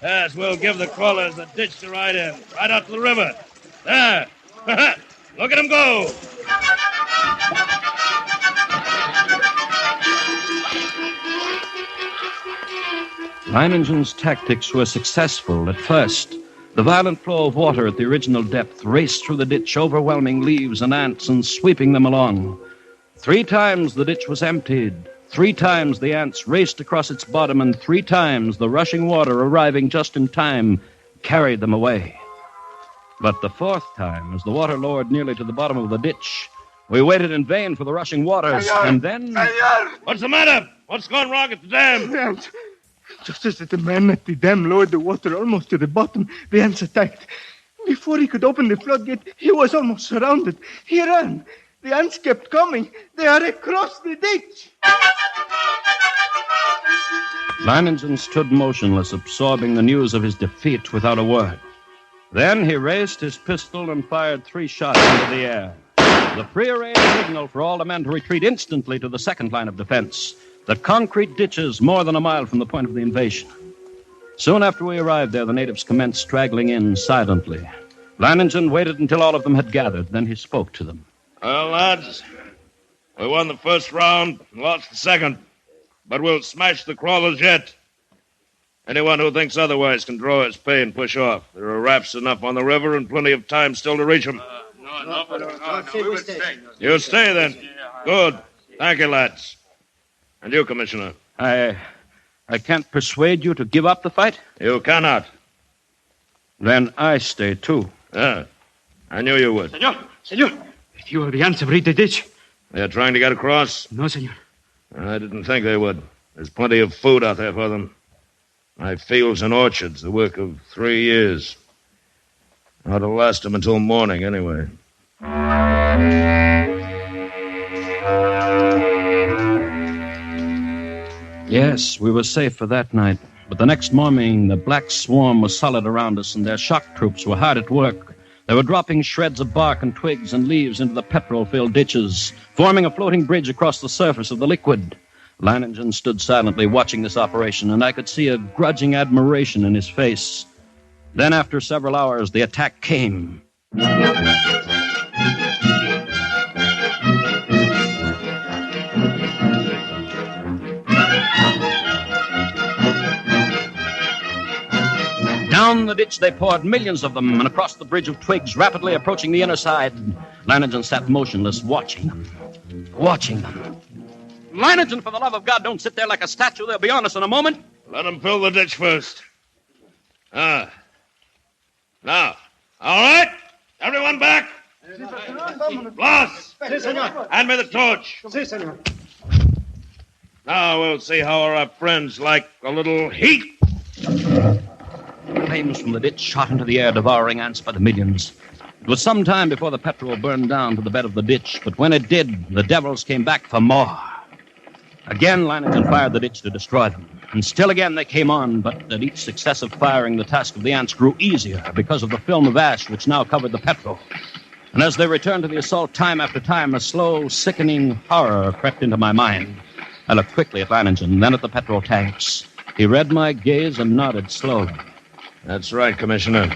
Speaker 19: Yes, we'll give the crawlers a ditch to ride in. Right out to the river. There. Look at them go.
Speaker 20: Leiningen's tactics were successful at first. The violent flow of water at the original depth raced through the ditch, overwhelming leaves and ants and sweeping them along. 3 times the ditch was emptied. 3 times the ants raced across its bottom, and 3 times the rushing water, arriving just in time, carried them away. But the 4th time, as the water lowered nearly to the bottom of the ditch, we waited in vain for the rushing waters, and then...
Speaker 19: What's the matter? What's gone wrong at the dam?
Speaker 4: The ants. Just as the man at the dam lowered the water almost to the bottom, the ants attacked. Before he could open the floodgate, he was almost surrounded. He ran. The ants kept coming. They are across the ditch.
Speaker 20: Leiningen stood motionless, absorbing the news of his defeat without a word. Then he raised his pistol and fired 3 shots into the air. The prearranged signal for all the men to retreat instantly to the second line of defense, the concrete ditches more than a mile from the point of the invasion. Soon after we arrived there, the natives commenced straggling in silently. Leiningen waited until all of them had gathered. Then he spoke to them.
Speaker 19: Well, lads, we won the first round and lost the second. But we'll smash the crawlers yet. Anyone who thinks otherwise can draw his pay and push off. There are rafts enough on the river and plenty of time still to reach them. You stay, then. Good. Thank you, lads. And you, Commissioner.
Speaker 20: I can't persuade you to give up the fight?
Speaker 19: You cannot.
Speaker 20: Then I stay, too.
Speaker 19: Yeah. I knew you would.
Speaker 21: Senor. You or the ants have reached the ditch.
Speaker 19: They're trying to get across?
Speaker 21: No, senor.
Speaker 19: I didn't think they would. There's plenty of food out there for them. My fields and orchards, the work of 3 years. Ought to last them until morning, anyway.
Speaker 20: Yes, we were safe for that night. But the next morning, the black swarm was solid around us, and their shock troops were hard at work. They were dropping shreds of bark and twigs and leaves into the petrol-filled ditches, forming a floating bridge across the surface of the liquid. Leiningen stood silently watching this operation, and I could see a grudging admiration in his face. Then, after several hours, the attack came. Down the ditch they poured, millions of them, and across the bridge of twigs, rapidly approaching the inner side. Leiningen sat motionless, watching them. Leiningen, for the love of God, don't sit there like a statue. They'll be on us in a moment.
Speaker 19: Let them fill the ditch first. Now, all right? Everyone back? Blas! Hand me the torch. Now we'll see how our friends like a little heat.
Speaker 20: Flames from the ditch shot into the air, devouring ants by the millions. It was some time before the petrol burned down to the bed of the ditch, but when it did, the devils came back for more. Again, Leiningen fired the ditch to destroy them. And still again they came on, but at each successive firing, the task of the ants grew easier because of the film of ash which now covered the petrol. And as they returned to the assault time after time, a slow, sickening horror crept into my mind. I looked quickly at Leiningen, then at the petrol tanks. He read my gaze and nodded slowly.
Speaker 19: That's right, Commissioner.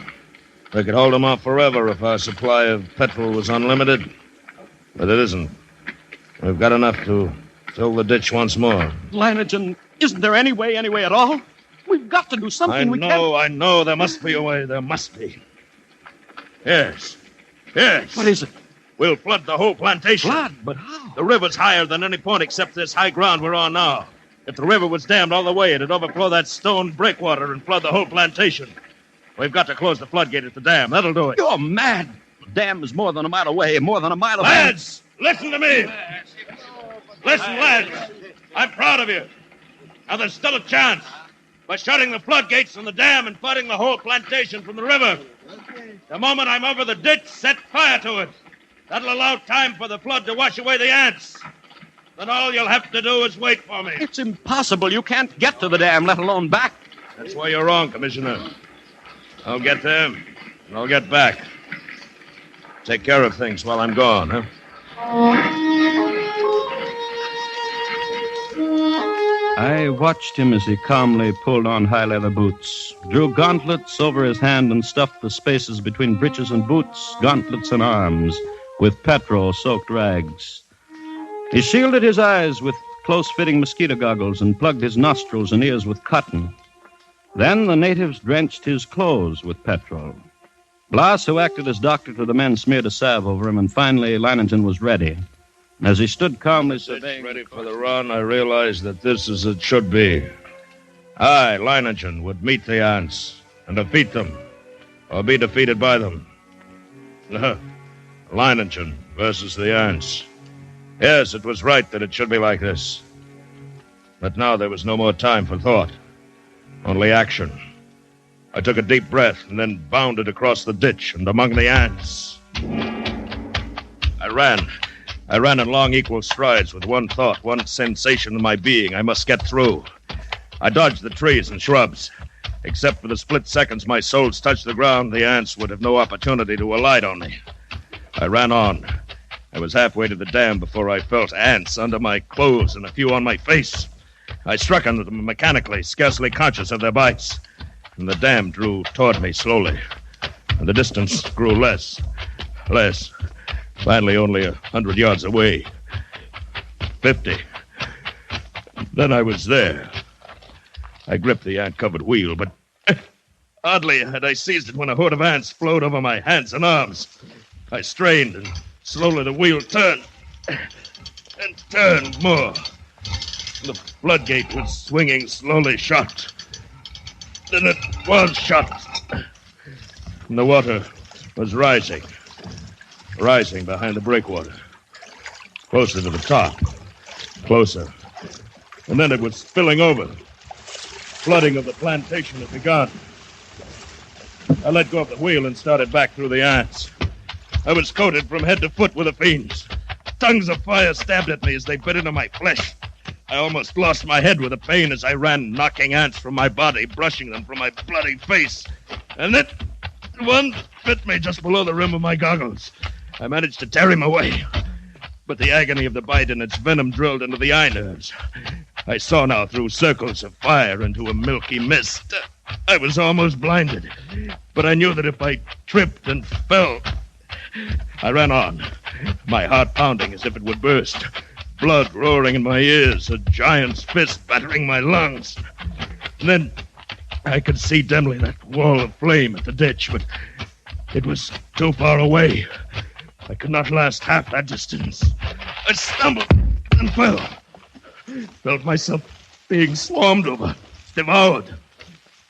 Speaker 19: We could hold them off forever if our supply of petrol was unlimited. But it isn't. We've got enough to fill the ditch once more.
Speaker 20: Leiningen, isn't there any way at all? We've got to do something.
Speaker 19: I know. There must be a way. There must be. Yes.
Speaker 20: What is it?
Speaker 19: We'll flood the whole plantation.
Speaker 20: Flood? But how?
Speaker 19: The river's higher than any point except this high ground we're on now. If the river was dammed all the way, it'd overflow that stone breakwater and flood the whole plantation. We've got to close the floodgate at the dam. That'll do it.
Speaker 20: You're mad. The dam is more than a mile away,
Speaker 19: Lads, listen to me. Listen, lads. I'm proud of you. Now, there's still a chance. By shutting the floodgates from the dam and flooding the whole plantation from the river. The moment I'm over the ditch, set fire to it. That'll allow time for the flood to wash away the ants. Then all you'll have to do is wait for me.
Speaker 20: It's impossible. You can't get to the dam, let alone back.
Speaker 19: That's why you're wrong, Commissioner. I'll get there, and I'll get back. Take care of things while I'm gone, huh?
Speaker 20: I watched him as he calmly pulled on high leather boots, drew gauntlets over his hand and stuffed the spaces between breeches and boots, gauntlets and arms, with petrol-soaked rags. He shielded his eyes with close-fitting mosquito goggles and plugged his nostrils and ears with cotton. Then the natives drenched his clothes with petrol. Blas, who acted as doctor to the men, smeared a salve over him, and finally Leiningen was ready. As he stood calmly surveying...
Speaker 19: Ready for the run, I realized that this is as it should be. I, Leiningen, would meet the ants and defeat them, or be defeated by them. Leiningen versus the ants. Yes, it was right that it should be like this. But now there was no more time for thought. Only action. I took a deep breath and then bounded across the ditch and among the ants. I ran in long, equal strides with one thought, one sensation in my being. I must get through. I dodged the trees and shrubs. Except for the split seconds my soles touched the ground, the ants would have no opportunity to alight on me. I ran on. I was halfway to the dam before I felt ants under my clothes and a few on my face. I struck on them mechanically, scarcely conscious of their bites. And the dam drew toward me slowly. And the distance grew less. Finally, only 100 yards away. 50. Then I was there. I gripped the ant-covered wheel, but oddly had I seized it when a horde of ants flowed over my hands and arms. I strained, and slowly the wheel turned. And turned more. The floodgate was swinging slowly shut. Then it was shut. And the water was rising behind the breakwater. Closer to the top. Closer. And then it was spilling over. Flooding of the plantation had begun. I let go of the wheel and started back through the ants. I was coated from head to foot with the fiends. Tongues of fire stabbed at me as they bit into my flesh. I almost lost my head with the pain as I ran, knocking ants from my body, brushing them from my bloody face. And then one bit me just below the rim of my goggles. I managed to tear him away. But the agony of the bite and its venom drilled into the eye nerves. I saw now through circles of fire into a milky mist. I was almost blinded. But I knew that if I tripped and fell... I ran on, my heart pounding as if it would burst. Blood roaring in my ears, a giant's fist battering my lungs. And then I could see dimly that wall of flame at the ditch, but it was too far away. I could not last half that distance. I stumbled and fell. Felt myself being swarmed over, devoured.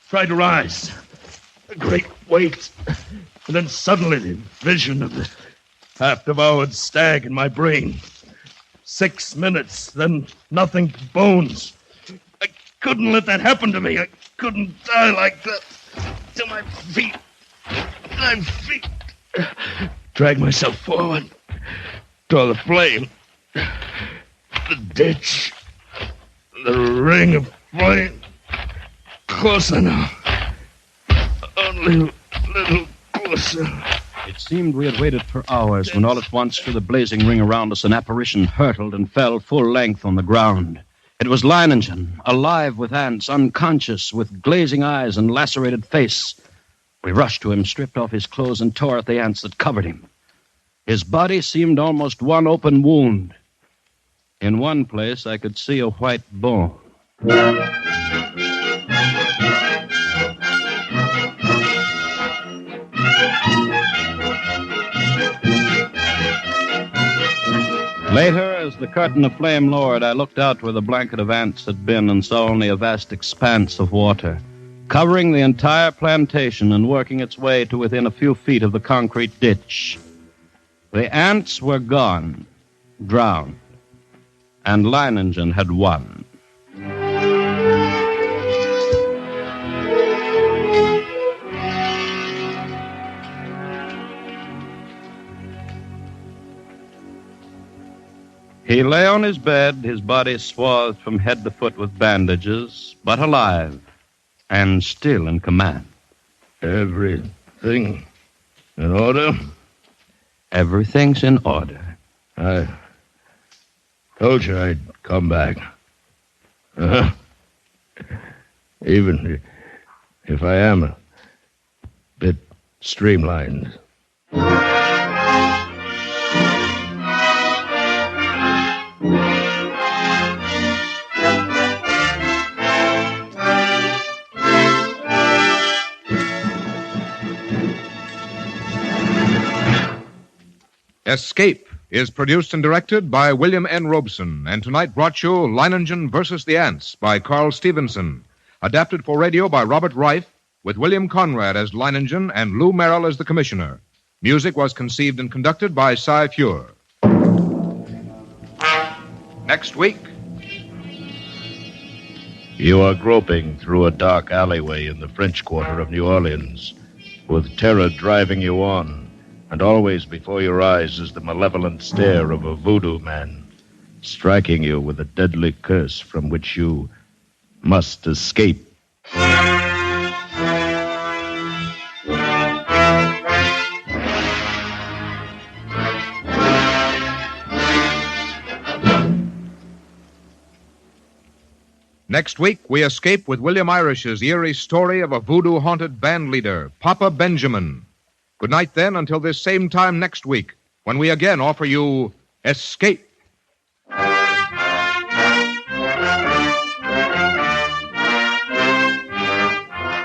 Speaker 19: Tried to rise. A great weight. And then suddenly the vision of the half-devoured stag in my brain. 6 minutes, then nothing but bones. I couldn't let that happen to me. I couldn't die like that. To my feet. Drag myself forward. Draw the flame. The ditch. The ring of flame. Closer now. Only a little closer.
Speaker 20: It seemed we had waited for hours when all at once, through the blazing ring around us, an apparition hurtled and fell full length on the ground. It was Leiningen, alive with ants, unconscious, with glazing eyes and lacerated face. We rushed to him, stripped off his clothes, and tore at the ants that covered him. His body seemed almost one open wound. In one place, I could see a white bone. Later, as the curtain of flame lowered, I looked out where the blanket of ants had been and saw only a vast expanse of water, covering the entire plantation and working its way to within a few feet of the concrete ditch. The ants were gone, drowned, and Leiningen had won. He lay on his bed, his body swathed from head to foot with bandages, but alive and still in command.
Speaker 19: Everything in order?
Speaker 20: Everything's in order.
Speaker 19: I told you I'd come back. Even if I am a bit streamlined.
Speaker 18: Escape is produced and directed by William N. Robeson, and tonight brought you Leiningen Versus the Ants by Carl Stephenson, adapted for radio by Robert Reif, with William Conrad as Leiningen and Lou Merrill as the commissioner. Music was conceived and conducted by Cy Feuer. Next week.
Speaker 19: You are groping through a dark alleyway in the French Quarter of New Orleans, with terror driving you on. And always before your eyes is the malevolent stare of a voodoo man, striking you with a deadly curse from which you must escape.
Speaker 18: Next week, we escape with William Irish's eerie story of a voodoo-haunted band leader, Papa Benjamin. Good night, then, until this same time next week, when we again offer you Escape.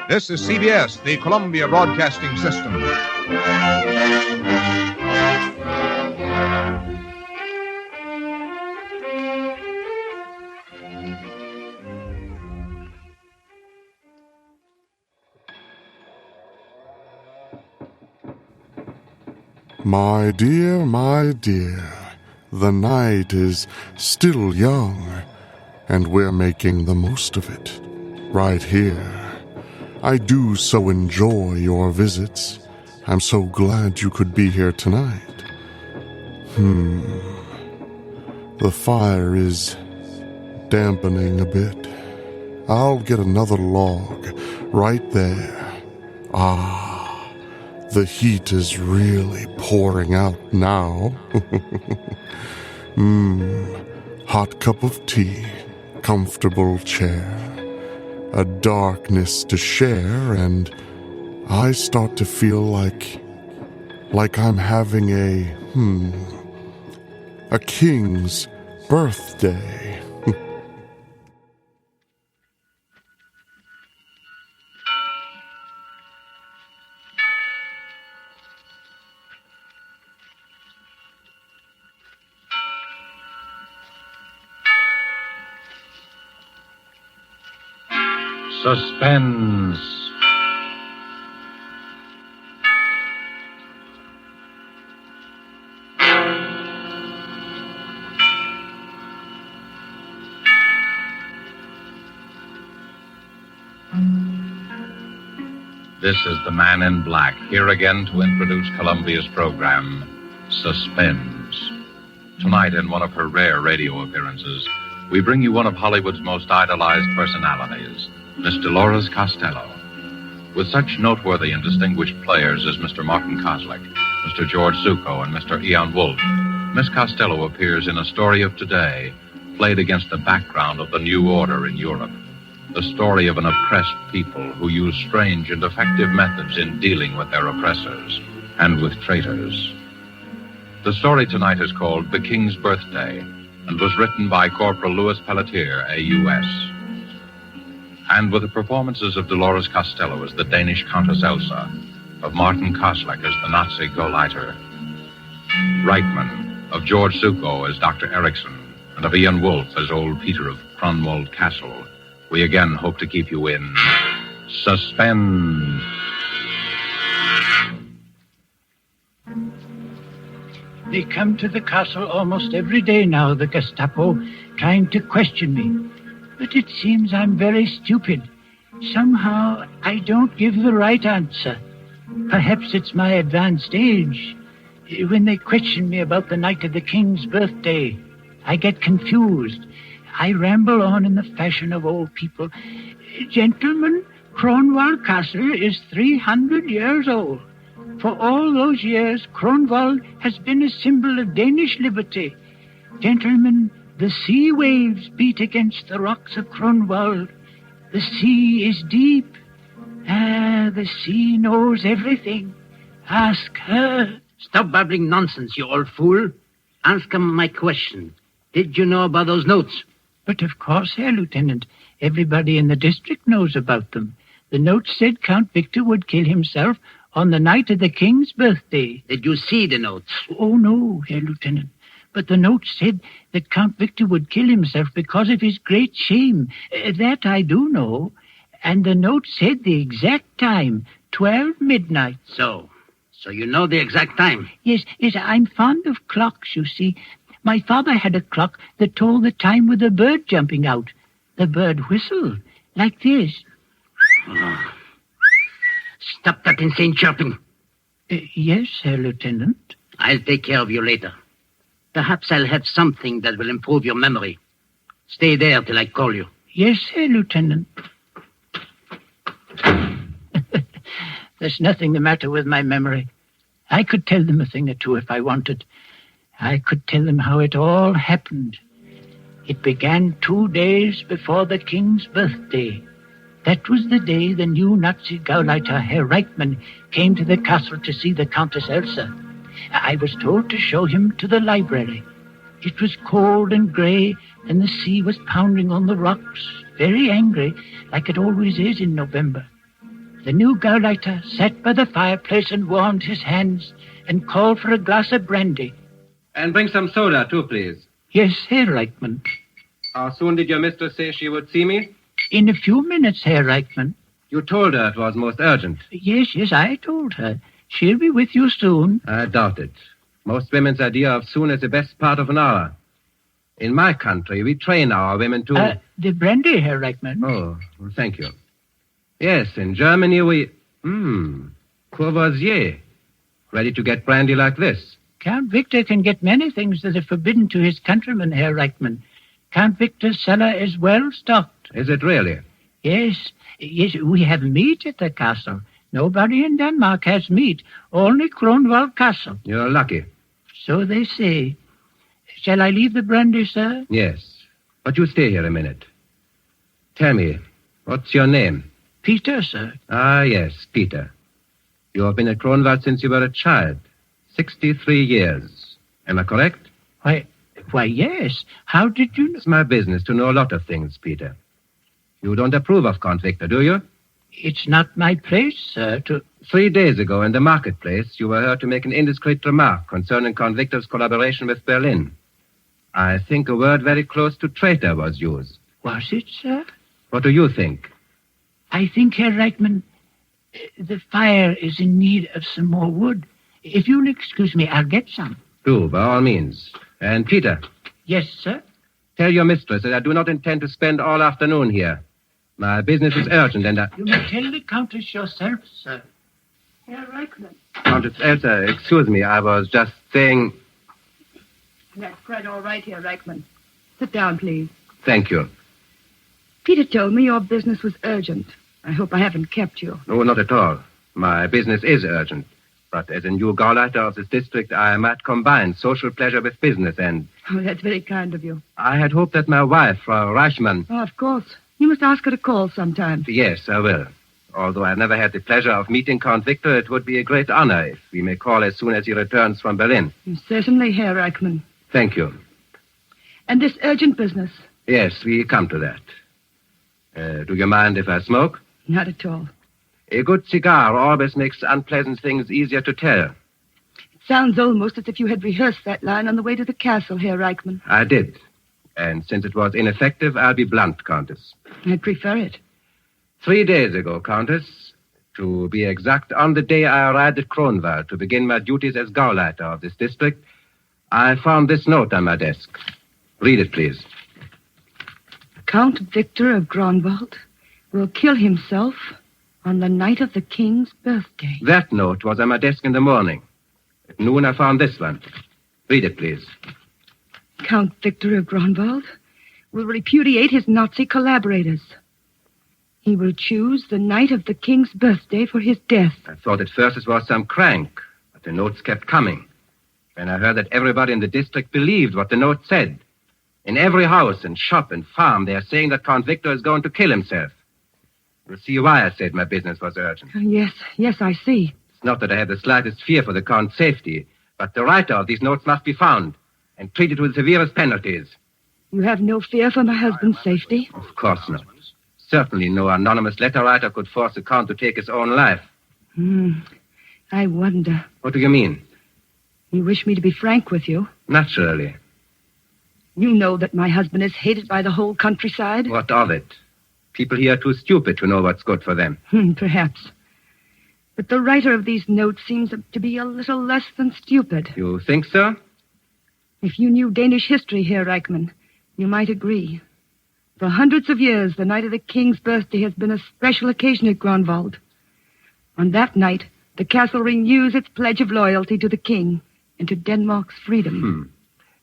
Speaker 18: This is CBS, the Columbia Broadcasting System.
Speaker 1: My dear, the night is still young, and we're making the most of it, right here. I do so enjoy your visits. I'm so glad you could be here tonight. The fire is dampening a bit. I'll get another log right there. The heat is really pouring out now. Hot cup of tea, comfortable chair, a darkness to share, and I start to feel like I'm having a king's birthday.
Speaker 8: Suspense. This is the Man in Black, here again to introduce Columbia's program, Suspense. Tonight, in one of her rare radio appearances, we bring you one of Hollywood's most idolized personalities, Miss Dolores Costello. With such noteworthy and distinguished players as Mr. Martin Kosleck, Mr. George Zucco, and Mr. Ian Wolfe, Miss Costello appears in A Story of Today, played against the background of the New Order in Europe. The story of an oppressed people who use strange and effective methods in dealing with their oppressors and with traitors. The story tonight is called The King's Birthday and was written by Corporal Louis Pelletier, A.U.S. And with the performances of Dolores Costello as the Danish Countess Elsa, of Martin Kosleck as the Nazi Gauleiter, Reichman, of George Zucco as Dr. Erickson, and of Ian Wolfe as old Peter of Cronwald Castle, we again hope to keep you in suspense.
Speaker 7: They come to the castle almost every day now, the Gestapo, trying to question me. But it seems I'm very stupid. Somehow I don't give the right answer. Perhaps it's my advanced age. When they question me about the night of the king's birthday, I get confused. I ramble on in the fashion of old people. Gentlemen, Cronwald Castle is 300 years old. For all those years, Cronwald has been a symbol of Danish liberty. Gentlemen, the sea waves beat against the rocks of Cronwald. The sea is deep. The sea knows everything. Ask her.
Speaker 6: Stop babbling nonsense, you old fool. Answer my question. Did you know about those notes?
Speaker 7: But of course, Herr Lieutenant. Everybody in the district knows about them. The note said Count Victor would kill himself on the night of the king's birthday.
Speaker 6: Did you see the notes?
Speaker 7: Oh, no, Herr Lieutenant. But the note said that Count Victor would kill himself because of his great shame. That I do know. And the note said the exact time, 12 midnight.
Speaker 6: So you know the exact time?
Speaker 7: Yes, I'm fond of clocks, you see. My father had a clock that told the time with a bird jumping out. The bird whistled, like this.
Speaker 6: Oh. Stop that insane chirping.
Speaker 7: Yes, Herr Lieutenant.
Speaker 6: I'll take care of you later. Perhaps I'll have something that will improve your memory. Stay there till I call you.
Speaker 7: Yes, Herr Lieutenant. There's nothing the matter with my memory. I could tell them a thing or two if I wanted. I could tell them how it all happened. It began 2 days before the king's birthday. That was the day the new Nazi Gauleiter, Herr Reichman, came to the castle to see the Countess Elsa. I was told to show him to the library. It was cold and grey, and the sea was pounding on the rocks, very angry, like it always is in November. The new Gauleiter sat by the fireplace and warmed his hands and called for a glass of brandy.
Speaker 22: And bring some soda, too, please.
Speaker 7: Yes, Herr Reichman.
Speaker 22: How soon did your mistress say she would see me?
Speaker 7: In a few minutes, Herr Reichman.
Speaker 22: You told her it was most urgent.
Speaker 7: Yes, I told her. She'll be with you soon.
Speaker 22: I doubt it. Most women's idea of soon is the best part of an hour. In my country, we train our women to...
Speaker 7: The brandy, Herr Reichman.
Speaker 22: Oh, well, thank you. Yes, in Germany we... Courvoisier. Ready to get brandy like this.
Speaker 7: Count Victor can get many things that are forbidden to his countrymen, Herr Reichman. Count Victor's cellar is well stocked.
Speaker 22: Is it really?
Speaker 7: Yes, we have meat at the castle. Nobody in Denmark has meat. Only Cronwald Castle.
Speaker 22: You're lucky.
Speaker 7: So they say. Shall I leave the brandy, sir?
Speaker 22: Yes. But you stay here a minute. Tell me, what's your name?
Speaker 7: Peter, sir.
Speaker 22: Ah, yes, Peter. You have been at Cronwald since you were a child. 63 years. Am I correct?
Speaker 7: Why, yes. How did you know?
Speaker 22: It's my business to know a lot of things, Peter. You don't approve of Count Victor, do you?
Speaker 7: It's not my place, sir, to...
Speaker 22: 3 days ago in the marketplace, you were heard to make an indiscreet remark concerning Count Victor's collaboration with Berlin. I think a word very close to traitor was used.
Speaker 7: Was it, sir?
Speaker 22: What do you think?
Speaker 7: I think, Herr Reichman, the fire is in need of some more wood. If you'll excuse me, I'll get some.
Speaker 22: Do, by all means. And Peter.
Speaker 7: Yes, sir?
Speaker 22: Tell your mistress that I do not intend to spend all afternoon here. My business is urgent, and
Speaker 7: You may tell the Countess yourself, sir. Herr Reichman.
Speaker 22: Countess Elsa, excuse me, I was just saying...
Speaker 2: That's quite all right, Herr Reichman. Sit down, please.
Speaker 22: Thank you.
Speaker 2: Peter told me your business was urgent. I hope I haven't kept you.
Speaker 22: No, not at all. My business is urgent. But as a new Gauleiter of this district, I might combine social pleasure with business, and...
Speaker 2: Oh, that's very kind of you.
Speaker 22: I had hoped that my wife, Frau Reichmann...
Speaker 2: Oh, of course. You must ask her to call sometime.
Speaker 22: Yes, I will. Although I've never had the pleasure of meeting Count Victor, it would be a great honor if we may call as soon as he returns from Berlin.
Speaker 2: Certainly, Herr Reichman.
Speaker 22: Thank you.
Speaker 2: And this urgent business?
Speaker 22: Yes, we come to that. Do you mind if I smoke?
Speaker 2: Not at all.
Speaker 22: A good cigar always makes unpleasant things easier to tell.
Speaker 2: It sounds almost as if you had rehearsed that line on the way to the castle, Herr Reichman.
Speaker 22: I did. And since it was ineffective, I'll be blunt, Countess.
Speaker 2: I'd prefer it.
Speaker 22: 3 days ago, Countess, to be exact, on the day I arrived at Kronwald to begin my duties as Gauleiter of this district, I found this note on my desk. Read it, please.
Speaker 2: Count Victor of Grunwald will kill himself on the night of the king's birthday.
Speaker 22: That note was on my desk in the morning. At noon, I found this one. Read it, please.
Speaker 2: Count Victor of Grunwald will repudiate his Nazi collaborators. He will choose the night of the king's birthday for his death.
Speaker 22: I thought at first it was some crank, but the notes kept coming. Then I heard that everybody in the district believed what the note said. In every house and shop and farm, they are saying that Count Victor is going to kill himself. You'll see why I said my business was urgent.
Speaker 2: Yes, I see.
Speaker 22: It's not that I have the slightest fear for the Count's safety, but the writer of these notes must be found and treated with severest penalties.
Speaker 2: You have no fear for my husband's safety?
Speaker 22: Of course not. Certainly no anonymous letter writer could force the Count to take his own life.
Speaker 2: I wonder.
Speaker 22: What do you mean?
Speaker 2: You wish me to be frank with you?
Speaker 22: Naturally.
Speaker 2: You know that my husband is hated by the whole countryside?
Speaker 22: What of it? People here are too stupid to know what's good for them.
Speaker 2: Perhaps. But the writer of these notes seems to be a little less than stupid.
Speaker 22: You think so?
Speaker 2: If you knew Danish history, Herr Reichman, you might agree. For hundreds of years, the night of the king's birthday has been a special occasion at Grunwald. On that night, the castle renews its pledge of loyalty to the king and to Denmark's freedom.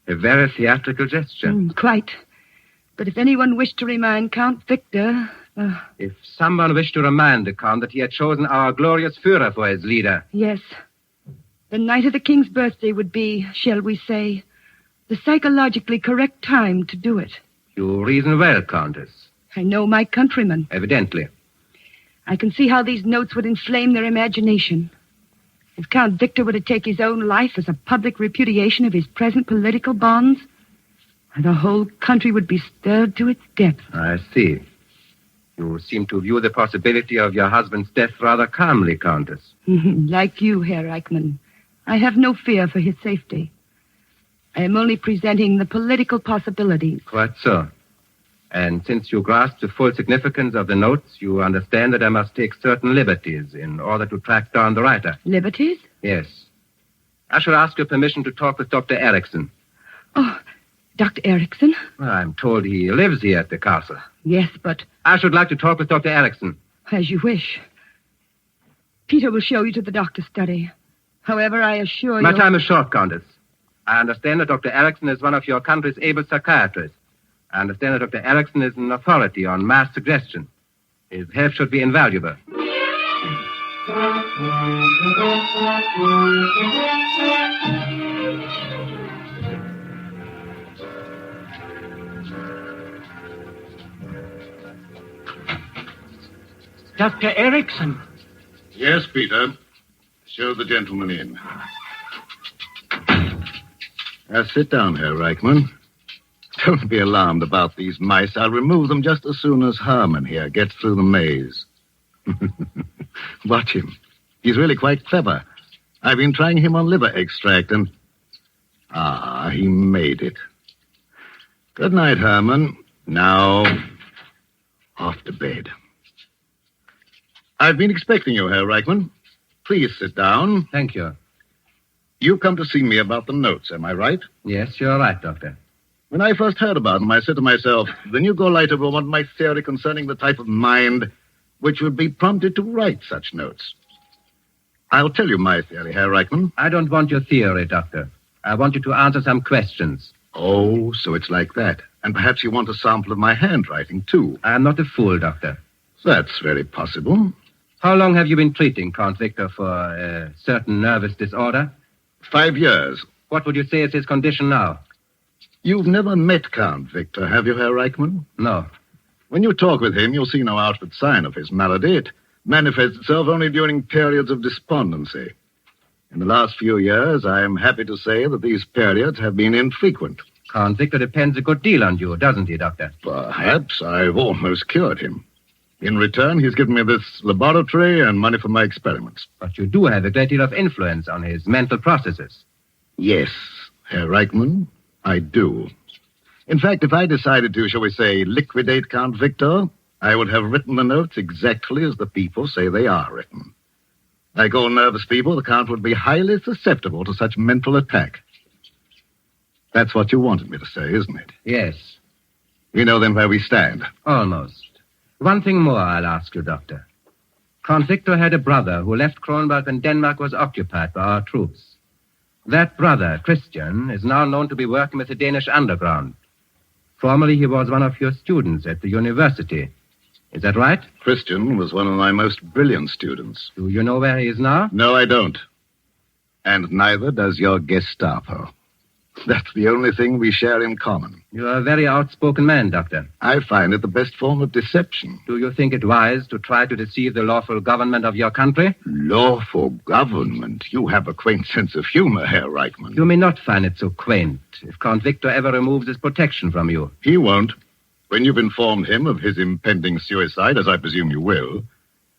Speaker 22: A very theatrical gesture.
Speaker 2: Quite. But if anyone wished to remind Count Victor...
Speaker 22: If someone wished to remind the Count that he had chosen our glorious Führer for his leader...
Speaker 2: Yes. The night of the king's birthday would be, shall we say, the psychologically correct time to do it.
Speaker 22: You reason well, Countess.
Speaker 2: I know my countrymen.
Speaker 22: Evidently.
Speaker 2: I can see how these notes would inflame their imagination. If Count Victor were to take his own life as a public repudiation of his present political bonds, the whole country would be stirred to its depths.
Speaker 22: I see. You seem to view the possibility of your husband's death rather calmly, Countess.
Speaker 2: Like you, Herr Reichman, I have no fear for his safety. I am only presenting the political possibilities.
Speaker 22: Quite so. And since you grasp the full significance of the notes, you understand that I must take certain liberties in order to track down the writer.
Speaker 2: Liberties?
Speaker 22: Yes. I shall ask your permission to talk with Dr. Erickson.
Speaker 2: Oh, Dr. Erickson?
Speaker 22: Well, I'm told he lives here at the castle.
Speaker 2: Yes, but...
Speaker 22: I should like to talk with Dr. Erickson.
Speaker 2: As you wish. Peter will show you to the doctor's study. However, I assure you...
Speaker 22: My time is short, Countess. I understand that Dr. Erickson is one of your country's able psychiatrists. I understand that Dr. Erickson is an authority on mass suggestion. His help should be invaluable.
Speaker 7: Dr. Erickson.
Speaker 14: Yes, Peter. Show the gentleman in. Sit down, Herr Reichman. Don't be alarmed about these mice. I'll remove them just as soon as Herman here gets through the maze. Watch him. He's really quite clever. I've been trying him on liver extract and... he made it. Good night, Herman. Now, off to bed. I've been expecting you, Herr Reichman. Please sit down.
Speaker 21: Thank you.
Speaker 14: You come to see me about the notes, am I right?
Speaker 21: Yes, you're right, Doctor.
Speaker 14: When I first heard about them, I said to myself, then you go light over what my theory concerning the type of mind which would be prompted to write such notes. I'll tell you my theory, Herr Reichman.
Speaker 21: I don't want your theory, Doctor. I want you to answer some questions.
Speaker 14: Oh, so it's like that. And perhaps you want a sample of my handwriting, too.
Speaker 21: I'm not a fool, Doctor.
Speaker 14: That's very possible.
Speaker 21: How long have you been treating Count Victor for a certain nervous disorder?
Speaker 14: 5 years.
Speaker 21: What would you say is his condition now?
Speaker 14: You've never met Count Victor, have you, Herr Reichman?
Speaker 21: No.
Speaker 14: When you talk with him, you'll see no outward sign of his malady. It manifests itself only during periods of despondency. In the last few years, I am happy to say that these periods have been infrequent.
Speaker 21: Count Victor depends a good deal on you, doesn't he, Doctor?
Speaker 14: Perhaps. I've almost cured him. In return, he's given me this laboratory and money for my experiments.
Speaker 21: But you do have a great deal of influence on his mental processes.
Speaker 14: Yes, Herr Reichman, I do. In fact, if I decided to, shall we say, liquidate Count Victor, I would have written the notes exactly as the people say they are written. Like all nervous people, the Count would be highly susceptible to such mental attack. That's what you wanted me to say, isn't it?
Speaker 21: Yes.
Speaker 14: We know then where we stand.
Speaker 21: Almost. One thing more I'll ask you, Doctor. Count Victor had a brother who left Kronberg when Denmark was occupied by our troops. That brother, Christian, is now known to be working with the Danish underground. Formerly, he was one of your students at the university. Is that right?
Speaker 14: Christian was one of my most brilliant students.
Speaker 21: Do you know where he is now?
Speaker 14: No, I don't. And neither does your Gestapo. That's the only thing we share in common.
Speaker 21: You're a very outspoken man, Doctor.
Speaker 14: I find it the best form of deception.
Speaker 21: Do you think it wise to try to deceive the lawful government of your country?
Speaker 14: Lawful government? You have a quaint sense of humor, Herr Reichman.
Speaker 21: You may not find it so quaint if Count Victor ever removes his protection from you.
Speaker 14: He won't. When you've informed him of his impending suicide, as I presume you will,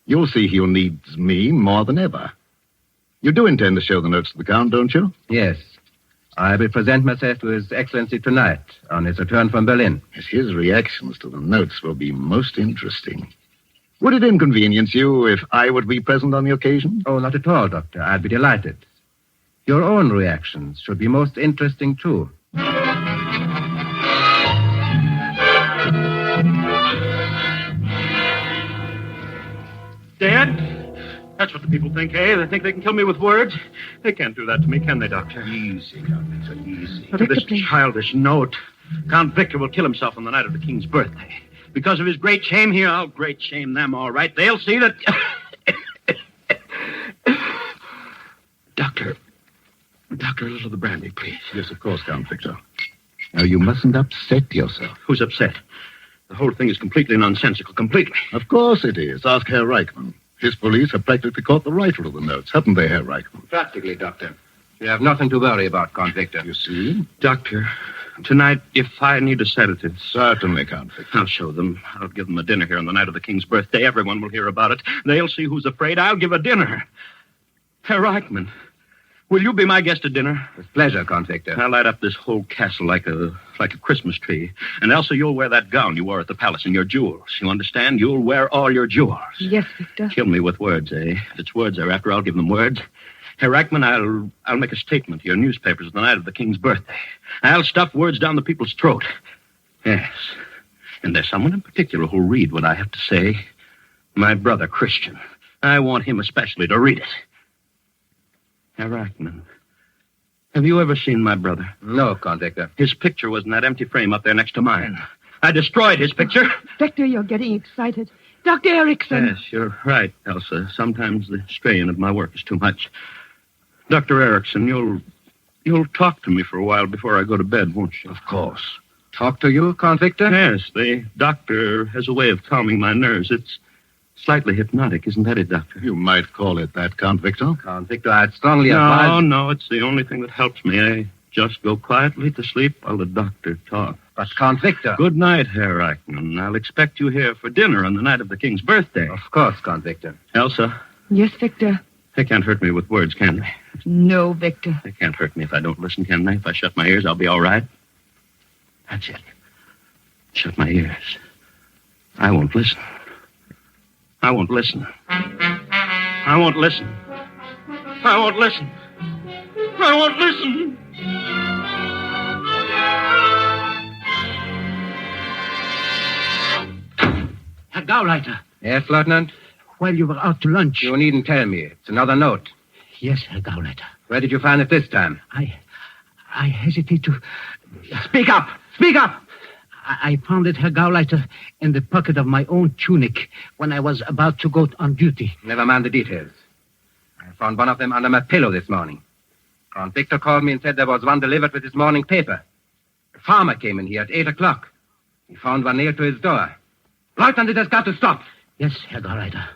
Speaker 14: you'll see he'll need me more than ever. You do intend to show the notes to the Count, don't you?
Speaker 21: Yes. I will present myself to His Excellency tonight on his return from Berlin.
Speaker 14: His reactions to the notes will be most interesting. Would it inconvenience you if I would be present on the occasion?
Speaker 21: Oh, not at all, Doctor. I'd be delighted. Your own reactions should be most interesting, too.
Speaker 20: Dad? That's what the people think, eh? They think they can kill me with words. They can't do that to me, can they, Doctor?
Speaker 16: Easy, Count Victor, easy.
Speaker 20: This childish note. Count Victor will kill himself on the night of the King's birthday. Because of his great shame here, I'll great shame them, all right. They'll see that... Doctor, a little of the brandy, please.
Speaker 14: Yes, of course, Count Victor. Now, you mustn't upset yourself.
Speaker 20: Who's upset? The whole thing is completely nonsensical, completely.
Speaker 14: Of course it is. Ask Herr Reichman. His police have practically caught the writer of the notes, haven't they, Herr Reichman?
Speaker 21: Practically, Doctor. You have nothing to worry about, Count Victor.
Speaker 14: You see?
Speaker 20: Doctor, tonight, if I need a sedative...
Speaker 14: Certainly, Count Victor.
Speaker 20: I'll show them. I'll give them a dinner here on the night of the King's birthday. Everyone will hear about it. They'll see who's afraid. I'll give a dinner. Herr Reichman, will you be my guest at dinner?
Speaker 21: With pleasure, Count Victor.
Speaker 20: I'll light up this whole castle like a Christmas tree. And Elsa, you'll wear that gown you wore at the palace and your jewels. You understand? You'll wear all your jewels.
Speaker 2: Yes, Victor.
Speaker 20: Kill me with words, eh? If it's words they're after, I'll give them words. Herr Reichman, I'll make a statement to your newspapers the night of the King's birthday. I'll stuff words down the people's throat. Yes. And there's someone in particular who'll read what I have to say. My brother, Christian. I want him especially to read it. Herr Reichman, have you ever seen my brother?
Speaker 21: No, Count Victor.
Speaker 20: His picture was in that empty frame up there next to mine. I destroyed his picture.
Speaker 2: Victor, you're getting excited. Dr. Erickson.
Speaker 20: Yes, you're right, Elsa. Sometimes the strain of my work is too much. Dr. Erickson, you'll talk to me for a while before I go to bed, won't you?
Speaker 14: Of course.
Speaker 21: Talk to you, Count Victor?
Speaker 20: Yes, the doctor has a way of calming my nerves. It's slightly hypnotic, isn't that it, Doctor?
Speaker 14: You might call it that, Count Victor.
Speaker 21: Count Victor, I'd strongly advise...
Speaker 20: No, it's the only thing that helps me. I just go quietly to sleep while the doctor talks.
Speaker 21: But, Count Victor...
Speaker 20: Good night, Herr Reichman. I'll expect you here for dinner on the night of the King's birthday.
Speaker 21: Of course, Count Victor.
Speaker 20: Elsa?
Speaker 2: Yes, Victor?
Speaker 20: They can't hurt me with words, can they?
Speaker 2: No, Victor.
Speaker 20: They can't hurt me if I don't listen, can they? If I shut my ears, I'll be all right. That's it. Shut my ears. I won't listen. I won't listen. I won't listen. I won't listen. I won't listen.
Speaker 7: Herr Gauleiter.
Speaker 22: Yes, Lieutenant?
Speaker 7: While you were out to lunch...
Speaker 22: You needn't tell me. It's another note.
Speaker 7: Yes, Herr Gauleiter.
Speaker 22: Where did you find it this time?
Speaker 7: I hesitate to...
Speaker 22: Speak up! Speak up!
Speaker 7: I found it, Herr Gauleiter, in the pocket of my own tunic when I was about to go on duty.
Speaker 22: Never mind the details. I found one of them under my pillow this morning. Count Victor called me and said there was one delivered with his morning paper. A farmer came in here at 8 o'clock. He found one nailed to his door. Lieutenant, it has got to stop.
Speaker 7: Yes, Herr Gauleiter.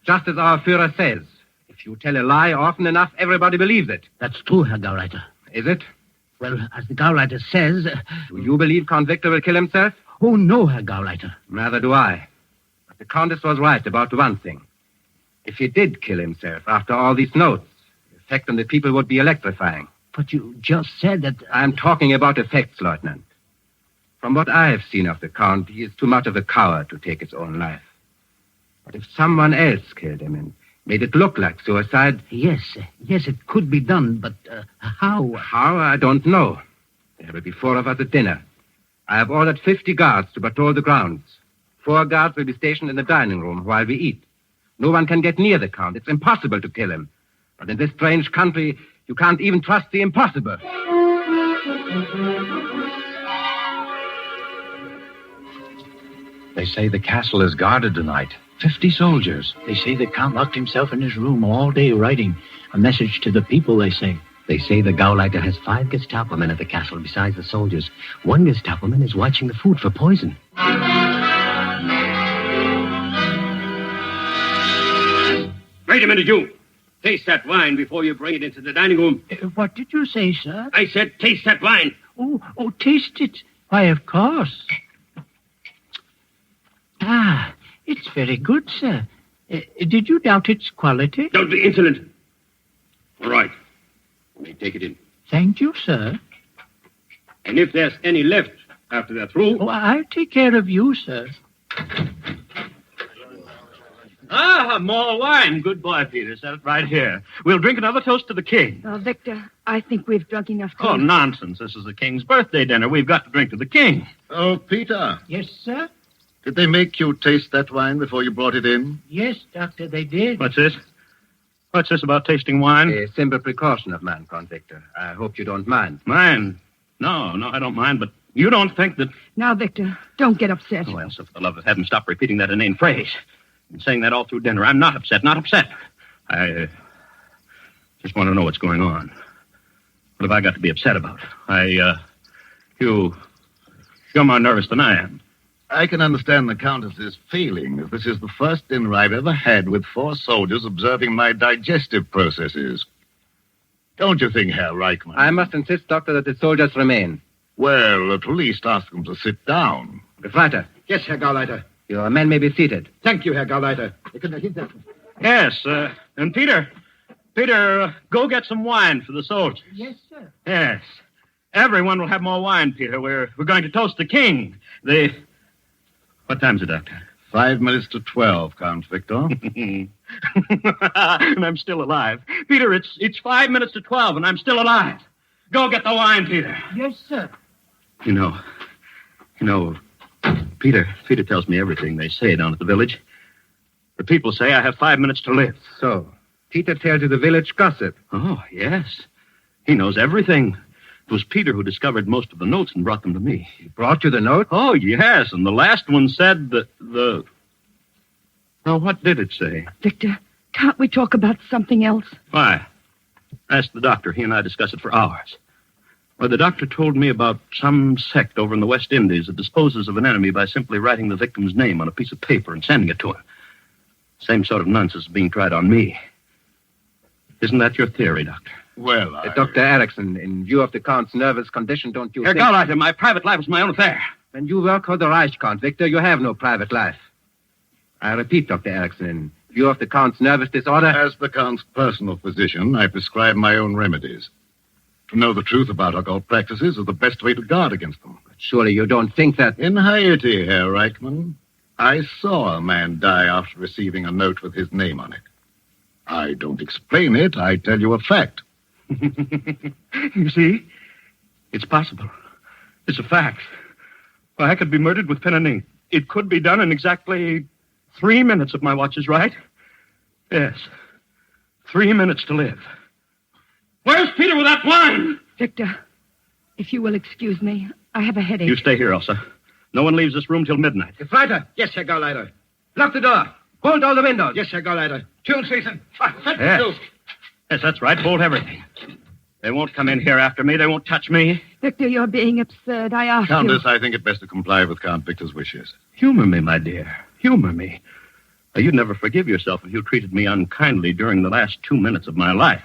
Speaker 22: Just as our Führer says. If you tell a lie often enough, everybody believes it.
Speaker 7: That's true, Herr Gauleiter.
Speaker 22: Is it?
Speaker 7: Well, as the Gauleiter says...
Speaker 22: Do you believe Count Victor will kill himself?
Speaker 7: Oh, no, Herr Gauleiter.
Speaker 22: Neither do I. But the Countess was right about one thing. If he did kill himself after all these notes, the effect on the people would be electrifying.
Speaker 7: But you just said that...
Speaker 22: I'm talking about effects, Lieutenant. From what I have seen of the Count, he is too much of a coward to take his own life. But if someone else killed him and made it look like suicide...
Speaker 7: Yes, it could be done, but how?
Speaker 22: How? I don't know. There will be 4 of us at dinner. I have ordered 50 guards to patrol the grounds. 4 guards will be stationed in the dining room while we eat. No one can get near the Count. It's impossible to kill him. But in this strange country, you can't even trust the impossible.
Speaker 12: They say the castle is guarded tonight. 50 soldiers.
Speaker 7: They say the Count locked himself in his room all day writing a message to the people, they say.
Speaker 13: They say the Gauleiter has 5 Gestapo men at the castle besides the soldiers. 1 Gestapo man is watching the food for poison.
Speaker 23: Wait a minute, you. Taste that wine before you bring it into the dining room.
Speaker 7: What did you say, sir?
Speaker 23: I said taste that wine.
Speaker 7: Oh, taste it. Why, of course. Ah, it's very good, sir. Did you doubt its quality?
Speaker 23: Don't be insolent. All right. You may take it in.
Speaker 7: Thank you, sir.
Speaker 23: And if there's any left after they're through...
Speaker 7: Oh, I'll take care of you, sir.
Speaker 20: More wine. Good boy, Peter. Set it right here. We'll drink another toast to the king.
Speaker 2: Victor, I think we've drunk enough.
Speaker 20: Oh, nonsense. This is the king's birthday dinner. We've got to drink to the king.
Speaker 14: Oh, Peter.
Speaker 7: Yes, sir?
Speaker 14: Did they make you taste that wine before you brought it in?
Speaker 7: Yes, Doctor, they did.
Speaker 20: What's this? What's this about tasting wine?
Speaker 22: A simple precaution of mine, Count Victor. I hope you don't mind.
Speaker 20: Mind? No, I don't mind, but you don't think that...
Speaker 2: Now, Victor, don't get upset.
Speaker 20: Oh, well, so for the love of heaven, stop repeating that inane phrase. Been saying that all through dinner. I'm not upset. I just want to know what's going on. What have I got to be upset about? You're more nervous than I am.
Speaker 14: I can understand the Countess's feeling, as this is the first dinner I've ever had with 4 soldiers observing my digestive processes. Don't you think, Herr Reichmann?
Speaker 22: I must insist, Doctor, that the soldiers remain.
Speaker 14: Well, at least ask them to sit down.
Speaker 22: Gefreiter.
Speaker 23: Yes, Herr Gauleiter.
Speaker 22: Your men may be seated.
Speaker 23: Thank you, Herr Gauleiter.
Speaker 20: Yes, and Peter, go get some wine for the soldiers.
Speaker 7: Yes, sir.
Speaker 20: Yes. Everyone will have more wine, Peter. We're going to toast the king. What time's it, Doctor?
Speaker 14: 5 minutes to 12, Count Victor.
Speaker 20: And I'm still alive. Peter, it's 5 minutes to 12, and I'm still alive. Go get the wine, Peter.
Speaker 7: Yes, sir.
Speaker 20: You know, Peter tells me everything they say down at the village. The people say I have 5 minutes to live.
Speaker 22: So, Peter tells you the village gossip.
Speaker 20: Oh, yes. He knows everything. It was Peter who discovered most of the notes and brought them to me.
Speaker 22: He brought you the note?
Speaker 20: Oh, yes, and the last one said that Now, what did it say?
Speaker 2: Victor, can't we talk about something else?
Speaker 20: Why? Ask the doctor. He and I discussed it for hours. Well, the doctor told me about some sect over in the West Indies that disposes of an enemy by simply writing the victim's name on a piece of paper and sending it to him. Same sort of nonsense is being tried on me. Isn't that your theory, Doctor?
Speaker 14: Well,
Speaker 22: Dr. Erickson, in view of the Count's nervous condition, don't you
Speaker 20: Herr
Speaker 22: think...
Speaker 20: Gauleiter, my private life is my own affair.
Speaker 22: When you work for the Reich, Count Victor, you have no private life. I repeat, Dr. Erickson, in view of the Count's nervous disorder...
Speaker 14: As the Count's personal physician, I prescribe my own remedies. To know the truth about occult practices is the best way to guard against them.
Speaker 22: But surely you don't think that...
Speaker 14: In Haiti, Herr Reichmann, I saw a man die after receiving a note with his name on it. I don't explain it. I tell you a fact.
Speaker 3: You see? It's possible. It's a fact. Well, I could be murdered with pen and ink. It could be done in exactly 3 minutes if my watch is right. Yes. 3 minutes to live. Where's Peter with that wine?
Speaker 2: Victor, if you will excuse me, I have a headache.
Speaker 3: You stay here, Elsa. No one leaves this room till midnight.
Speaker 22: Gefreiter. Yes, Herr Gauleiter. Lock the door. Bolt all the windows.
Speaker 3: Yes, Herr Gauleiter.
Speaker 22: Tune, Stephenson.
Speaker 3: Yes. Yes, that's right. Bolt everything. They won't come in here after me. They won't touch me.
Speaker 2: Victor, you're being absurd. I asked
Speaker 14: Countess,
Speaker 2: you.
Speaker 14: I think it best to comply with Count Victor's wishes.
Speaker 3: Humor me, my dear. Humor me. You'd never forgive yourself if you treated me unkindly during the last 2 minutes of my life.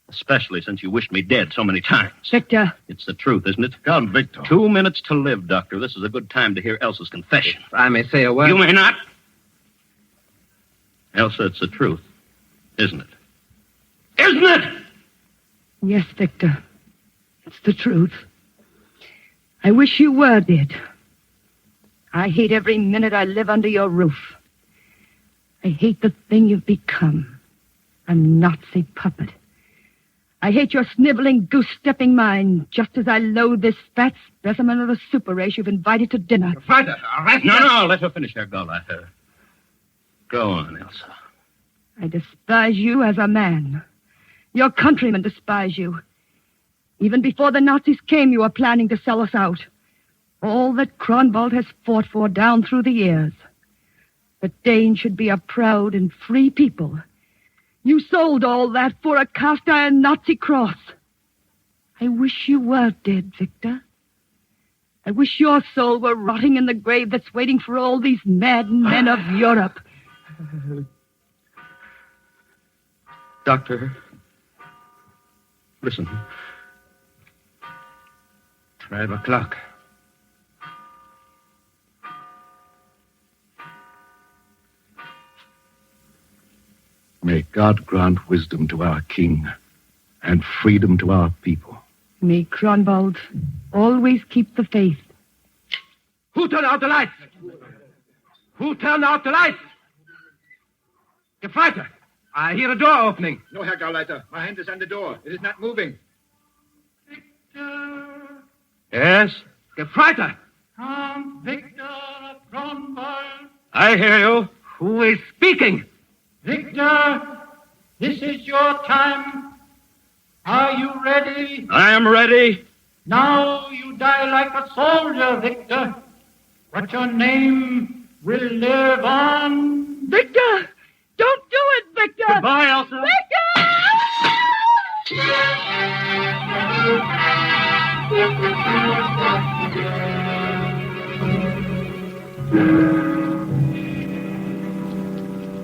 Speaker 3: Especially since you wished me dead so many times.
Speaker 2: Victor.
Speaker 3: It's the truth, isn't it?
Speaker 14: Count Victor.
Speaker 3: 2 minutes to live, Doctor. This is a good time to hear Elsa's confession.
Speaker 22: If I may say a word.
Speaker 3: You may not. Elsa, it's the truth, isn't it? Isn't it?
Speaker 2: Yes, Victor. It's the truth. I wish you were dead. I hate every minute I live under your roof. I hate the thing you've become. A Nazi puppet. I hate your sniveling, goose-stepping mind, just as I loathe this fat specimen of the super race you've invited to dinner.
Speaker 22: Gefreiter, all right?
Speaker 3: No, let her finish, Herr Gauleiter. Go on, Elsa.
Speaker 2: I despise you as a man. Your countrymen despise you. Even before the Nazis came, you were planning to sell us out. All that Kronwald has fought for down through the years. The Danes should be a proud and free people. You sold all that for a cast-iron Nazi cross. I wish you were dead, Victor. I wish your soul were rotting in the grave that's waiting for all these mad men of Europe.
Speaker 3: Doctor, listen.
Speaker 22: 12 o'clock.
Speaker 14: May God grant wisdom to our king and freedom to our people.
Speaker 2: May Kronwald always keep the faith.
Speaker 22: Who turned out the lights? Who turned out the lights? Gefreiter, I hear a door opening.
Speaker 14: No, Herr Gauleiter. My hand is on the door. It is not moving.
Speaker 3: Yes?
Speaker 22: Gefreiter.
Speaker 7: Count Victor of Kronwald.
Speaker 3: I hear you.
Speaker 22: Who is speaking?
Speaker 7: Victor, this is your time. Are you ready?
Speaker 3: I am ready.
Speaker 7: Now you die like a soldier, Victor. But your name will live on.
Speaker 2: Victor! Don't do it, Victor!
Speaker 3: Goodbye, Elsa.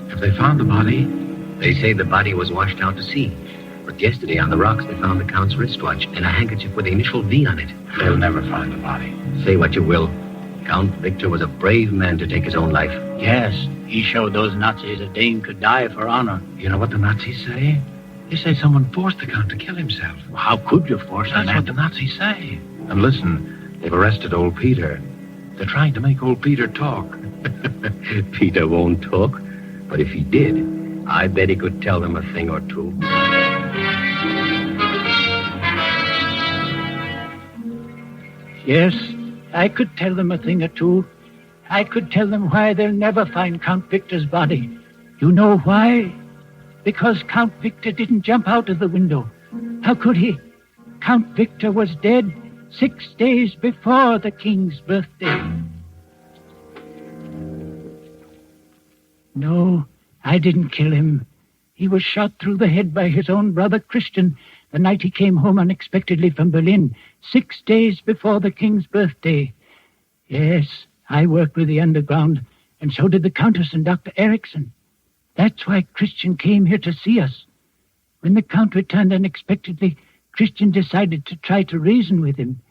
Speaker 13: Have they found the body? They say the body was washed out to sea. But yesterday on the rocks they found the Count's wristwatch and a handkerchief with the initial V on it.
Speaker 12: They'll never find the body.
Speaker 13: Say what you will. Count Victor was a brave man to take his own life.
Speaker 7: Yes, he showed those Nazis a Dane could die for honor.
Speaker 12: You know what the Nazis say? They say someone forced the Count to kill himself.
Speaker 7: How could you force a
Speaker 12: That's
Speaker 7: man?
Speaker 12: what the Nazis say. And listen, they've arrested old Peter. They're trying to make old Peter talk.
Speaker 13: Peter won't talk. But if he did, I bet he could tell them a thing or two.
Speaker 7: Yes, I could tell them a thing or two. I could tell them why they'll never find Count Victor's body. You know why? Because Count Victor didn't jump out of the window. How could he? Count Victor was dead 6 days before the king's birthday. No, I didn't kill him. He was shot through the head by his own brother Christian the night he came home unexpectedly from Berlin, 6 days before the king's birthday. Yes, I worked with the underground, and so did the Countess and Dr. Erickson. That's why Christian came here to see us. When the Count returned unexpectedly, Christian decided to try to reason with him.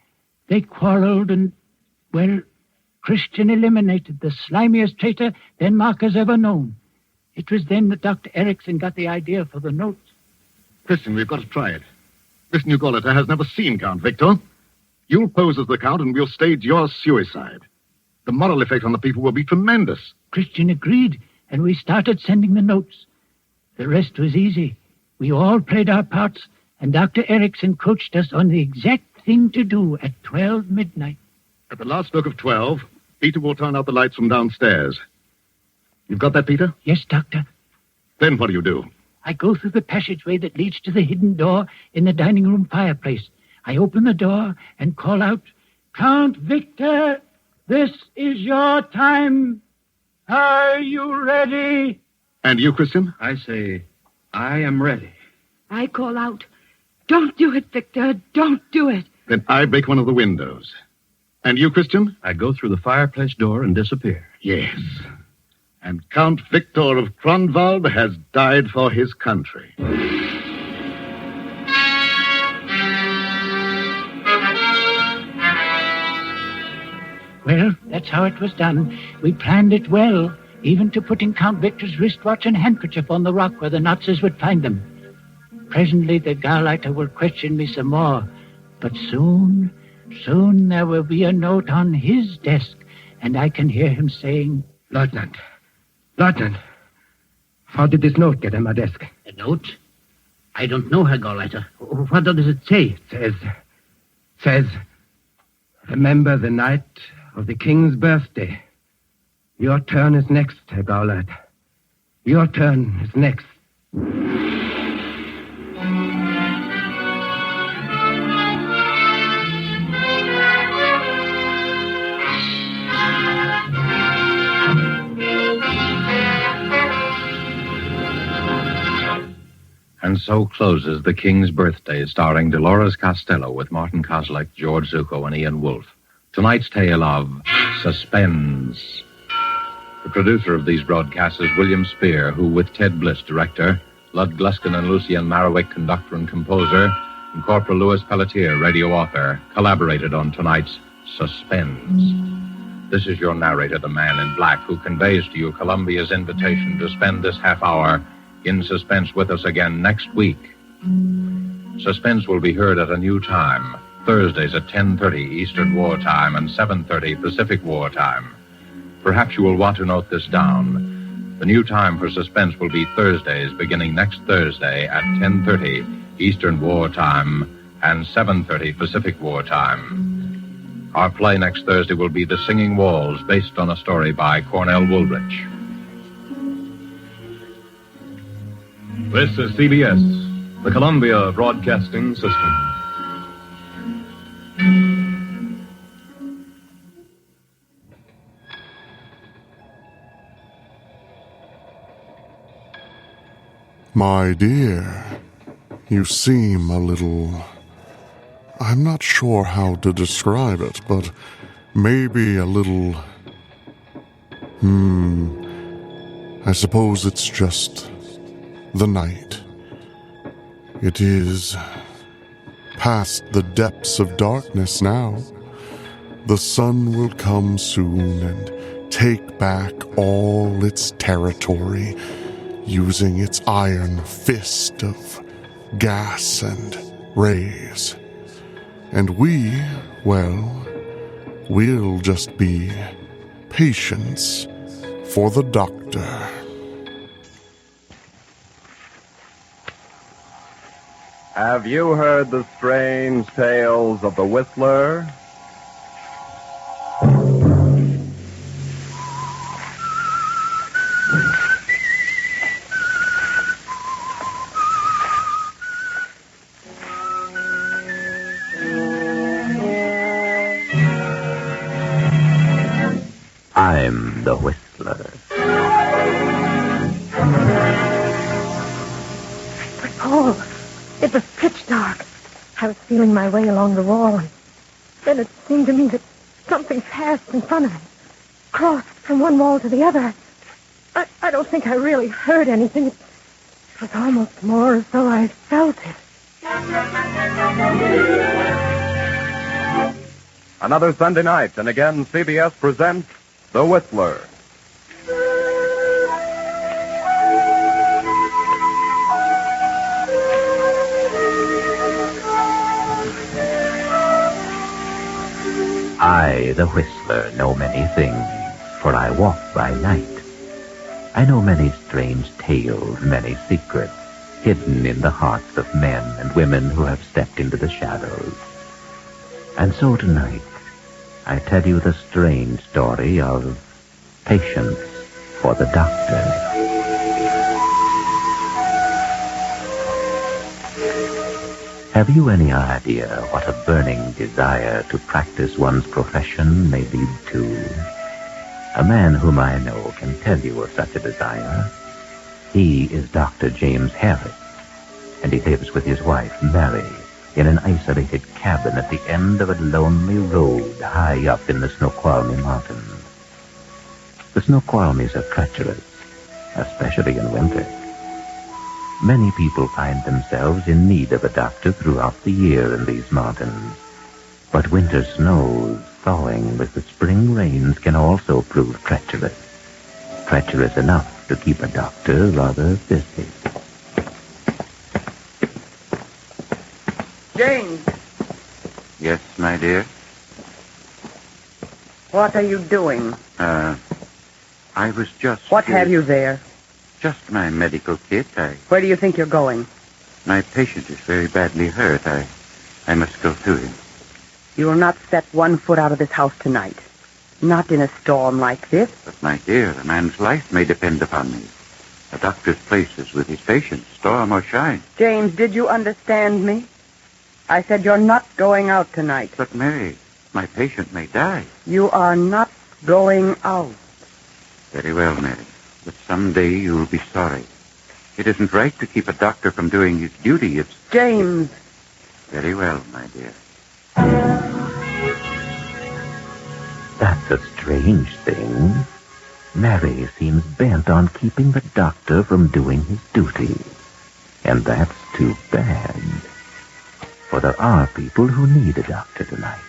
Speaker 7: They quarreled and, well, Christian eliminated the slimiest traitor Denmark has ever known. It was then that Dr. Erickson got the idea for the notes.
Speaker 14: Christian, we've got to try it. Mr. Gauleiter has never seen Count Victor. You'll pose as the Count and we'll stage your suicide. The moral effect on the people will be tremendous.
Speaker 7: Christian agreed, and we started sending the notes. The rest was easy. We all played our parts, and Dr. Erickson coached us on the exact thing to do at 12 midnight.
Speaker 14: At the last stroke of 12, Peter will turn out the lights from downstairs. You've got that, Peter?
Speaker 7: Yes, Doctor.
Speaker 14: Then what do?
Speaker 7: I go through the passageway that leads to the hidden door in the dining room fireplace. I open the door and call out, "Count Victor, this is your time. Are you ready?"
Speaker 14: And you, Christian?
Speaker 3: I say, I am ready.
Speaker 2: I call out, "Don't do it, Victor. Don't do it."
Speaker 14: Then I break one of the windows. And you, Christian?
Speaker 3: I go through the fireplace door and disappear.
Speaker 14: Yes. And Count Victor of Kronwald has died for his country.
Speaker 7: Well, that's how it was done. We planned it well, even to putting Count Victor's wristwatch and handkerchief on the rock where the Nazis would find them. Presently, the Gauleiter will question me some more. But soon there will be a note on his desk, and I can hear him saying,
Speaker 22: Lieutenant, how did this note get on my desk?
Speaker 13: A note? I don't know, Herr Gauleiter. What does it say?
Speaker 22: It says, remember the night of the king's birthday. Your turn is next, Herr Gauleiter. Your turn is next.
Speaker 12: And so closes The King's Birthday, starring Dolores Costello with Martin Kozlik, George Zuko, and Ian Wolfe. Tonight's tale of Suspense. The producer of these broadcasts is William Spear, who, with Ted Bliss, director, Lud Gluskin and Lucien Marowik, conductor and composer, and Corporal Louis Pelletier, radio author, collaborated on tonight's Suspense. This is your narrator, the man in black, who conveys to you Columbia's invitation to spend this half hour in suspense with us again next week. Suspense will be heard at a new time, Thursdays at 10:30 Eastern War Time and 7:30 Pacific War Time. Perhaps you will want to note this down. The new time for Suspense will be Thursdays beginning next Thursday at 10:30 Eastern War Time and 7:30 Pacific War Time. Our play next Thursday will be The Singing Walls, based on a story by Cornell Woolrich.
Speaker 5: This is CBS, the Columbia Broadcasting System.
Speaker 1: My dear, you seem a little... I'm not sure how to describe it, but maybe a little... I suppose it's just the night. It is past the depths of darkness now. The sun will come soon and take back all its territory, using its iron fist of gas and rays. And we'll just be patience for the doctor.
Speaker 11: Have you heard the strange tales of the Whistler?
Speaker 10: I'm the Whistler.
Speaker 15: But Paul, it was pitch dark. I was feeling my way along the wall, and then it seemed to me that something passed in front of me, crossed from one wall to the other. I don't think I really heard anything. It was almost more as though I felt it.
Speaker 11: Another Sunday night, and again CBS presents The Whistler.
Speaker 10: I
Speaker 4: I, the Whistler, know many things, for I walk by night. I know many strange tales, many secrets, hidden in the hearts of men and women who have stepped into the shadows. And so tonight, I tell you the strange story of Patience for the Doctor. Have you any idea what a burning desire to practice one's profession may lead to? A man whom I know can tell you of such a desire. He is Dr. James Harris, and he lives with his wife, Mary, in an isolated cabin at the end of a lonely road high up in the Snoqualmie Mountains. The Snoqualmies are treacherous, especially in winter. Many people find themselves in need of a doctor throughout the year in these mountains. But winter snows, thawing with the spring rains, can also prove treacherous. Treacherous enough to keep a doctor rather busy.
Speaker 9: James,
Speaker 6: Yes, my dear?
Speaker 9: what are you doing?
Speaker 6: I was just...
Speaker 9: What have you there?
Speaker 6: Just my medical kit.
Speaker 9: Where do you think you're going?
Speaker 6: My patient is very badly hurt. I must go to him.
Speaker 9: You will not set one foot out of this house tonight. Not in a storm like this.
Speaker 6: But, my dear, a man's life may depend upon me. A doctor's place is with his patient, storm or shine.
Speaker 9: James, did you understand me? I said you're not going out tonight.
Speaker 6: But, Mary, my patient may die.
Speaker 9: You are not going out.
Speaker 6: Very well, Mary. But someday you'll be sorry. It isn't right to keep a doctor from doing his duty. It's...
Speaker 9: James.
Speaker 6: Very well, my dear.
Speaker 4: That's a strange thing. Mary seems bent on keeping the doctor from doing his duty. And that's too bad. For there are people who need a doctor tonight.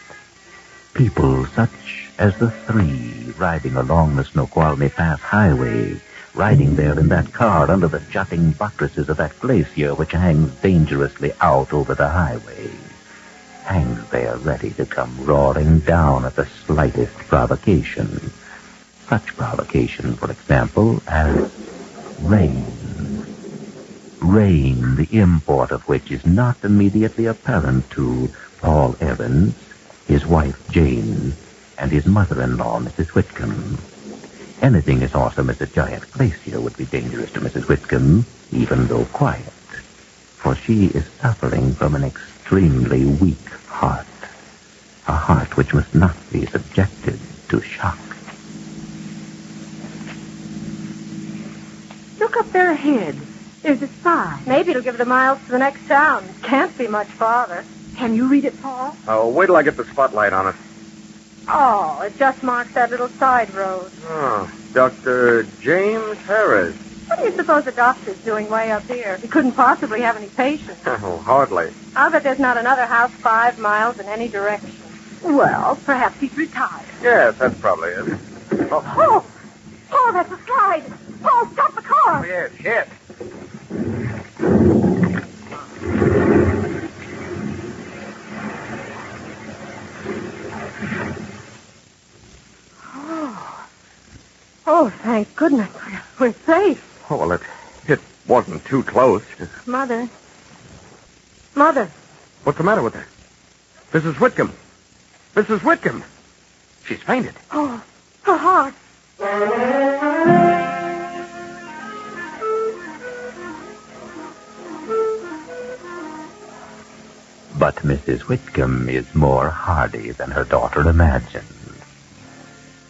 Speaker 4: People such as the three riding along the Snoqualmie Pass highway, riding there in that car under the jutting buttresses of that glacier which hangs dangerously out over the highway. Hangs there ready to come roaring down at the slightest provocation. Such provocation, for example, as rain. Rain, the import of which is not immediately apparent to Paul Evans, his wife Jane, and his mother-in-law, Mrs. Whitcomb. Anything as awesome as a giant glacier would be dangerous to Mrs. Whitcomb, even though quiet, for she is suffering from an extremely weak heart, a heart which must not be subjected to shock.
Speaker 15: Look up there ahead. There's a sign. Maybe it'll give the miles to the next town. Can't be much farther. Can you read it, Paul?
Speaker 23: Oh, wait till I get the spotlight on it.
Speaker 15: Oh, it just marks that little side road.
Speaker 23: Oh, Dr. James Harris.
Speaker 15: What do you suppose the doctor's doing way up here? He couldn't possibly have any patients.
Speaker 23: Oh, hardly.
Speaker 15: I'll bet there's not another house 5 miles in any direction. Well, perhaps he's retired.
Speaker 23: Yes, that's probably it.
Speaker 15: Oh, Paul, that's a slide. Paul, stop the car.
Speaker 23: Oh, yes, hit.
Speaker 15: Oh, thank goodness. We're safe.
Speaker 23: Oh, well, it wasn't too close.
Speaker 15: Mother. Mother.
Speaker 23: What's the matter with her? Mrs. Whitcomb. Mrs. Whitcomb. She's fainted.
Speaker 15: Oh, her heart.
Speaker 4: But Mrs. Whitcomb is more hardy than her daughter imagined.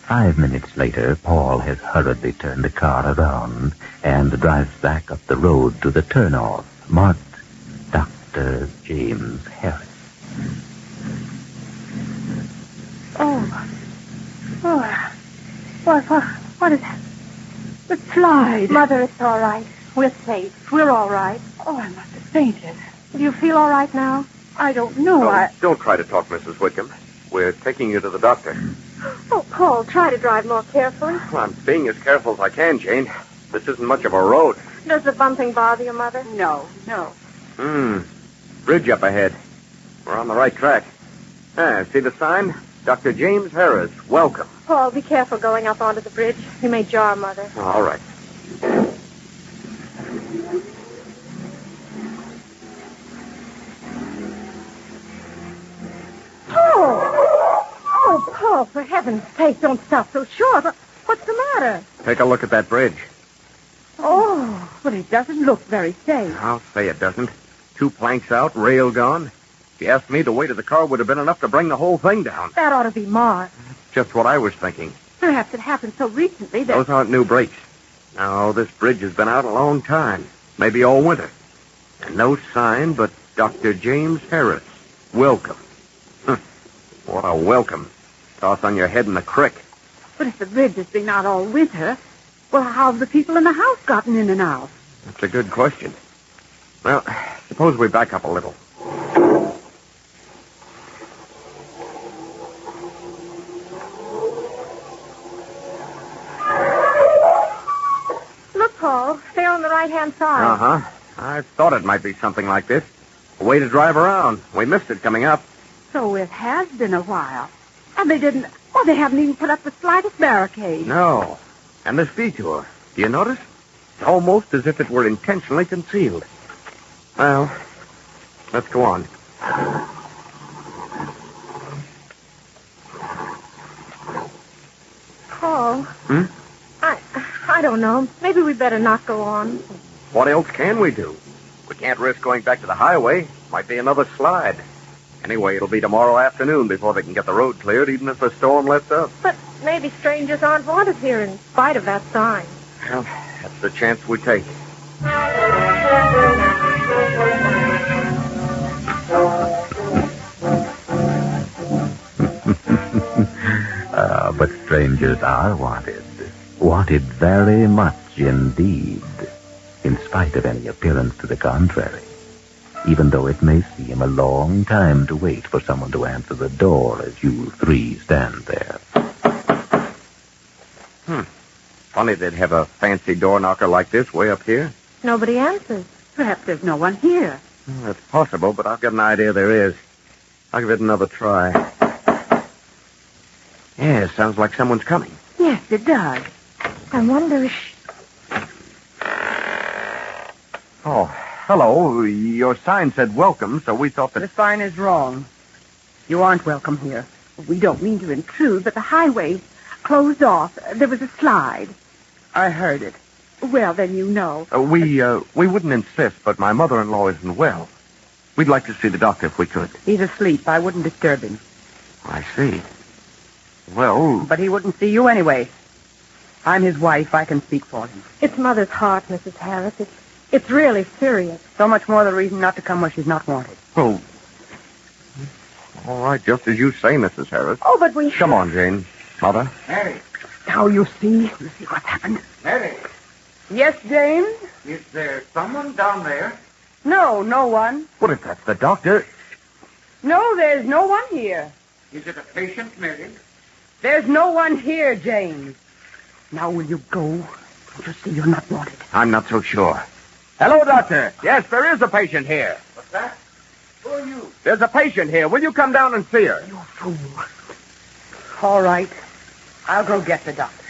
Speaker 4: 5 minutes later, Paul has hurriedly turned the car around and drives back up the road to the turnoff, marked Dr. James Harris.
Speaker 15: What is that? The slide. Mother, it's all right. We're safe. We're all right. Oh, I must have fainted. Do you feel all right now? I don't know.
Speaker 23: Don't try to talk, Mrs. Whitcomb. We're taking you to the doctor.
Speaker 15: Oh, Paul, try to drive more carefully.
Speaker 23: Well, I'm being as careful as I can, Jane. This isn't much of a road.
Speaker 15: Does the bumping bother you, Mother? No.
Speaker 23: Bridge up ahead. We're on the right track. See the sign? Dr. James Harris, welcome.
Speaker 15: Paul, be careful going up onto the bridge. You may jar Mother.
Speaker 23: All right.
Speaker 15: Oh, Paul, for heaven's sake, don't stop so short. What's the matter?
Speaker 23: Take a look at that bridge.
Speaker 9: Oh, but it doesn't look very safe.
Speaker 23: I'll say it doesn't. 2 planks out, rail gone. If you asked me, the weight of the car would have been enough to bring the whole thing down.
Speaker 15: That ought to be marked.
Speaker 23: Just what I was thinking.
Speaker 15: Perhaps it happened so recently that...
Speaker 23: Those aren't new brakes. No, this bridge has been out a long time. Maybe all winter. And no sign but Dr. James Harris. Welcome. What a welcome. Toss on your head in the creek.
Speaker 9: But if the bridge has been out all winter, well, how have the people in the house gotten in and out?
Speaker 23: That's a good question. Well, suppose we back up a little.
Speaker 15: Look, Paul, they're on the right-hand side.
Speaker 23: Uh-huh. I thought it might be something like this. A way to drive around. We missed it coming up.
Speaker 9: So it has been a while. And they didn't... Oh, they haven't even put up the slightest barricade.
Speaker 23: No. And this detour, do you notice? It's almost as if it were intentionally concealed. Well, let's go on.
Speaker 15: Paul, I don't know. Maybe we better not go on.
Speaker 23: What else can we do? We can't risk going back to the highway. Might be another slide. Anyway, it'll be tomorrow afternoon before they can get the road cleared, even if the storm lets up.
Speaker 15: But maybe strangers aren't wanted here in spite of that sign.
Speaker 23: Well, that's the chance we take.
Speaker 4: But strangers are wanted. Wanted very much indeed, in spite of any appearance to the contrary. Even though it may seem a long time to wait for someone to answer the door as you 3 stand there.
Speaker 23: Funny they'd have a fancy door knocker like this way up here.
Speaker 15: Nobody answers.
Speaker 9: Perhaps there's no one here.
Speaker 23: That's possible, but I've got an idea there is. I'll give it another try. Yeah, it sounds like someone's coming.
Speaker 9: Yes, it does.
Speaker 15: I wonder if...
Speaker 23: Oh, hello. Your sign said welcome, so we thought that...
Speaker 9: The sign is wrong. You aren't welcome here. We don't mean to intrude, but the highway closed off. There was a slide. I heard it. Well, then you know.
Speaker 23: We wouldn't insist, but my mother-in-law isn't well. We'd like to see the doctor if we could.
Speaker 9: He's asleep. I wouldn't disturb him.
Speaker 23: I see. Well...
Speaker 9: But he wouldn't see you anyway. I'm his wife. I can speak for him.
Speaker 15: It's Mother's heart, Mrs. Harris. It's really serious.
Speaker 9: So much more the reason not to come where she's not wanted.
Speaker 23: Oh. All right, just as you say, Mrs. Harris.
Speaker 15: Oh, but we...
Speaker 23: Come on, Jane. Mother?
Speaker 7: Mary.
Speaker 9: Now you see what's happened.
Speaker 7: Mary.
Speaker 9: Yes, James?
Speaker 7: Is there someone down there?
Speaker 9: No, no one.
Speaker 23: What if that's the doctor?
Speaker 9: No, there's no one here.
Speaker 7: Is it a patient, Mary?
Speaker 9: There's no one here, James. Now will you go? Don't you see you're not wanted?
Speaker 23: I'm not so sure. Hello, doctor. Yes, there is a patient here.
Speaker 7: What's that? Who are you?
Speaker 23: There's a patient here. Will you come down and see her?
Speaker 9: You fool. All right. I'll go get the doctor.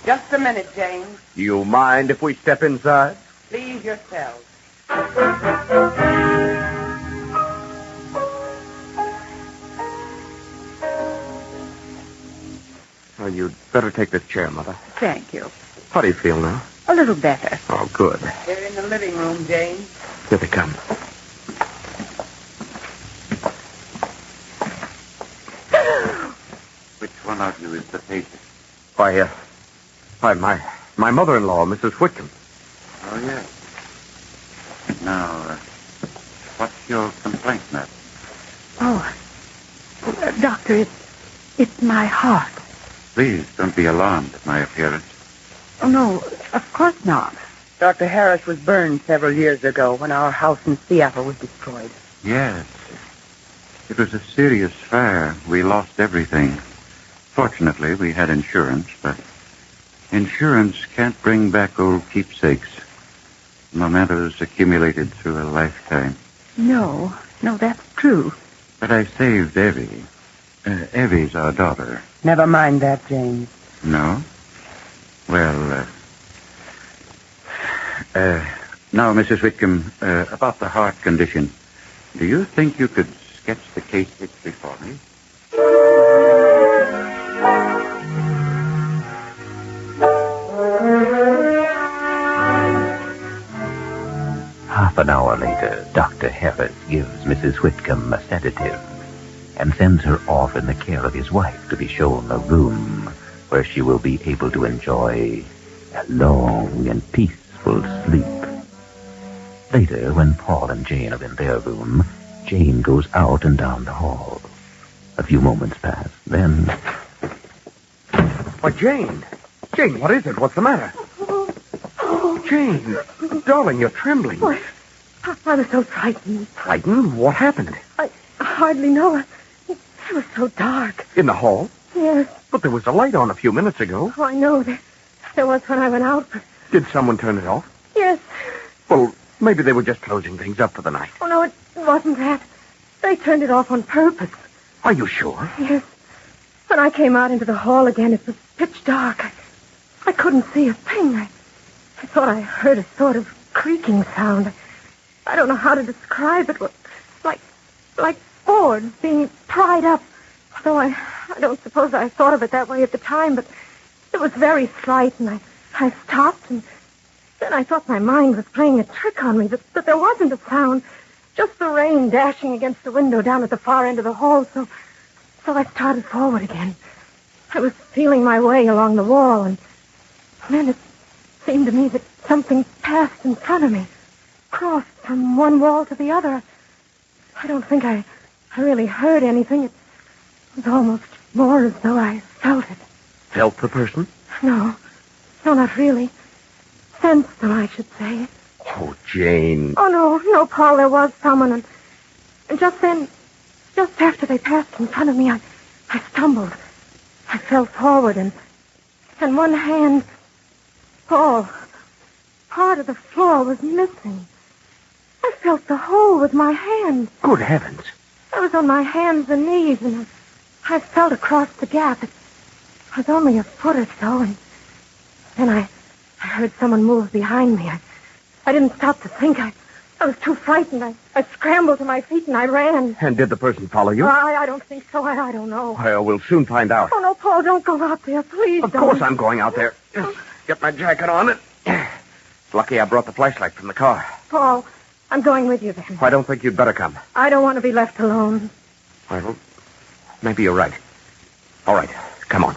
Speaker 9: Just a minute, James.
Speaker 23: Do you mind if we step inside?
Speaker 9: Please yourself.
Speaker 23: Well, you'd better take this chair, Mother.
Speaker 9: Thank you.
Speaker 23: How do you feel now?
Speaker 9: A little better.
Speaker 23: Oh, good.
Speaker 9: They're in the living room, James.
Speaker 23: Here they come.
Speaker 7: Which one of you is the patient?
Speaker 23: Why, my mother-in-law, Mrs. Whitcomb.
Speaker 7: Oh, yes. Now, what's your complaint, madam?
Speaker 9: Oh, doctor, it's my heart.
Speaker 7: Please don't be alarmed at my appearance.
Speaker 9: Oh, no, of course not. Dr. Harris was burned several years ago when our house in Seattle was destroyed.
Speaker 7: Yes. It was a serious fire. We lost everything. Fortunately, we had insurance, but insurance can't bring back old keepsakes, mementos accumulated through a lifetime.
Speaker 9: No, that's true.
Speaker 7: But I saved Evie,
Speaker 17: Evie's our daughter.
Speaker 9: Never mind that, James.
Speaker 17: No? Well, now, Mrs. Whitcomb, about the heart condition. Do you think you could sketch the case history for me?
Speaker 4: Half an hour later, Dr. Harris gives Mrs. Whitcomb a sedative and sends her off in the care of his wife to be shown a room where she will be able to enjoy a long and peaceful sleep. Later, when Paul and Jane are in their room, Jane goes out and down the hall. A few moments pass, then...
Speaker 23: Why, Jane! Jane, what is it? What's the matter? Jane! Darling, you're trembling.
Speaker 15: Boy, I was so frightened.
Speaker 23: Frightened? What happened?
Speaker 15: I hardly know. It was so dark.
Speaker 23: In the hall?
Speaker 15: Yes.
Speaker 23: But there was a light on a few minutes ago.
Speaker 15: Oh, I know. There was when I went out. But...
Speaker 23: Did someone turn it off?
Speaker 15: Yes.
Speaker 23: Well, maybe they were just closing things up for the night.
Speaker 15: Oh, no, it wasn't that. They turned it off on purpose.
Speaker 23: Are you sure?
Speaker 15: Yes. When I came out into the hall again, it was pitch dark. I couldn't see a thing. I thought I heard a sort of creaking sound. I don't know how to describe it. Like boards being pried up. Though I don't suppose I thought of it that way at the time, but it was very slight, and I stopped, and then I thought my mind was playing a trick on me, that there wasn't a sound, just the rain dashing against the window down at the far end of the hall, so I started forward again. I was feeling my way along the wall, and then it seemed to me that something passed in front of me, crossed from one wall to the other. I don't think I really heard anything. It was almost more as though I felt it.
Speaker 23: Felt the person?
Speaker 15: No, not really. Sensed them, I should say.
Speaker 23: Oh, Jane.
Speaker 15: Oh, no, Paul, there was someone, and just then, just after they passed in front of me, I stumbled. I fell forward, and one hand, Paul, part of the floor was missing. I felt the hole with my hand.
Speaker 23: Good heavens.
Speaker 15: I was on my hands and knees, and I felt across the gap. It was only a foot or so, and then I heard someone move behind me. I didn't stop to think. I was too frightened. I scrambled to my feet, and I ran.
Speaker 23: And did the person follow you?
Speaker 15: I don't think so. I don't know.
Speaker 23: Well, we'll soon find out.
Speaker 15: Oh, no, Paul, don't go out there. Please
Speaker 23: Of
Speaker 15: don't.
Speaker 23: course I'm going out there. Just get my jacket on it. It's lucky I brought the flashlight from the car.
Speaker 15: Paul, I'm going with you then.
Speaker 23: I don't think you'd better come.
Speaker 15: I don't want to be left alone.
Speaker 23: Well, maybe you're right. All right, come on.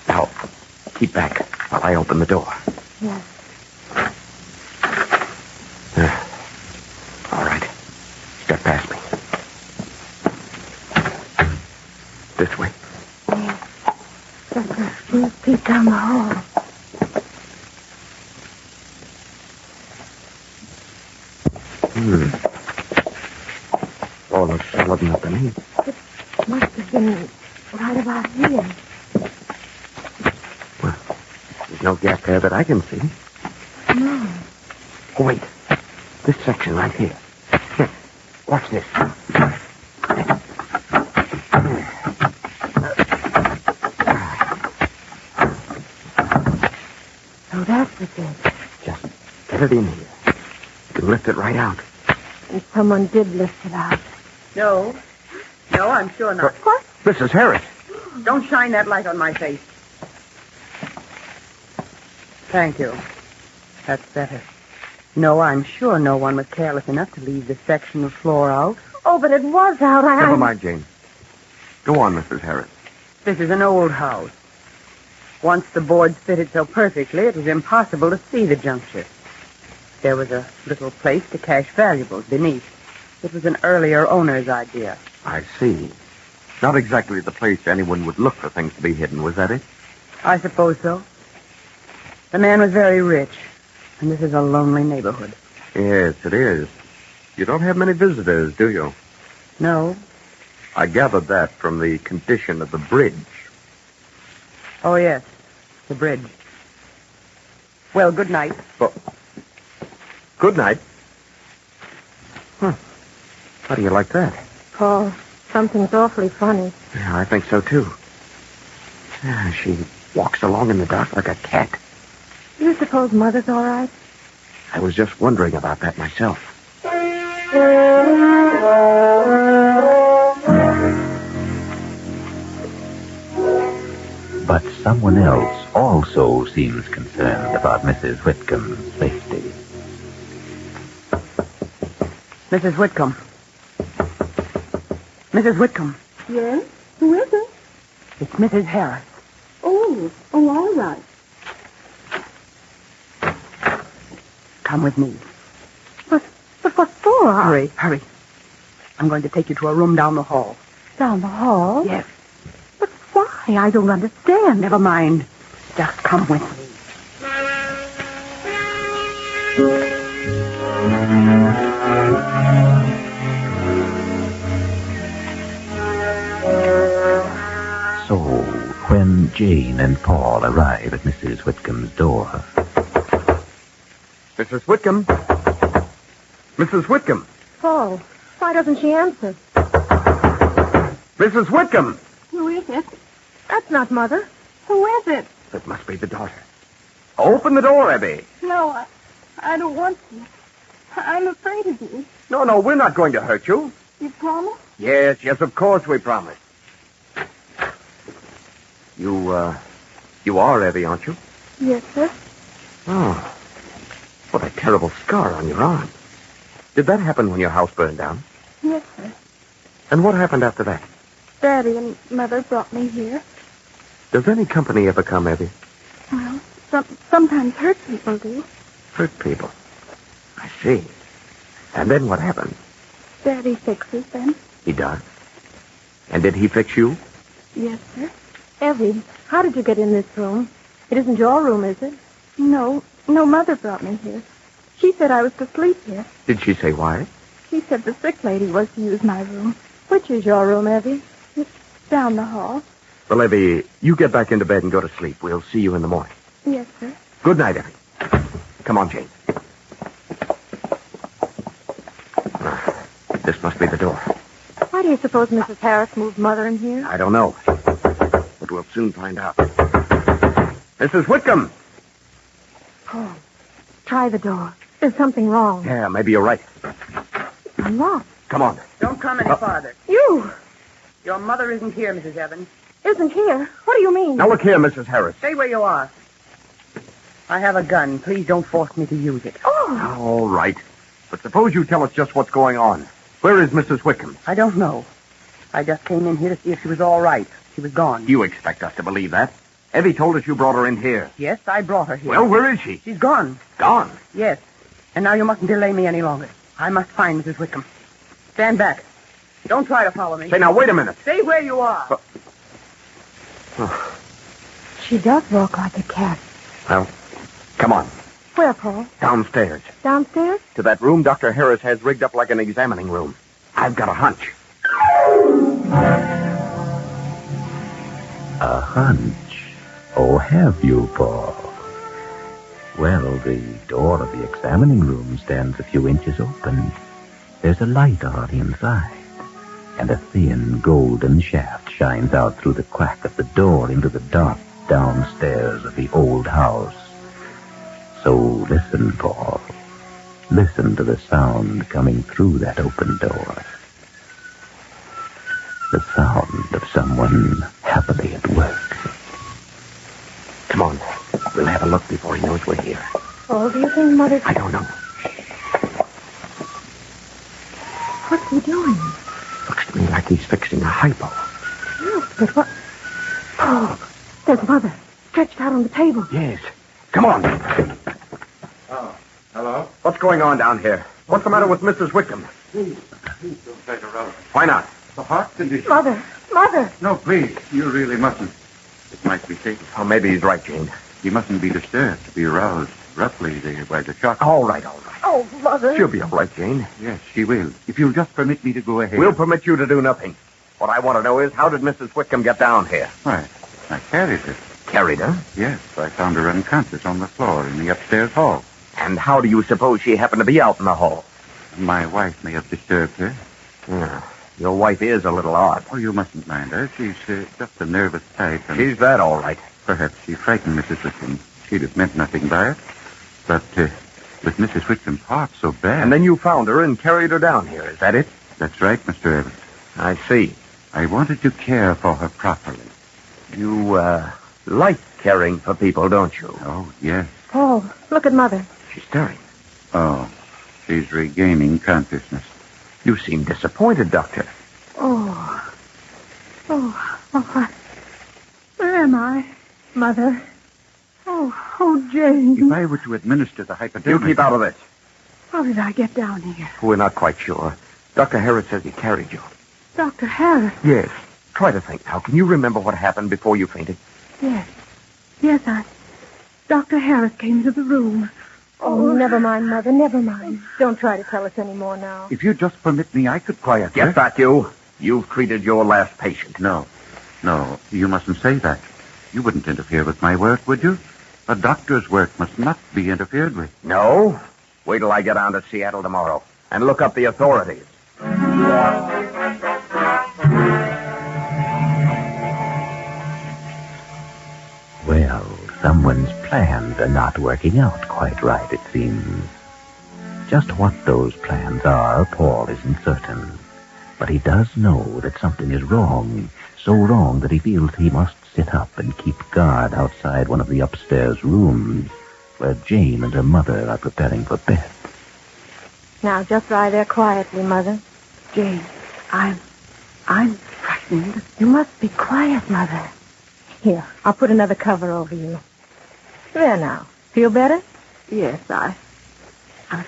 Speaker 23: Now, keep back while I open the door.
Speaker 15: Yes.
Speaker 23: All right. Step past me. This way.
Speaker 15: Yes. Just a few feet down the hall.
Speaker 23: All looks solid enough to me.
Speaker 15: It must have been right about here.
Speaker 23: Well, there's no gap there that I can see.
Speaker 15: No.
Speaker 23: Oh, wait. This section right here. Here, watch this.
Speaker 15: So that's it then.
Speaker 23: Just get it in here. You can lift it right out.
Speaker 15: And someone did lift it out.
Speaker 9: No, I'm sure not.
Speaker 15: What?
Speaker 23: Mrs. Harris.
Speaker 9: Don't shine that light on my face. Thank you. That's better. No, I'm sure no one was careless enough to leave this section of floor out.
Speaker 15: Oh, but it was out.
Speaker 23: Never mind, Jane. Go on, Mrs. Harris.
Speaker 9: This is an old house. Once the boards fitted so perfectly, it was impossible to see the juncture. There was a little place to cache valuables beneath. It was an earlier owner's idea.
Speaker 23: I see. Not exactly the place anyone would look for things to be hidden, was that it?
Speaker 9: I suppose so. The man was very rich, and this is a lonely neighborhood.
Speaker 23: Yes, it is. You don't have many visitors, do you?
Speaker 9: No.
Speaker 23: I gathered that from the condition of the bridge.
Speaker 9: Oh, yes, the bridge. Well, good night.
Speaker 23: Good night. How do you like that?
Speaker 15: Paul, something's awfully funny.
Speaker 23: Yeah, I think so, too. Yeah, she walks along in the dark like a cat.
Speaker 15: You suppose Mother's all right?
Speaker 23: I was just wondering about that myself.
Speaker 4: But someone else also seems concerned about Mrs. Whitcomb's safety.
Speaker 9: Mrs. Whitcomb. Mrs. Whitcomb.
Speaker 8: Yes? Who is it?
Speaker 9: It's Mrs. Harris.
Speaker 8: Oh, all right.
Speaker 9: Come with me.
Speaker 15: But what for?
Speaker 9: Hurry. I'm going to take you to a room down the hall.
Speaker 15: Down the hall?
Speaker 9: Yes.
Speaker 15: But why? I don't understand.
Speaker 9: Never mind. Just come with me.
Speaker 4: So, when Jane and Paul arrive at Mrs. Whitcomb's door...
Speaker 23: Mrs. Whitcomb? Mrs. Whitcomb?
Speaker 15: Paul, why doesn't she answer?
Speaker 23: Mrs. Whitcomb!
Speaker 8: Who is it?
Speaker 15: That's not Mother.
Speaker 8: Who is it?
Speaker 23: It must be the daughter. Open the door, Abby.
Speaker 8: No, I don't want to. I'm afraid of you.
Speaker 23: No, we're not going to hurt you.
Speaker 8: You promise?
Speaker 23: Yes, of course we promise. You are Abby, aren't you?
Speaker 15: Yes, sir.
Speaker 23: Oh, what a terrible scar on your arm. Did that happen when your house burned down?
Speaker 15: Yes, sir.
Speaker 23: And what happened after that?
Speaker 15: Daddy and Mother brought me here.
Speaker 23: Does any company ever come, Abby?
Speaker 15: Well, sometimes hurt people do.
Speaker 23: Hurt people. I see. And then what happened?
Speaker 15: Daddy fixes them.
Speaker 23: He does? And did he fix you?
Speaker 15: Yes, sir. Evie, how did you get in this room? It isn't your room, is it? No, Mother brought me here. She said I was to sleep here.
Speaker 23: Did she say why?
Speaker 15: She said the sick lady was to use my room. Which is your room, Evie? It's down the hall.
Speaker 23: Well, Evie, you get back into bed and go to sleep. We'll see you in the morning.
Speaker 15: Yes, sir.
Speaker 23: Good night, Evie. Come on, Jane. This must be the door.
Speaker 15: Why do you suppose Mrs. Harris moved Mother in here?
Speaker 23: I don't know. But we'll soon find out. Mrs. Whitcomb!
Speaker 15: Paul, try the door. There's something wrong.
Speaker 23: Yeah, maybe you're right.
Speaker 15: I'm lost.
Speaker 23: Come on.
Speaker 9: Don't come any farther.
Speaker 15: You!
Speaker 9: Your mother isn't here, Mrs. Evans.
Speaker 15: Isn't here? What do you mean?
Speaker 23: Now look here, Mrs. Harris.
Speaker 9: Stay where you are. I have a gun. Please don't force me to use it.
Speaker 15: Oh!
Speaker 23: All right. But suppose you tell us just what's going on. Where is Mrs. Whitcomb?
Speaker 9: I don't know. I just came in here to see if she was all right. She was gone.
Speaker 23: You expect us to believe that? Evie told us you brought her in here.
Speaker 9: Yes, I brought her here.
Speaker 23: Well, where is she?
Speaker 9: She's gone.
Speaker 23: Gone?
Speaker 9: Yes. And now you mustn't delay me any longer. I must find Mrs. Whitcomb. Stand back. Don't try to follow me.
Speaker 23: Say, now, wait a minute.
Speaker 9: Stay where you are.
Speaker 15: She does walk like a cat.
Speaker 23: Well, come on.
Speaker 15: Where, Paul?
Speaker 23: Downstairs.
Speaker 15: Downstairs?
Speaker 23: To that room Dr. Harris has rigged up like an examining room. I've got a hunch.
Speaker 4: A hunch? Oh, have you, Paul? Well, the door of the examining room stands a few inches open. There's a light on inside, and a thin golden shaft shines out through the crack of the door into the dark downstairs of the old house. So listen, Paul. Listen to the sound coming through that open door. The sound of someone happily at work.
Speaker 23: Come on. We'll have a look before he knows we're here.
Speaker 15: Oh, do you think Mother...
Speaker 23: I don't know.
Speaker 15: What's he doing?
Speaker 23: Looks to me like he's fixing a hypo.
Speaker 15: Yes, but what... Oh, there's Mother, stretched out on the table.
Speaker 23: Yes. Come on.
Speaker 17: Oh, hello?
Speaker 23: What's going on down here? What's the matter with Mrs. Whitcomb?
Speaker 17: Please don't try to rouse.
Speaker 23: Why not?
Speaker 17: The heart condition.
Speaker 15: Mother!
Speaker 17: No, please. You really mustn't. It might be fatal.
Speaker 23: Oh, maybe he's right, Jane.
Speaker 17: You mustn't be disturbed to be aroused roughly by the shock.
Speaker 23: All right.
Speaker 15: Oh, Mother.
Speaker 23: She'll be all right, Jane.
Speaker 17: Yes, she will. If you'll just permit me to go ahead.
Speaker 23: We'll permit you to do nothing. What I want to know is, how did Mrs. Whitcomb get down here?
Speaker 17: Why, I carried her.
Speaker 23: Carried her?
Speaker 17: Yes, I found her unconscious on the floor in the upstairs hall.
Speaker 23: And how do you suppose she happened to be out in the hall?
Speaker 17: My wife may have disturbed her.
Speaker 23: Yeah. Your wife is a little odd.
Speaker 17: Oh, you mustn't mind her. She's just a nervous type. And
Speaker 23: She's that, all right.
Speaker 17: perhaps she frightened Mrs. Whitcomb. She'd have meant nothing by it. But with Mrs. Whitcomb's heart so bad...
Speaker 23: And then you found her and carried her down here. Is that it?
Speaker 17: That's right, Mr. Evans.
Speaker 23: I see.
Speaker 17: I wanted to care for her properly.
Speaker 23: You, like caring for people, don't you?
Speaker 17: Oh, yes.
Speaker 15: Paul, look at Mother.
Speaker 23: She's stirring.
Speaker 17: Oh, she's regaining consciousness.
Speaker 23: You seem disappointed, Doctor.
Speaker 15: Oh, where am I? Mother. Oh, Jane.
Speaker 17: If I were to administer the hypodermic...
Speaker 23: You keep out of this.
Speaker 15: How did I get down here?
Speaker 23: We're not quite sure. Dr. Harris says he carried you.
Speaker 15: Dr. Harris?
Speaker 23: Yes. Try to think now. Can you remember what happened before you fainted?
Speaker 15: Yes, Dr. Harris came into the room. Oh, never mind, Mother, never mind. Don't try to tell us any more now.
Speaker 17: If you just permit me, I could quiet her.
Speaker 23: Get back, you. You've treated your last patient.
Speaker 17: No, you mustn't say that. You wouldn't interfere with my work, would you? A doctor's work must not be interfered with.
Speaker 23: No? Wait till I get down to Seattle tomorrow and look up the authorities.
Speaker 4: Well, someone's plans are not working out quite right, it seems. Just what those plans are, Paul isn't certain. But he does know that something is wrong, so wrong that he feels he must sit up and keep guard outside one of the upstairs rooms where Jane and her mother are preparing for bed.
Speaker 15: Now, just lie there quietly, Mother.
Speaker 2: Jane, I'm frightened.
Speaker 15: You must be quiet, Mother. Here, I'll put another cover over you. There now. Feel better?
Speaker 2: Yes, I'll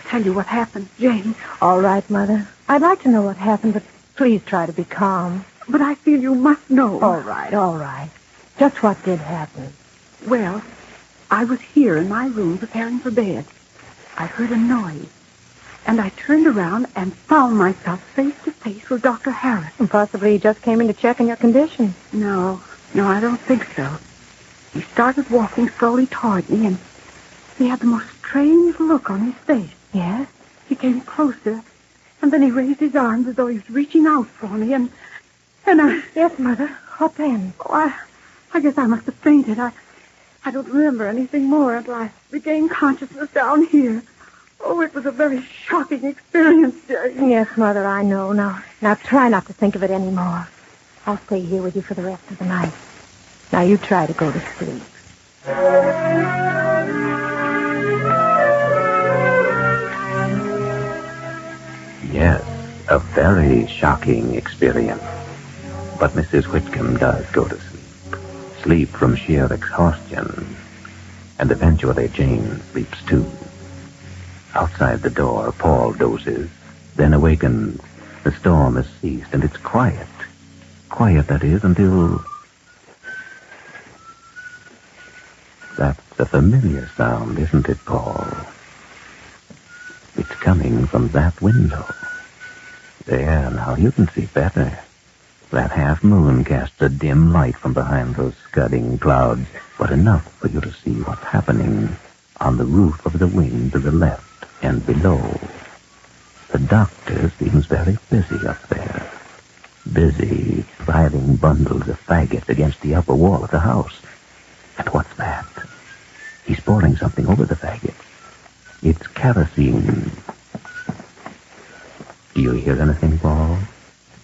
Speaker 2: tell you what happened, Jane.
Speaker 15: All right, Mother. I'd like to know what happened, but please try to be calm.
Speaker 2: But I feel you must know.
Speaker 15: All right. Just what did happen?
Speaker 2: Well, I was here in my room preparing for bed. I heard a noise, and I turned around and found myself face to face with Dr. Harris.
Speaker 15: And possibly he just came in to check on your condition.
Speaker 2: No, I don't think so. He started walking slowly toward me, and he had the most strange look on his face.
Speaker 15: Yes?
Speaker 2: He came closer, and then he raised his arms as though he was reaching out for me, and I...
Speaker 15: Yes, Mother. What then?
Speaker 2: Oh, I guess I must have fainted. I don't remember anything more until I regained consciousness down here. Oh, it was a very shocking experience, Jane.
Speaker 15: Yes, Mother, I know. Now try not to think of it anymore. I'll stay here with you for the rest of the night. Now you try to go to sleep.
Speaker 4: Yes, a very shocking experience. But Mrs. Whitcomb does go to sleep. Sleep from sheer exhaustion. And eventually Jane sleeps too. Outside the door, Paul dozes, then awakens. The storm has ceased, and it's quiet. Quiet, that is, until... That's a familiar sound, isn't it, Paul? It's coming from that window. There, now you can see better. That half moon casts a dim light from behind those scudding clouds, but enough for you to see what's happening on the roof of the wing to the left and below. The doctor seems very busy up there. Busy piling bundles of faggots against the upper wall of the house. And what's that? He's pouring something over the faggots. It's kerosene. Do you hear anything, Paul?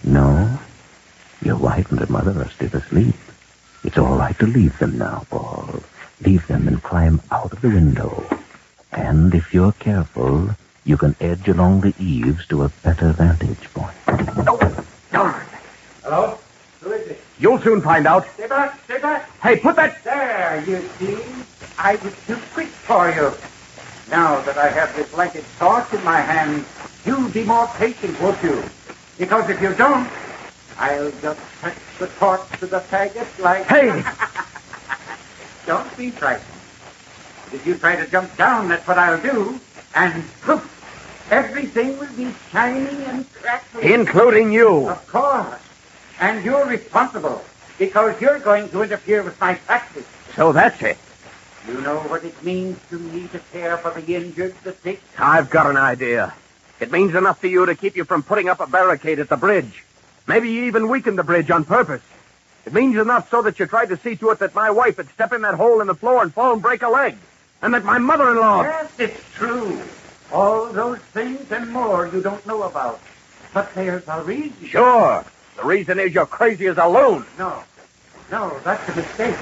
Speaker 4: No? Your wife and her mother are still asleep. It's all right to leave them now, Paul. Leave them and climb out of the window. And if you're careful, you can edge along the eaves to a better vantage point.
Speaker 23: Oh, darn.
Speaker 16: Hello? Who is it?
Speaker 23: You'll soon find out.
Speaker 16: Stay back.
Speaker 23: Hey, put that...
Speaker 16: There, you see? I was too quick for you. Now that I have this lighted torch in my hand, you'll be more patient, won't you? Because if you don't, I'll just touch the torch to the faggot like...
Speaker 23: Hey!
Speaker 16: Don't be frightened. If you try to jump down, that's what I'll do. And poof, everything will be shiny and crackling.
Speaker 23: Including you.
Speaker 16: Of course. And you're responsible, because you're going to interfere with my practice.
Speaker 23: So that's it.
Speaker 16: You know what it means to me to care for the injured, the sick?
Speaker 23: I've got an idea. It means enough to you to keep you from putting up a barricade at the bridge. Maybe you even weakened the bridge on purpose. It means enough so that you tried to see to it that my wife would step in that hole in the floor and fall and break a leg. And that my mother-in-law...
Speaker 16: Yes, it's true. All those things and more you don't know about. But there's a reason.
Speaker 23: Sure. The reason is you're crazy as a loon.
Speaker 16: No, that's a mistake.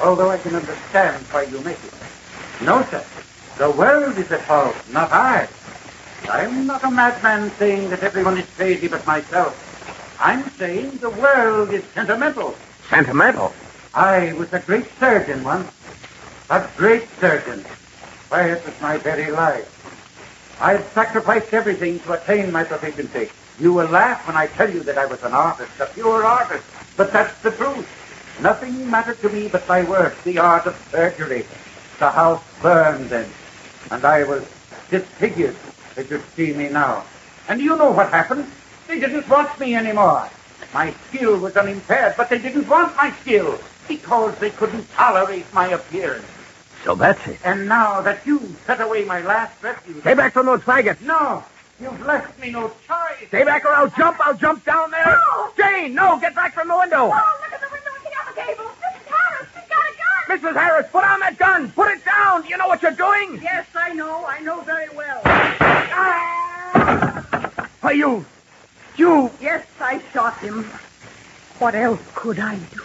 Speaker 16: Although I can understand why you make it. No, sir. The world is at fault, not I. I'm not a madman saying that everyone is crazy but myself. I'm saying the world is sentimental.
Speaker 23: Sentimental?
Speaker 16: I was a great surgeon once. A great surgeon. Why, it was my very life. I've sacrificed everything to attain my proficiency. You will laugh when I tell you that I was an artist, a pure artist. But that's the truth. Nothing mattered to me but my work, the art of surgery. The house burned then, and I was disfigured, as you see me now. And you know what happened? They didn't want me anymore. My skill was unimpaired, but they didn't want my skill because they couldn't tolerate my appearance.
Speaker 23: So that's it.
Speaker 16: And now that you've set away my last refuge...
Speaker 23: Stay back from those faggots.
Speaker 16: No, you've left me no choice.
Speaker 23: Stay back or I'll jump down there.
Speaker 16: No!
Speaker 23: Jane, no, get back from the window.
Speaker 8: Oh, look at the window at the other gable. Mrs. Harris, she's got a gun.
Speaker 23: Mrs. Harris, put on that gun. Put it down. You know what you're doing?
Speaker 8: Yes, I know very well.
Speaker 23: Why, you...
Speaker 8: Yes, I shot him. What else could I do?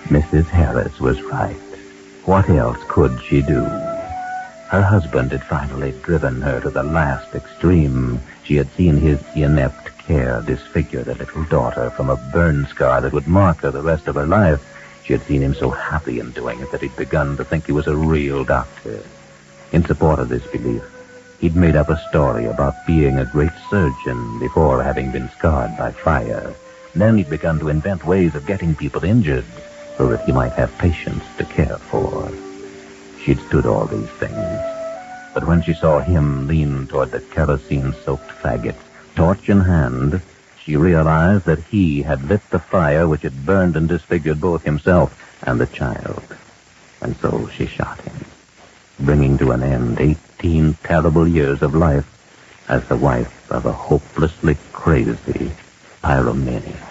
Speaker 4: Mrs. Harris was right. What else could she do? Her husband had finally driven her to the last extreme. She had seen his inept care disfigure the little daughter from a burn scar that would mark her the rest of her life. She had seen him so happy in doing it that he'd begun to think he was a real doctor. In support of this belief, he'd made up a story about being a great surgeon before having been scarred by fire. Then he'd begun to invent ways of getting people injured so that he might have patients to care for. She'd stood all these things. But when she saw him lean toward the kerosene-soaked faggot, torch in hand, she realized that he had lit the fire which had burned and disfigured both himself and the child. And so she shot him, bringing to an end 18 terrible years of life as the wife of a hopelessly crazy pyromaniac.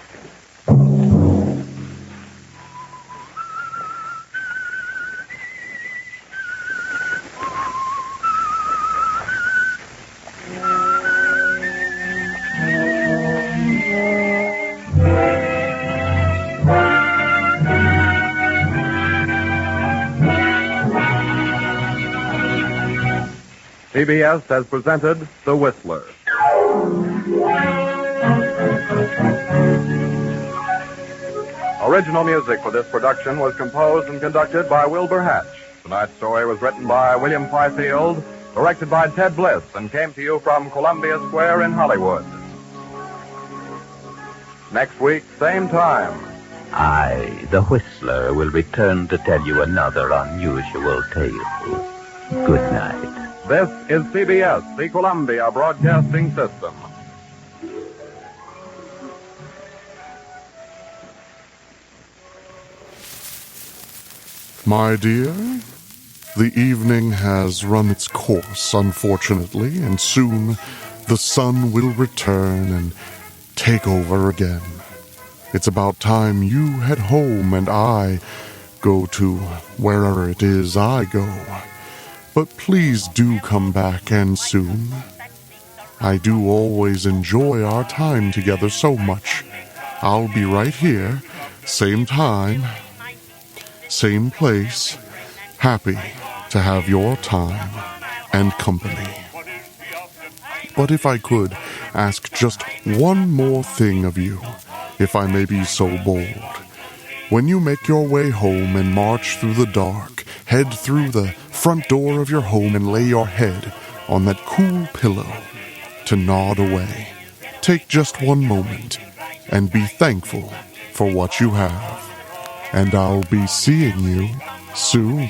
Speaker 11: CBS has presented The Whistler. Original music for this production was composed and conducted by Wilbur Hatch. Tonight's story was written by William Fifield, directed by Ted Bliss, and came to you from Columbia Square in Hollywood. Next week, same time.
Speaker 4: I, the Whistler, will return to tell you another unusual tale. Good night.
Speaker 11: This is CBS, the Columbia Broadcasting System.
Speaker 1: My dear, the evening has run its course, unfortunately, and soon the sun will return and take over again. It's about time you head home and I go to wherever it is I go. But please do come back, and soon. I do always enjoy our time together so much. I'll be right here, same time, same place, happy to have your time and company. But if I could ask just one more thing of you, if I may be so bold. When you make your way home and march through the dark, head through the front door of your home and lay your head on that cool pillow to nod away. Take just one moment and be thankful for what you have. And I'll be seeing you soon.